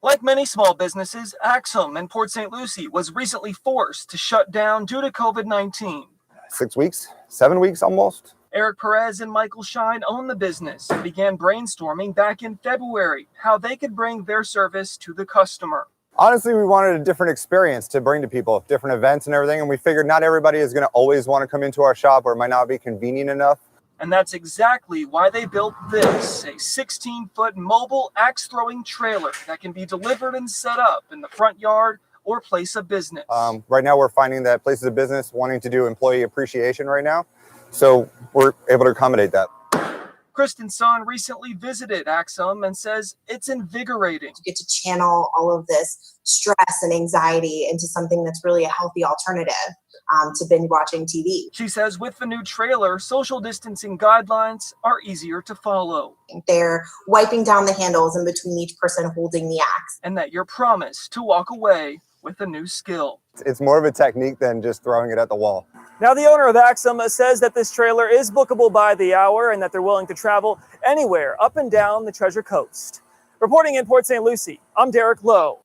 Like many small businesses, Axum in Port St. Lucie was recently forced to shut down due to COVID-19. 6 weeks, 7 weeks almost. Eric Perez and Michael Shine own the business and began brainstorming back in February how they could bring their service to the customer. Honestly, we wanted a different experience to bring to people, different events and everything, and we figured not everybody is going to always want to come into our shop, or it might not be convenient enough. And that's exactly why they built this, a 16-foot mobile axe-throwing trailer that can be delivered and set up in the front yard or place of business. Right now, we're finding that places of business wanting to do employee appreciation right now, so we're able to accommodate that. Kristen Son recently visited Axum and says it's invigorating. You get to channel all of this stress and anxiety into something that's really a healthy alternative to binge watching TV. She says with the new trailer, social distancing guidelines are easier to follow. They're wiping down the handles in between each person holding the axe. And that you're promised to walk away with a new skill. It's more of a technique than just throwing it at the wall. Now, the owner of Axum says that this trailer is bookable by the hour and that they're willing to travel anywhere up and down the Treasure Coast. Reporting in Port St. Lucie, I'm Derek Lowe.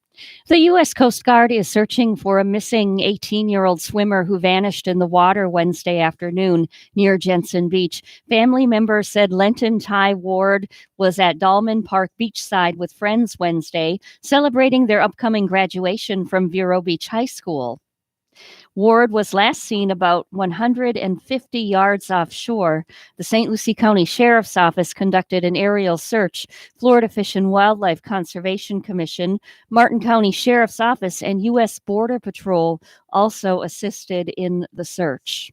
The U.S. Coast Guard is searching for a missing 18-year-old swimmer who vanished in the water Wednesday afternoon near Jensen Beach. Family members said Lenton Ty Ward was at Dahlman Park Beachside with friends Wednesday, celebrating their upcoming graduation from Vero Beach High School. Ward was last seen about 150 yards offshore. The St. Lucie County Sheriff's Office conducted an aerial search. Florida Fish and Wildlife Conservation Commission, Martin County Sheriff's Office, and U.S. Border Patrol also assisted in the search.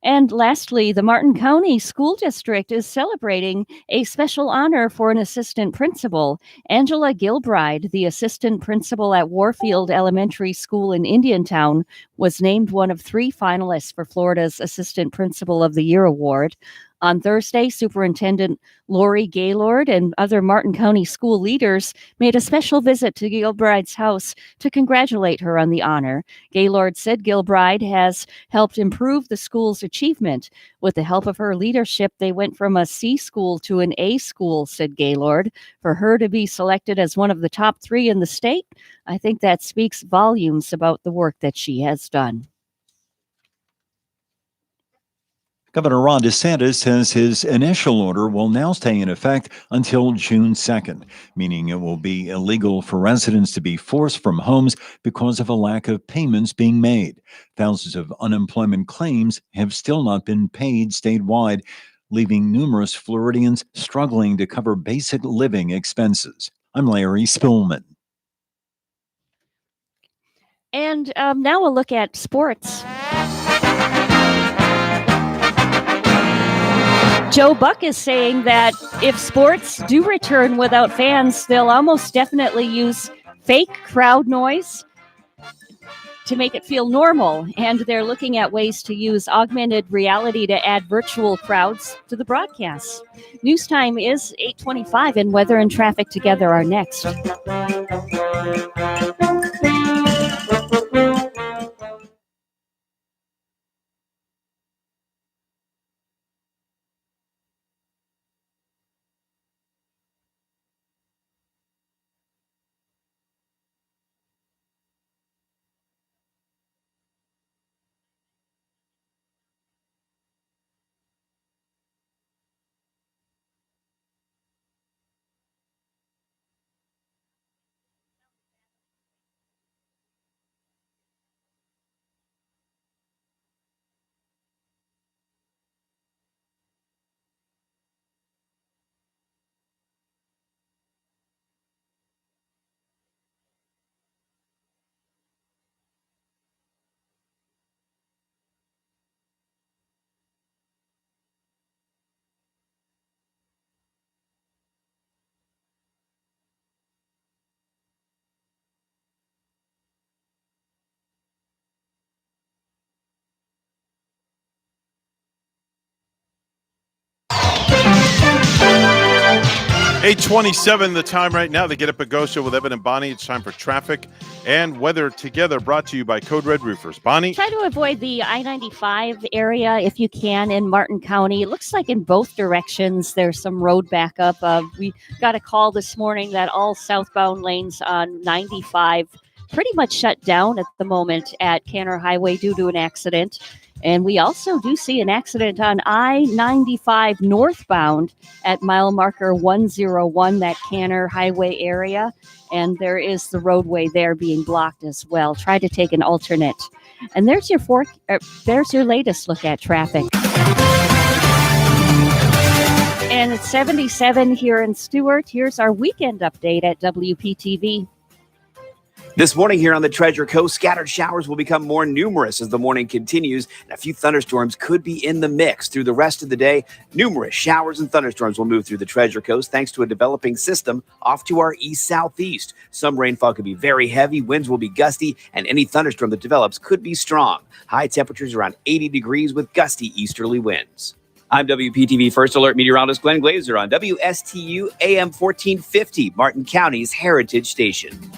And lastly, the Martin County School District is celebrating a special honor for an assistant principal. Angela Gilbride, the assistant principal at Warfield Elementary School in Indiantown, was named one of 3 finalists for Florida's Assistant Principal of the Year award. On Thursday, Superintendent Lori Gaylord and other Martin County school leaders made a special visit to Gilbride's house to congratulate her on the honor. Gaylord said Gilbride has helped improve the school's achievement. With the help of her leadership, they went from a C school to an A school, said Gaylord. For her to be selected as one of the top 3 in the state, I think that speaks volumes about the work that she has done. Governor Ron DeSantis says his initial order will now stay in effect until June 2nd, meaning it will be illegal for residents to be forced from homes because of a lack of payments being made. Thousands of unemployment claims have still not been paid statewide, leaving numerous Floridians struggling to cover basic living expenses. I'm Larry Spillman. And now a look at sports. Joe Buck is saying that if sports do return without fans, they'll almost definitely use fake crowd noise to make it feel normal. And they're looking at ways to use augmented reality to add virtual crowds to the broadcasts. News time is 8:25, and weather and traffic together are next. 8:27 the time right now. The Get Up and Go show with Evan and Bonnie. It's time for traffic and weather together, brought to you by Code Red Roofers. Bonnie? Try to avoid the I-95 area if you can in Martin County. It looks like in both directions there's some road backup. We got a call this morning that all southbound lanes on 95 pretty much shut down at the moment at Canner Highway due to an accident. And we also do see an accident on I-95 northbound at mile marker 101, that Canner Highway area. And there is the roadway there being blocked as well. Try to take an alternate. And there's your latest look at traffic. And it's 77 here in Stewart. Here's our weekend update at WPTV. This morning here on the Treasure Coast, scattered showers will become more numerous as the morning continues, and a few thunderstorms could be in the mix through the rest of the day. Numerous showers and thunderstorms will move through the Treasure Coast thanks to a developing system off to our east-southeast. Some rainfall could be very heavy, winds will be gusty, and any thunderstorm that develops could be strong. High temperatures around 80 degrees with gusty easterly winds. I'm WPTV First Alert meteorologist Glenn Glazer on WSTU AM 1450, Martin County's Heritage Station.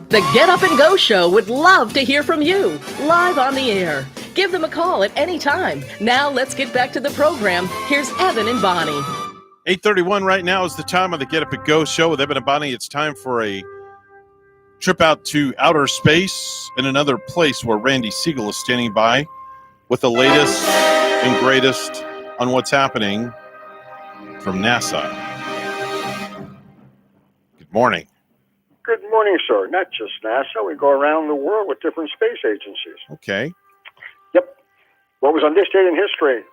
The Get Up and Go Show would love to hear from you, live on the air. Give them a call at any time. Now let's get back to the program. Here's Evan and Bonnie. 8:31 right now is the time of the Get Up and Go show with Evan and Bonnie. It's time for a trip out to outer space in another place where Randy Siegel is standing by with the latest and greatest on what's happening from NASA. Good morning. Good morning, sir. Not just NASA. We go around the world with different space agencies. Okay. Yep. What was on this date in history?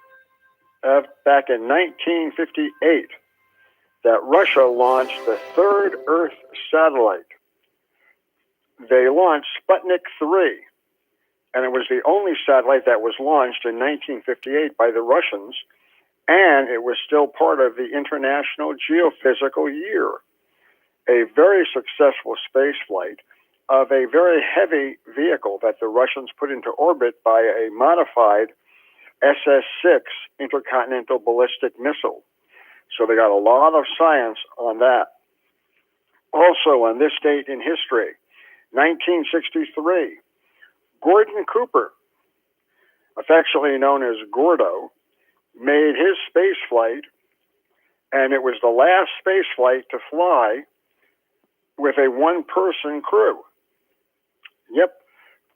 Back in 1958, that Russia launched the third Earth satellite. They launched Sputnik 3, and it was the only satellite that was launched in 1958 by the Russians, and it was still part of the International Geophysical Year. a very successful space flight of a very heavy vehicle that the Russians put into orbit by a modified SS-6 intercontinental ballistic missile. So they got a lot of science on that. Also, on this date in history, 1963, Gordon Cooper, affectionately known as Gordo, made his space flight, and it was the last space flight to fly with a one-person crew. Yep,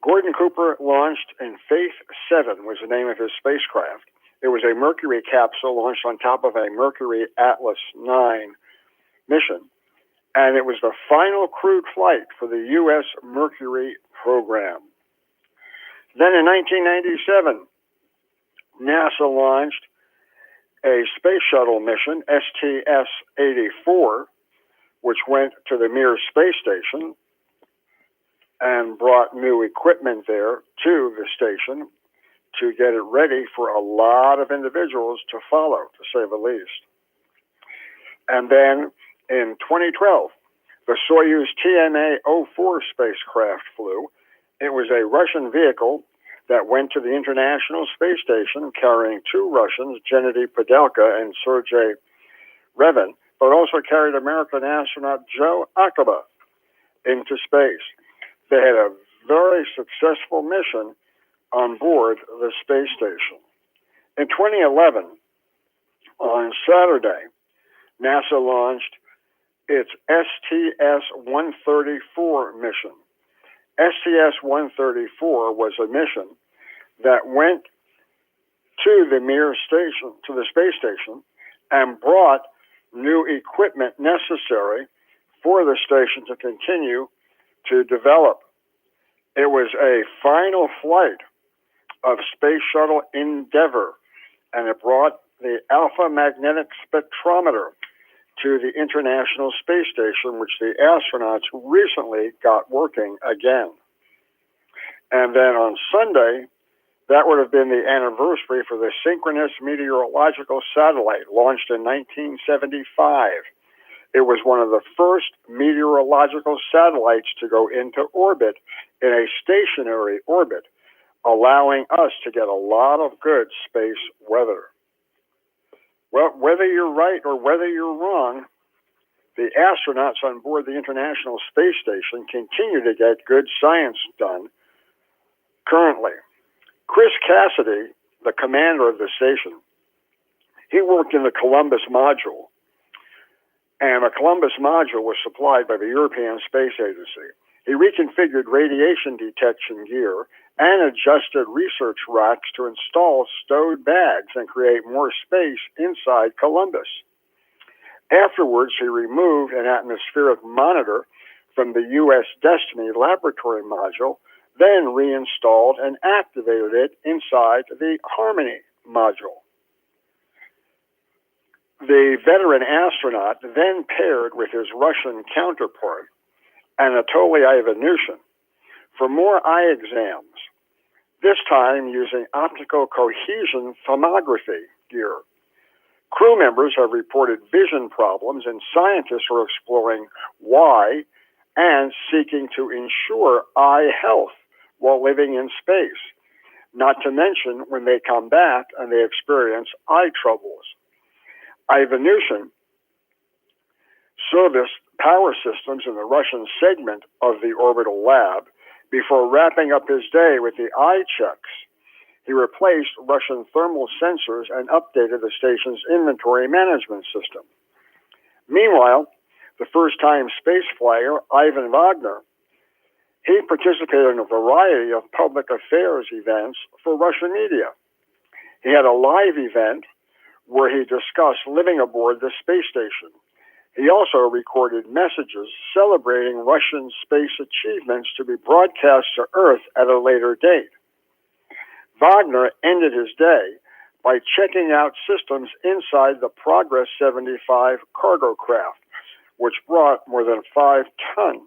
Gordon Cooper launched, and Faith 7 was the name of his spacecraft. It was a Mercury capsule launched on top of a Mercury Atlas 9 mission, and it was the final crewed flight for the U.S. Mercury program. Then in 1997, NASA launched a space shuttle mission, STS-84, which went to the Mir space station and brought new equipment there to the station to get it ready for a lot of individuals to follow, to say the least. And then in 2012, the Soyuz TMA-04 spacecraft flew. It was a Russian vehicle that went to the International Space Station carrying two Russians, Gennady Padelka and Sergei Revin, but also carried American astronaut Joe Acaba into space. They had a very successful mission on board the space station. In 2011, on Saturday, NASA launched its STS-134 mission. STS-134 was a mission that went to the Mir station, to the space station, and brought new equipment necessary for the station to continue to develop. It was a final flight of Space Shuttle Endeavour, and it brought the Alpha Magnetic Spectrometer to the International Space Station, which the astronauts recently got working again. And then on Sunday, that would have been the anniversary for the Synchronous Meteorological Satellite, launched in 1975. It was one of the first meteorological satellites to go into orbit in a stationary orbit, allowing us to get a lot of good space weather. Well, whether you're right or whether you're wrong, the astronauts on board the International Space Station continue to get good science done currently. Chris Cassidy, the commander of the station, he worked in the Columbus module, and the Columbus module was supplied by the European Space Agency. He reconfigured radiation detection gear and adjusted research racks to install stowed bags and create more space inside Columbus. Afterwards, he removed an atmospheric monitor from the U.S. Destiny laboratory module, then reinstalled and activated it inside the Harmony module. The veteran astronaut then paired with his Russian counterpart, Anatoly Ivanushin, for more eye exams, this time using optical cohesion thermography gear. Crew members have reported vision problems, and scientists are exploring why and seeking to ensure eye health while living in space, not to mention when they come back and they experience eye troubles. Ivanushin serviced power systems in the Russian segment of the orbital lab before wrapping up his day with the eye checks. He replaced Russian thermal sensors and updated the station's inventory management system. Meanwhile, the first-time space flyer, Ivan Wagner, he participated in a variety of public affairs events for Russian media. He had a live event where he discussed living aboard the space station. He also recorded messages celebrating Russian space achievements to be broadcast to Earth at a later date. Wagner ended his day by checking out systems inside the Progress 75 cargo craft, which brought more than 5 tons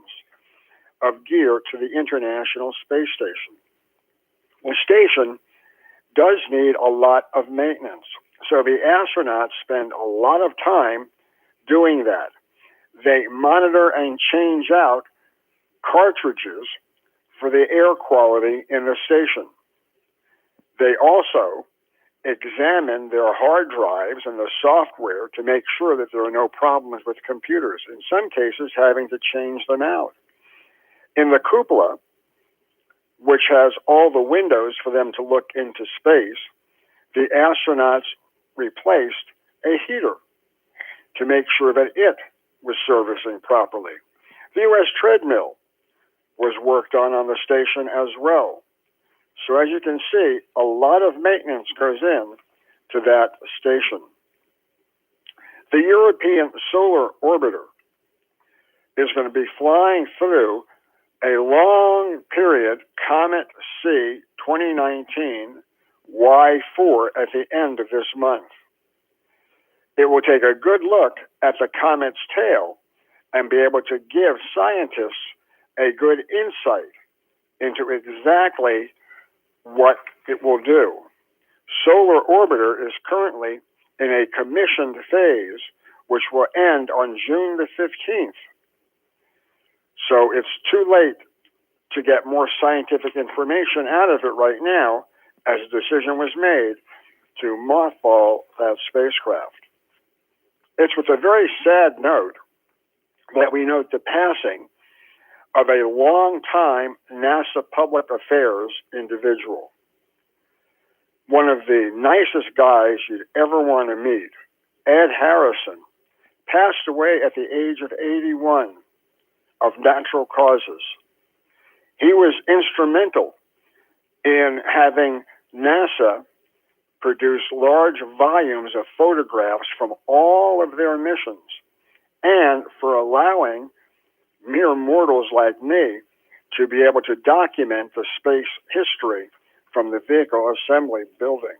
of gear to the International Space Station. The station does need a lot of maintenance, so the astronauts spend a lot of time doing that. they monitor and change out cartridges for the air quality in the station. They also examine their hard drives and the software to make sure that there are no problems with computers, in some cases having to change them out. In the cupola, which has all the windows for them to look into space, the astronauts replaced a heater to make sure that it was servicing properly. The U.S. treadmill was worked on the station as well. So as you can see, a lot of maintenance goes in to that station. The European Solar Orbiter is going to be flying through a long period Comet C 2019 Y4 at the end of this month. It will take a good look at the comet's tail and be able to give scientists a good insight into exactly what it will do. Solar Orbiter is currently in a commissioned phase, which will end on June the 15th. So it's too late to get more scientific information out of it right now, as a decision was made to mothball that spacecraft. It's with a very sad note that we note the passing of a long-time NASA public affairs individual. One of the nicest guys you'd ever want to meet, Ed Harrison, passed away at the age of 81 of natural causes. He was instrumental in having NASA produce large volumes of photographs from all of their missions, and for allowing mere mortals like me to be able to document the space history from the vehicle assembly building.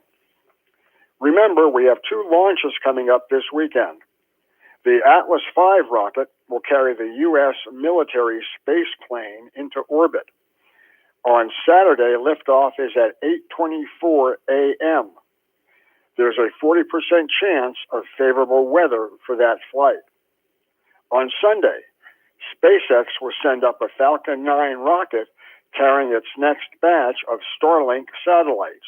Remember, we have 2 launches coming up this weekend. The Atlas V rocket will carry the U.S. military space plane into orbit. On Saturday, liftoff is at 8:24 a.m. There's a 40% chance of favorable weather for that flight. On Sunday, SpaceX will send up a Falcon 9 rocket carrying its next batch of Starlink satellites.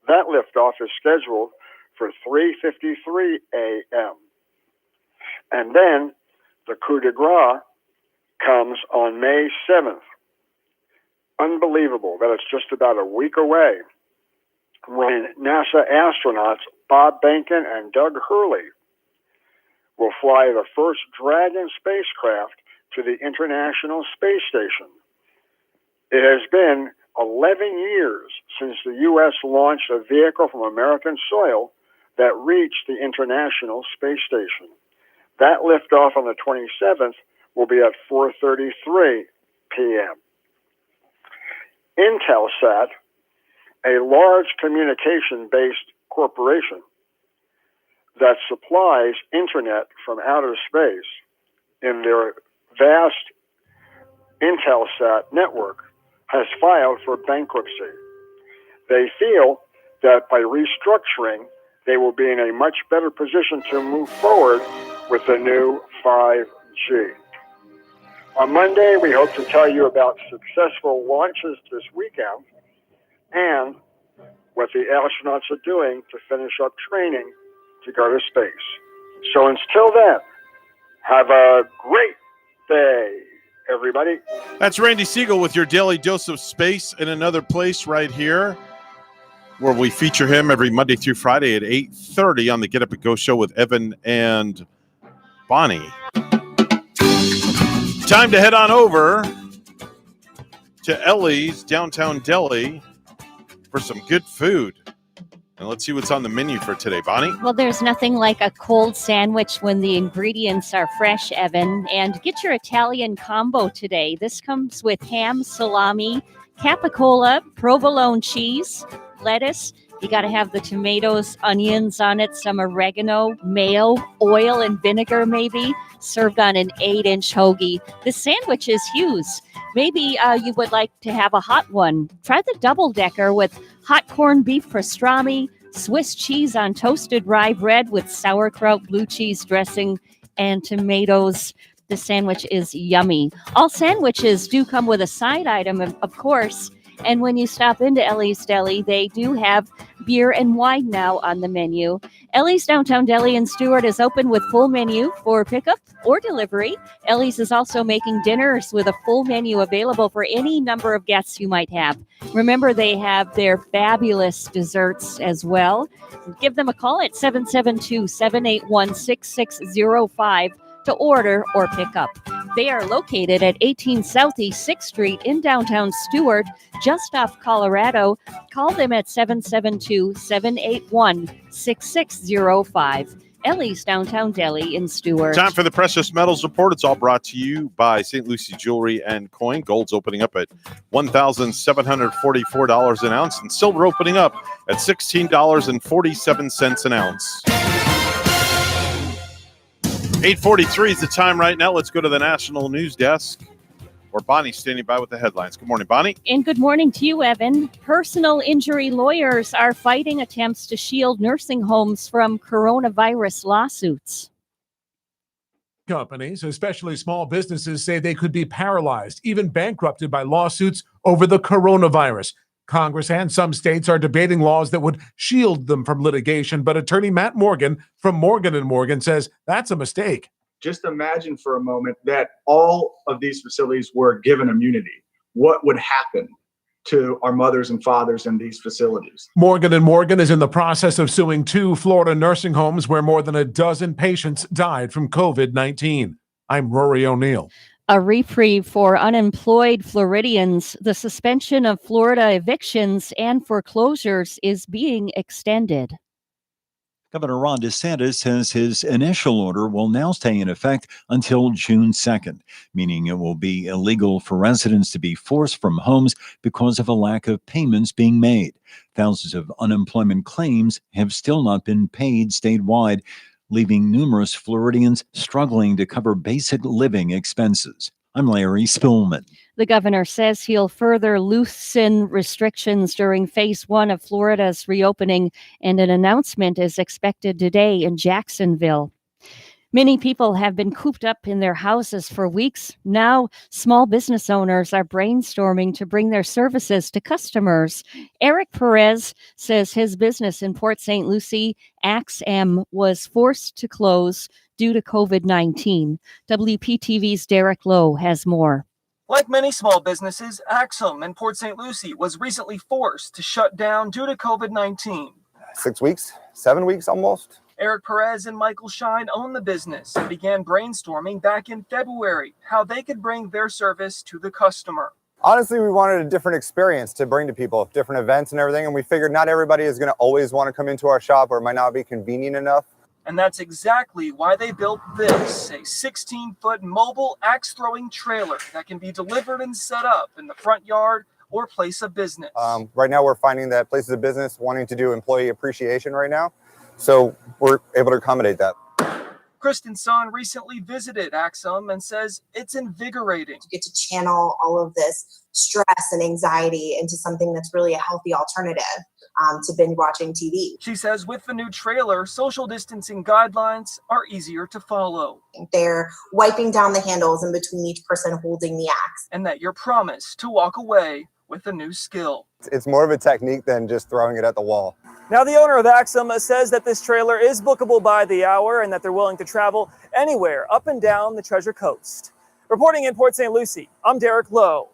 That liftoff is scheduled for 3:53 a.m. And then the coup de grace comes on May 7th. Unbelievable that it's just about a week away when NASA astronauts Bob Behnken and Doug Hurley will fly the first Dragon spacecraft to the International Space Station. It has been 11 years since the U.S. launched a vehicle from American soil that reached the International Space Station. That liftoff on the 27th will be at 4:33 p.m. Intelsat, a large communication-based corporation that supplies internet from outer space in their vast Intelsat network, has filed for bankruptcy. They feel that by restructuring, they will be in a much better position to move forward with the new 5G. On Monday, we hope to tell you about successful launches this weekend and what the astronauts are doing to finish up training to go to space. So until then, have a great day, everybody. That's Randy Siegel with your daily dose of space in another place right here, where we feature him every Monday through Friday at 8:30 on the Get Up and Go show with Evan and Bonnie. Time to head on over to Ellie's downtown deli for some good food. And let's see what's on the menu for today, Bonnie. Well, there's nothing like a cold sandwich when the ingredients are fresh, Evan. And get your Italian combo today. This comes with ham, salami, capicola, provolone cheese, lettuce. You got to have the tomatoes, onions on it, some oregano, mayo, oil, and vinegar maybe, served on an 8-inch hoagie. This sandwich is huge. Maybe you would like to have a hot one. Try the double-decker with hot corned beef pastrami, Swiss cheese on toasted rye bread with sauerkraut, blue cheese dressing, and tomatoes. The sandwich is yummy. All sandwiches do come with a side item, of course. And when you stop into Ellie's Deli, they do have beer and wine now on the menu. Ellie's Downtown Deli in Stewart is open with full menu for pickup or delivery. Ellie's is also making dinners with a full menu available for any number of guests you might have. Remember, they have their fabulous desserts as well. Give them a call at 772-781-6605 to order or pick up. They are located at 18 Southeast 6th Street in downtown Stewart, just off Colorado. Call them at 772-781-6605. Ellie's Downtown Deli in Stewart. Time for the Precious Metals Report. It's all brought to you by St. Lucie Jewelry and Coin. Gold's opening up at $1,744 an ounce, and silver opening up at $16.47 an ounce. 8:43 is the time right now. Let's go to the National News Desk, where Bonnie's standing by with the headlines. Good morning, Bonnie. And good morning to you, Evan. Personal injury lawyers are fighting attempts to shield nursing homes from coronavirus lawsuits. Companies, especially small businesses, say they could be paralyzed, even bankrupted by lawsuits over the coronavirus. Congress and some states are debating laws that would shield them from litigation, but attorney Matt Morgan from Morgan & Morgan says that's a mistake. Just imagine for a moment that all of these facilities were given immunity. What would happen to our mothers and fathers in these facilities? Morgan & Morgan is in the process of suing 2 Florida nursing homes where more than a dozen patients died from COVID-19. I'm Rory O'Neill. A reprieve for unemployed Floridians. The suspension of Florida evictions and foreclosures is being extended. Governor Ron DeSantis says his initial order will now stay in effect until June 2nd, meaning it will be illegal for residents to be forced from homes because of a lack of payments being made. Thousands of unemployment claims have still not been paid statewide, leaving numerous Floridians struggling to cover basic living expenses. I'm Larry Spillman. The governor says he'll further loosen restrictions during phase 1 of Florida's reopening, and an announcement is expected today in Jacksonville. Many people have been cooped up in their houses for weeks. Now, small business owners are brainstorming to bring their services to customers. Eric Perez says his business in Port St. Lucie, Axe-M, was forced to close due to COVID-19. WPTV's Derek Lowe has more. Like many small businesses, Axe-M in Port St. Lucie was recently forced to shut down due to COVID-19. 6 weeks, 7 weeks almost. Eric Perez and Michael Shine own the business and began brainstorming back in February how they could bring their service to the customer. Honestly, we wanted a different experience to bring to people, different events and everything, and we figured not everybody is going to always want to come into our shop or it might not be convenient enough. And that's exactly why they built this, a 16-foot mobile axe-throwing trailer that can be delivered and set up in the front yard or place of business. Right now, we're finding that places of business wanting to do employee appreciation right now, so we're able to accommodate that. Kristen Son recently visited Axe-M and says it's invigorating. You get to channel all of this stress and anxiety into something that's really a healthy alternative to binge watching TV. She says with the new trailer, social distancing guidelines are easier to follow. They're wiping down the handles in between each person holding the axe. And that you're promised to walk away with a new skill. It's more of a technique than just throwing it at the wall. Now, the owner of Axe-M says that this trailer is bookable by the hour and that they're willing to travel anywhere up and down the Treasure Coast. Reporting in Port St. Lucie, I'm Derek Lowe.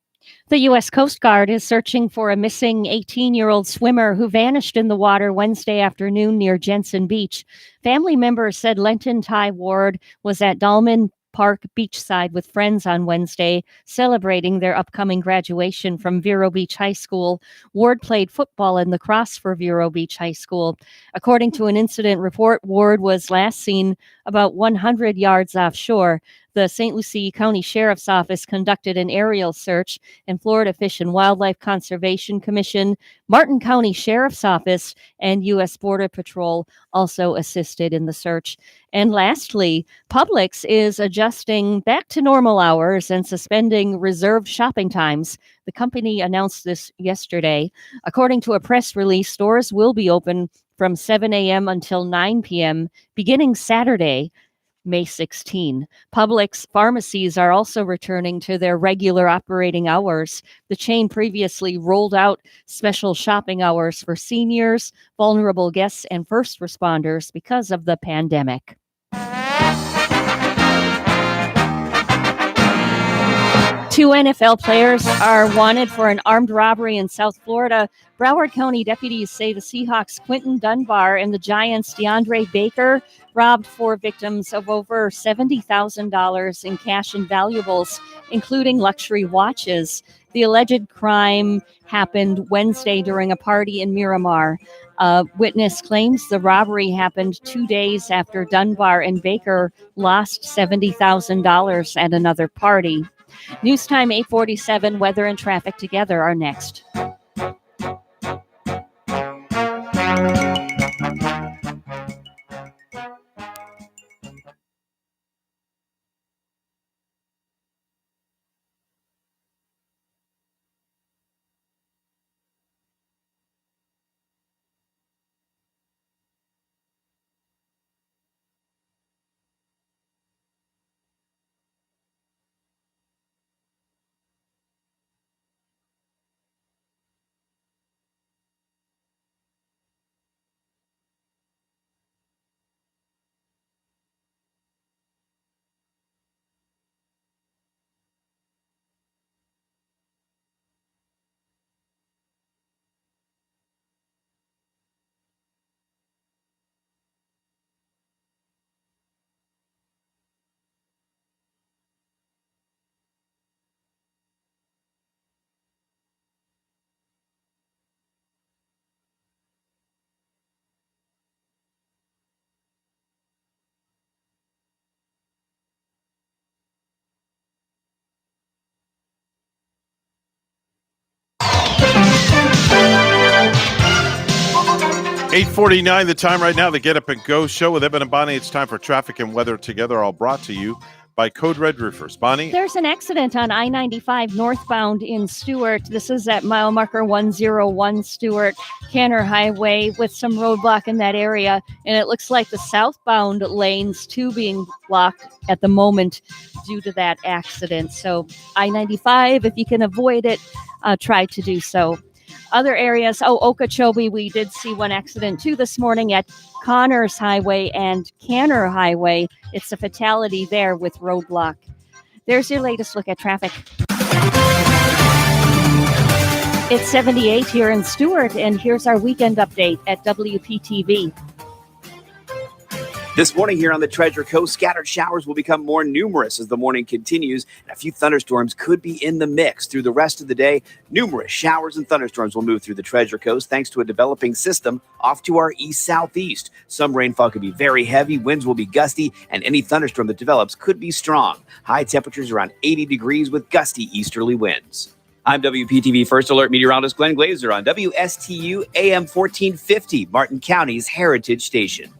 The U.S. Coast Guard is searching for a missing 18-year-old swimmer who vanished in the water Wednesday afternoon near Jensen Beach. Family members said Lenton Ty Ward was at Dahlman Park beachside with friends on Wednesday, celebrating their upcoming graduation from Vero Beach High School. Ward played football and lacrosse for Vero Beach High School. According to an incident report, Ward was last seen about 100 yards offshore. The St. Lucie County Sheriff's Office conducted an aerial search, and Florida Fish and Wildlife Conservation Commission, Martin County Sheriff's Office, and U.S. Border Patrol also assisted in the search. And lastly, Publix is adjusting back to normal hours and suspending reserved shopping times. The company announced this yesterday. According to a press release, stores will be open from 7 a.m. until 9 p.m. beginning Saturday, May 16. Publix pharmacies are also returning to their regular operating hours. The chain previously rolled out special shopping hours for seniors, vulnerable guests, and first responders because of the pandemic. Two NFL players are wanted for an armed robbery in South Florida. Broward County deputies say the Seahawks' Quinton Dunbar and the Giants' DeAndre Baker robbed four victims of over $70,000 in cash and valuables, including luxury watches. The alleged crime happened Wednesday during a party in Miramar. A witness claims the robbery happened 2 days after Dunbar and Baker lost $70,000 at another party. News time 8:47. Weather and traffic together are next. $8:49 the time right now. The Get Up and Go show with Evan and Bonnie. It's time for traffic and weather together, all brought to you by Code Red Roofers. Bonnie? There's an accident on I-95 northbound in Stewart. This is at mile marker 101 Stewart, Canner Highway, with some roadblock in that area. And it looks like the southbound lanes, too, being blocked at the moment due to that accident. So I-95, if you can avoid it, try to do so. Other areas, Okeechobee, we did see one accident too this morning at Connors Highway and Canner Highway. It's a fatality there with roadblock. There's your latest look at traffic. It's 78 here in Stewart, and here's our weekend update at WPTV. This morning here on the Treasure Coast, scattered showers will become more numerous as the morning continues, and a few thunderstorms could be in the mix through the rest of the day. Numerous showers and thunderstorms will move through the Treasure Coast thanks to a developing system off to our east-southeast. Some rainfall could be very heavy, winds will be gusty, and any thunderstorm that develops could be strong. High temperatures around 80 degrees with gusty easterly winds. I'm WPTV First Alert meteorologist Glenn Glazer on WSTU AM 1450, Martin County's Heritage Station.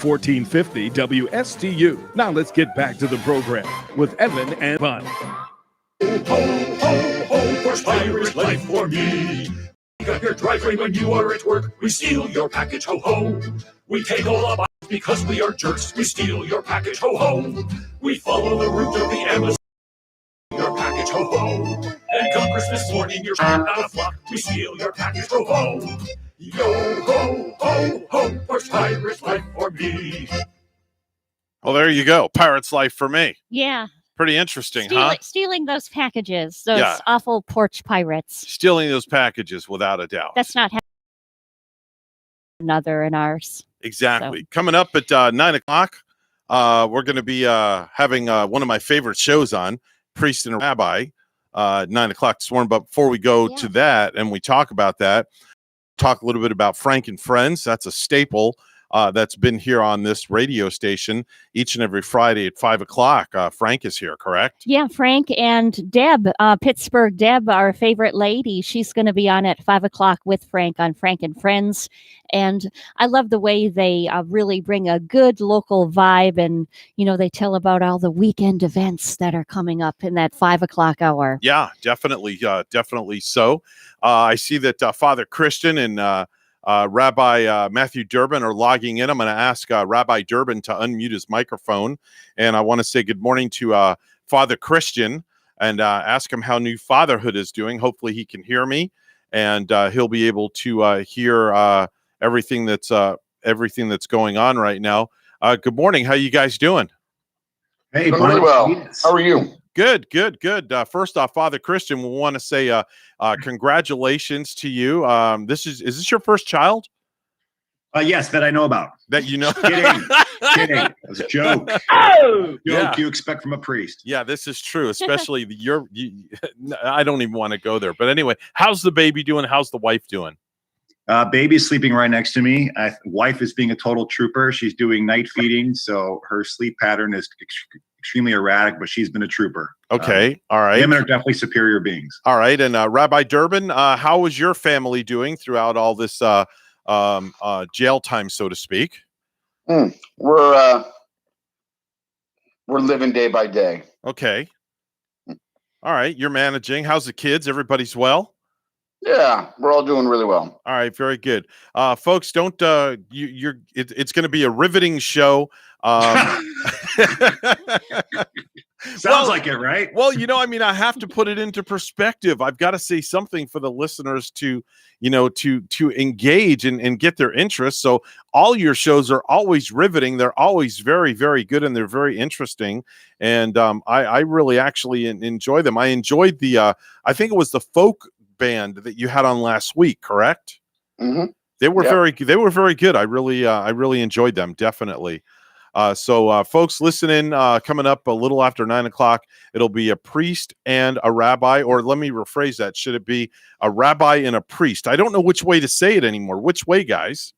AM 1450 WSTU. Now let's get back to the program with Evan and Bonnie. Ho, ho, ho, first Irish life for me. Pick up your driveway when you are at work. We steal your package, ho, ho. We take all our boxes because we are jerks. We steal your package, ho, ho. We follow the route of the Amazon. Your package, ho, ho. And come Christmas morning, you're not a flock. We steal your package, ho, ho. Yo, ho, ho, ho, first Irish life for me. Well, there you go. Pirate's life for me. Yeah. Pretty interesting, huh? Stealing those packages, those Yeah. awful porch pirates. Stealing those packages, without a doubt. That's not another in ours. Exactly. Coming up at 9 o'clock, we're going to be having one of my favorite shows on, Priest and Rabbi, 9 o'clock this morning. But before we go to that and we talk about that, talk a little bit about Frank and Friends. That's a staple that's been here on this radio station each and every Friday at 5 o'clock. Frank is here, correct? Yeah, Frank and Deb, Pittsburgh Deb, our favorite lady. She's going to be on at 5 o'clock with Frank on Frank and Friends. And I love the way they really bring a good local vibe. And, you know, they tell about all the weekend events that are coming up in that 5 o'clock hour. Yeah, definitely. Definitely so. I see that Father Christian and Rabbi Matthew Durbin are logging in. I'm going to ask Rabbi Durbin to unmute his microphone. And I want to say good morning to Father Christian and ask him how new fatherhood is doing. Hopefully he can hear me and he'll be able to hear everything that's going on right now. Good morning. How you guys doing? Hey, really well. How are you? Good. First off, Father Christian, we want to say congratulations to you. Is this your first child? Yes, that I know about. That you know? Kidding. It was a joke. Joke you expect from a priest. Yeah, this is true. Especially I don't even want to go there. But anyway, how's the baby doing? How's the wife doing? Baby's sleeping right next to me. Wife is being a total trooper. She's doing night feeding, so her sleep pattern is extremely erratic, but she's been a trooper. Okay. All right. Women are definitely superior beings. All right. And Rabbi Durbin, how is your family doing throughout all this jail time, so to speak? We're living day by day. Okay. All right. You're managing. How's the kids? Everybody's well? Yeah, we're all doing really well. All right, very good. Folks, don't it's going to be a riveting show. Sounds like it, right? Well, I have to put it into perspective. I've got to say something for the listeners to engage and get their interest. So all your shows are always riveting. They're always very, very good, and they're very interesting. And I really actually enjoy them. I enjoyed I think it was the folk band that you had on last week, correct? Mm-hmm. They were very good. I really enjoyed them, definitely. So folks, listen in. Coming up a little after 9 o'clock, it'll be a priest and a rabbi, or let me rephrase that. Should it be a rabbi and a priest? I don't know which way to say it anymore. Which way, guys?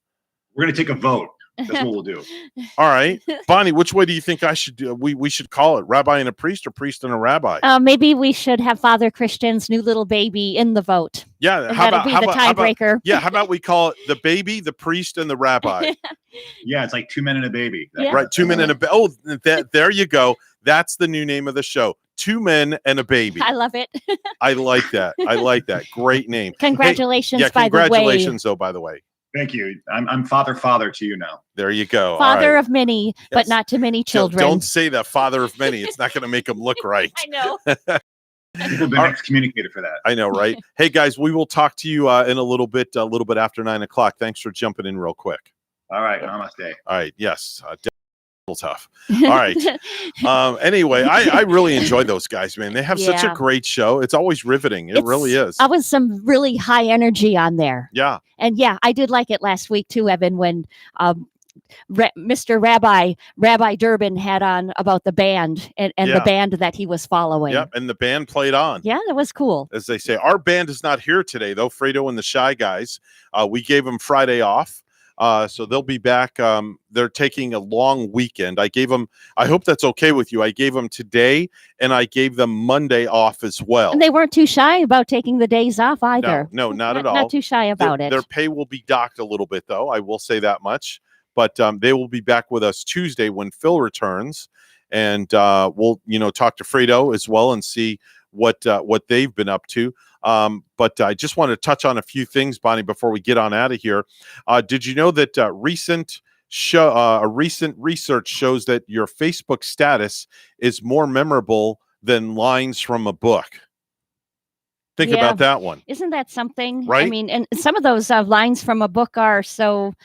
We're going to take a vote. That's what we'll do. All right. Bonnie, which way do you think I should do? We should call it rabbi and a priest or priest and a rabbi? Maybe we should have Father Christian's new little baby in the vote. Yeah. How about the tiebreaker? How about we call it the baby, the priest, and the rabbi? Yeah, it's like 2 men and a baby. Yeah. Right. 2 men and a baby. Oh, there you go. That's the new name of the show. 2 men and a baby. I love it. I like that. Great name. Congratulations, congratulations, by the way. Thank you. I'm father to you now. There you go. Father of many, but not too many children. Don't say that, father of many. It's not going to make them look right. I know. People have been excommunicated for that. I know, right? Hey, guys, we will talk to you in a little bit after 9 o'clock. Thanks for jumping in real quick. All right. Namaste. All right. Yes. Tough. All right. Anyway, I really enjoy those guys, man. They have such a great show. It's always riveting. It really is. I was some really high energy on there. Yeah. And I did like it last week too, Evan, when Mr. Rabbi Durbin had on about the band and the band that he was following. Yep. And the band played on. Yeah, that was cool. As they say, our band is not here today, though. Fredo and the Shy Guys. We gave them Friday off. So they'll be back. They're taking a long weekend. I hope that's okay with you. I gave them today and I gave them Monday off as well. And they weren't too shy about taking the days off either. No, not at all. Not too shy about it. Their pay will be docked a little bit, though. I will say that much. But they will be back with us Tuesday when Phil returns, and we'll talk to Fredo as well and see what they've been up to. But I just want to touch on a few things, Bonnie, before we get on out of here. Did you know that recent research shows that your Facebook status is more memorable than lines from a book? Think about that one. Isn't that something? Right? I mean, and some of those lines from a book are so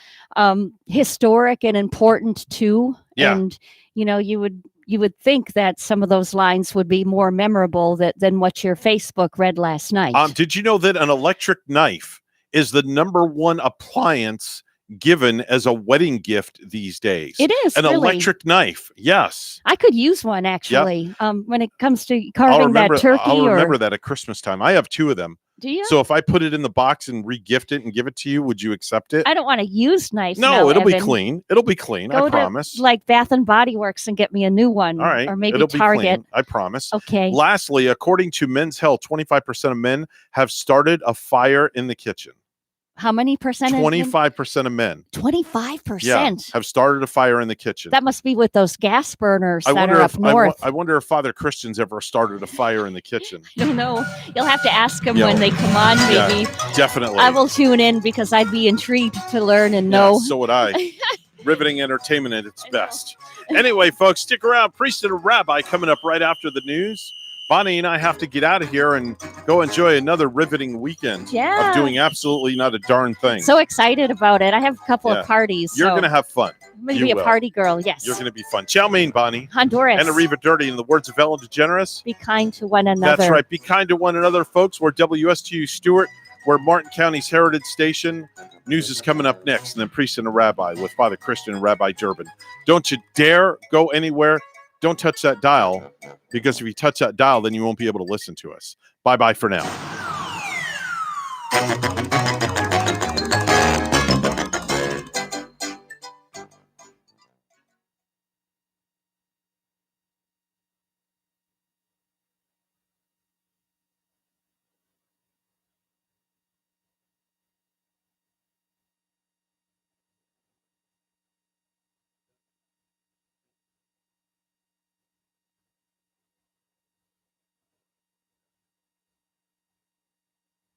historic and important too. Yeah. And you would think that some of those lines would be more memorable than what your Facebook read last night. Did you know that an electric knife is the number one appliance given as a wedding gift these days? It is an really. Electric knife. Yes. I could use one actually. When it comes to carving that turkey. I'll remember that at Christmas time. I have 2 of them. Do you? So if I put it in the box and re-gift it and give it to you, would you accept it? I don't want to use knives. No, now, it'll be Evan. clean. It'll be clean. Go I promise. to, like Bath and Body Works and get me a new one. All right. Or maybe it'll be Target. clean. I promise. Okay. Lastly, according to Men's Health, 25% of men have started a fire in the kitchen. How many percent? 25% of men. 25%. Have started a fire in the kitchen. That must be with those gas burners I that wonder are if up north. I wonder if Father Christian's ever started a fire in the kitchen. I don't know. You'll have to ask them Yeah. when they come on, maybe. Yeah, definitely. I will tune in because I'd be intrigued to learn and know. Yeah, so would I. Riveting entertainment at its best. Anyway, folks, stick around. Priest and a Rabbi coming up right after the news. Bonnie and I have to get out of here and go enjoy another riveting weekend Yeah. of doing absolutely not a darn thing. So excited about it. I have a couple Yeah. of parties. You're so going to have fun. I'm going to You be a will. party girl. Yes. You're going to be fun. Chow mein, Bonnie. Honduras. And Arriva Dirty. In the words of Ellen DeGeneres. Be kind to one another. That's right. Be kind to one another, folks. We're WSTU Stewart. We're Martin County's Heritage Station. News is coming up next. And then Priest and a Rabbi with Father Christian and Rabbi Durbin. Don't you dare go anywhere. Don't touch that dial, because if you touch that dial, then you won't be able to listen to us. Bye-bye for now.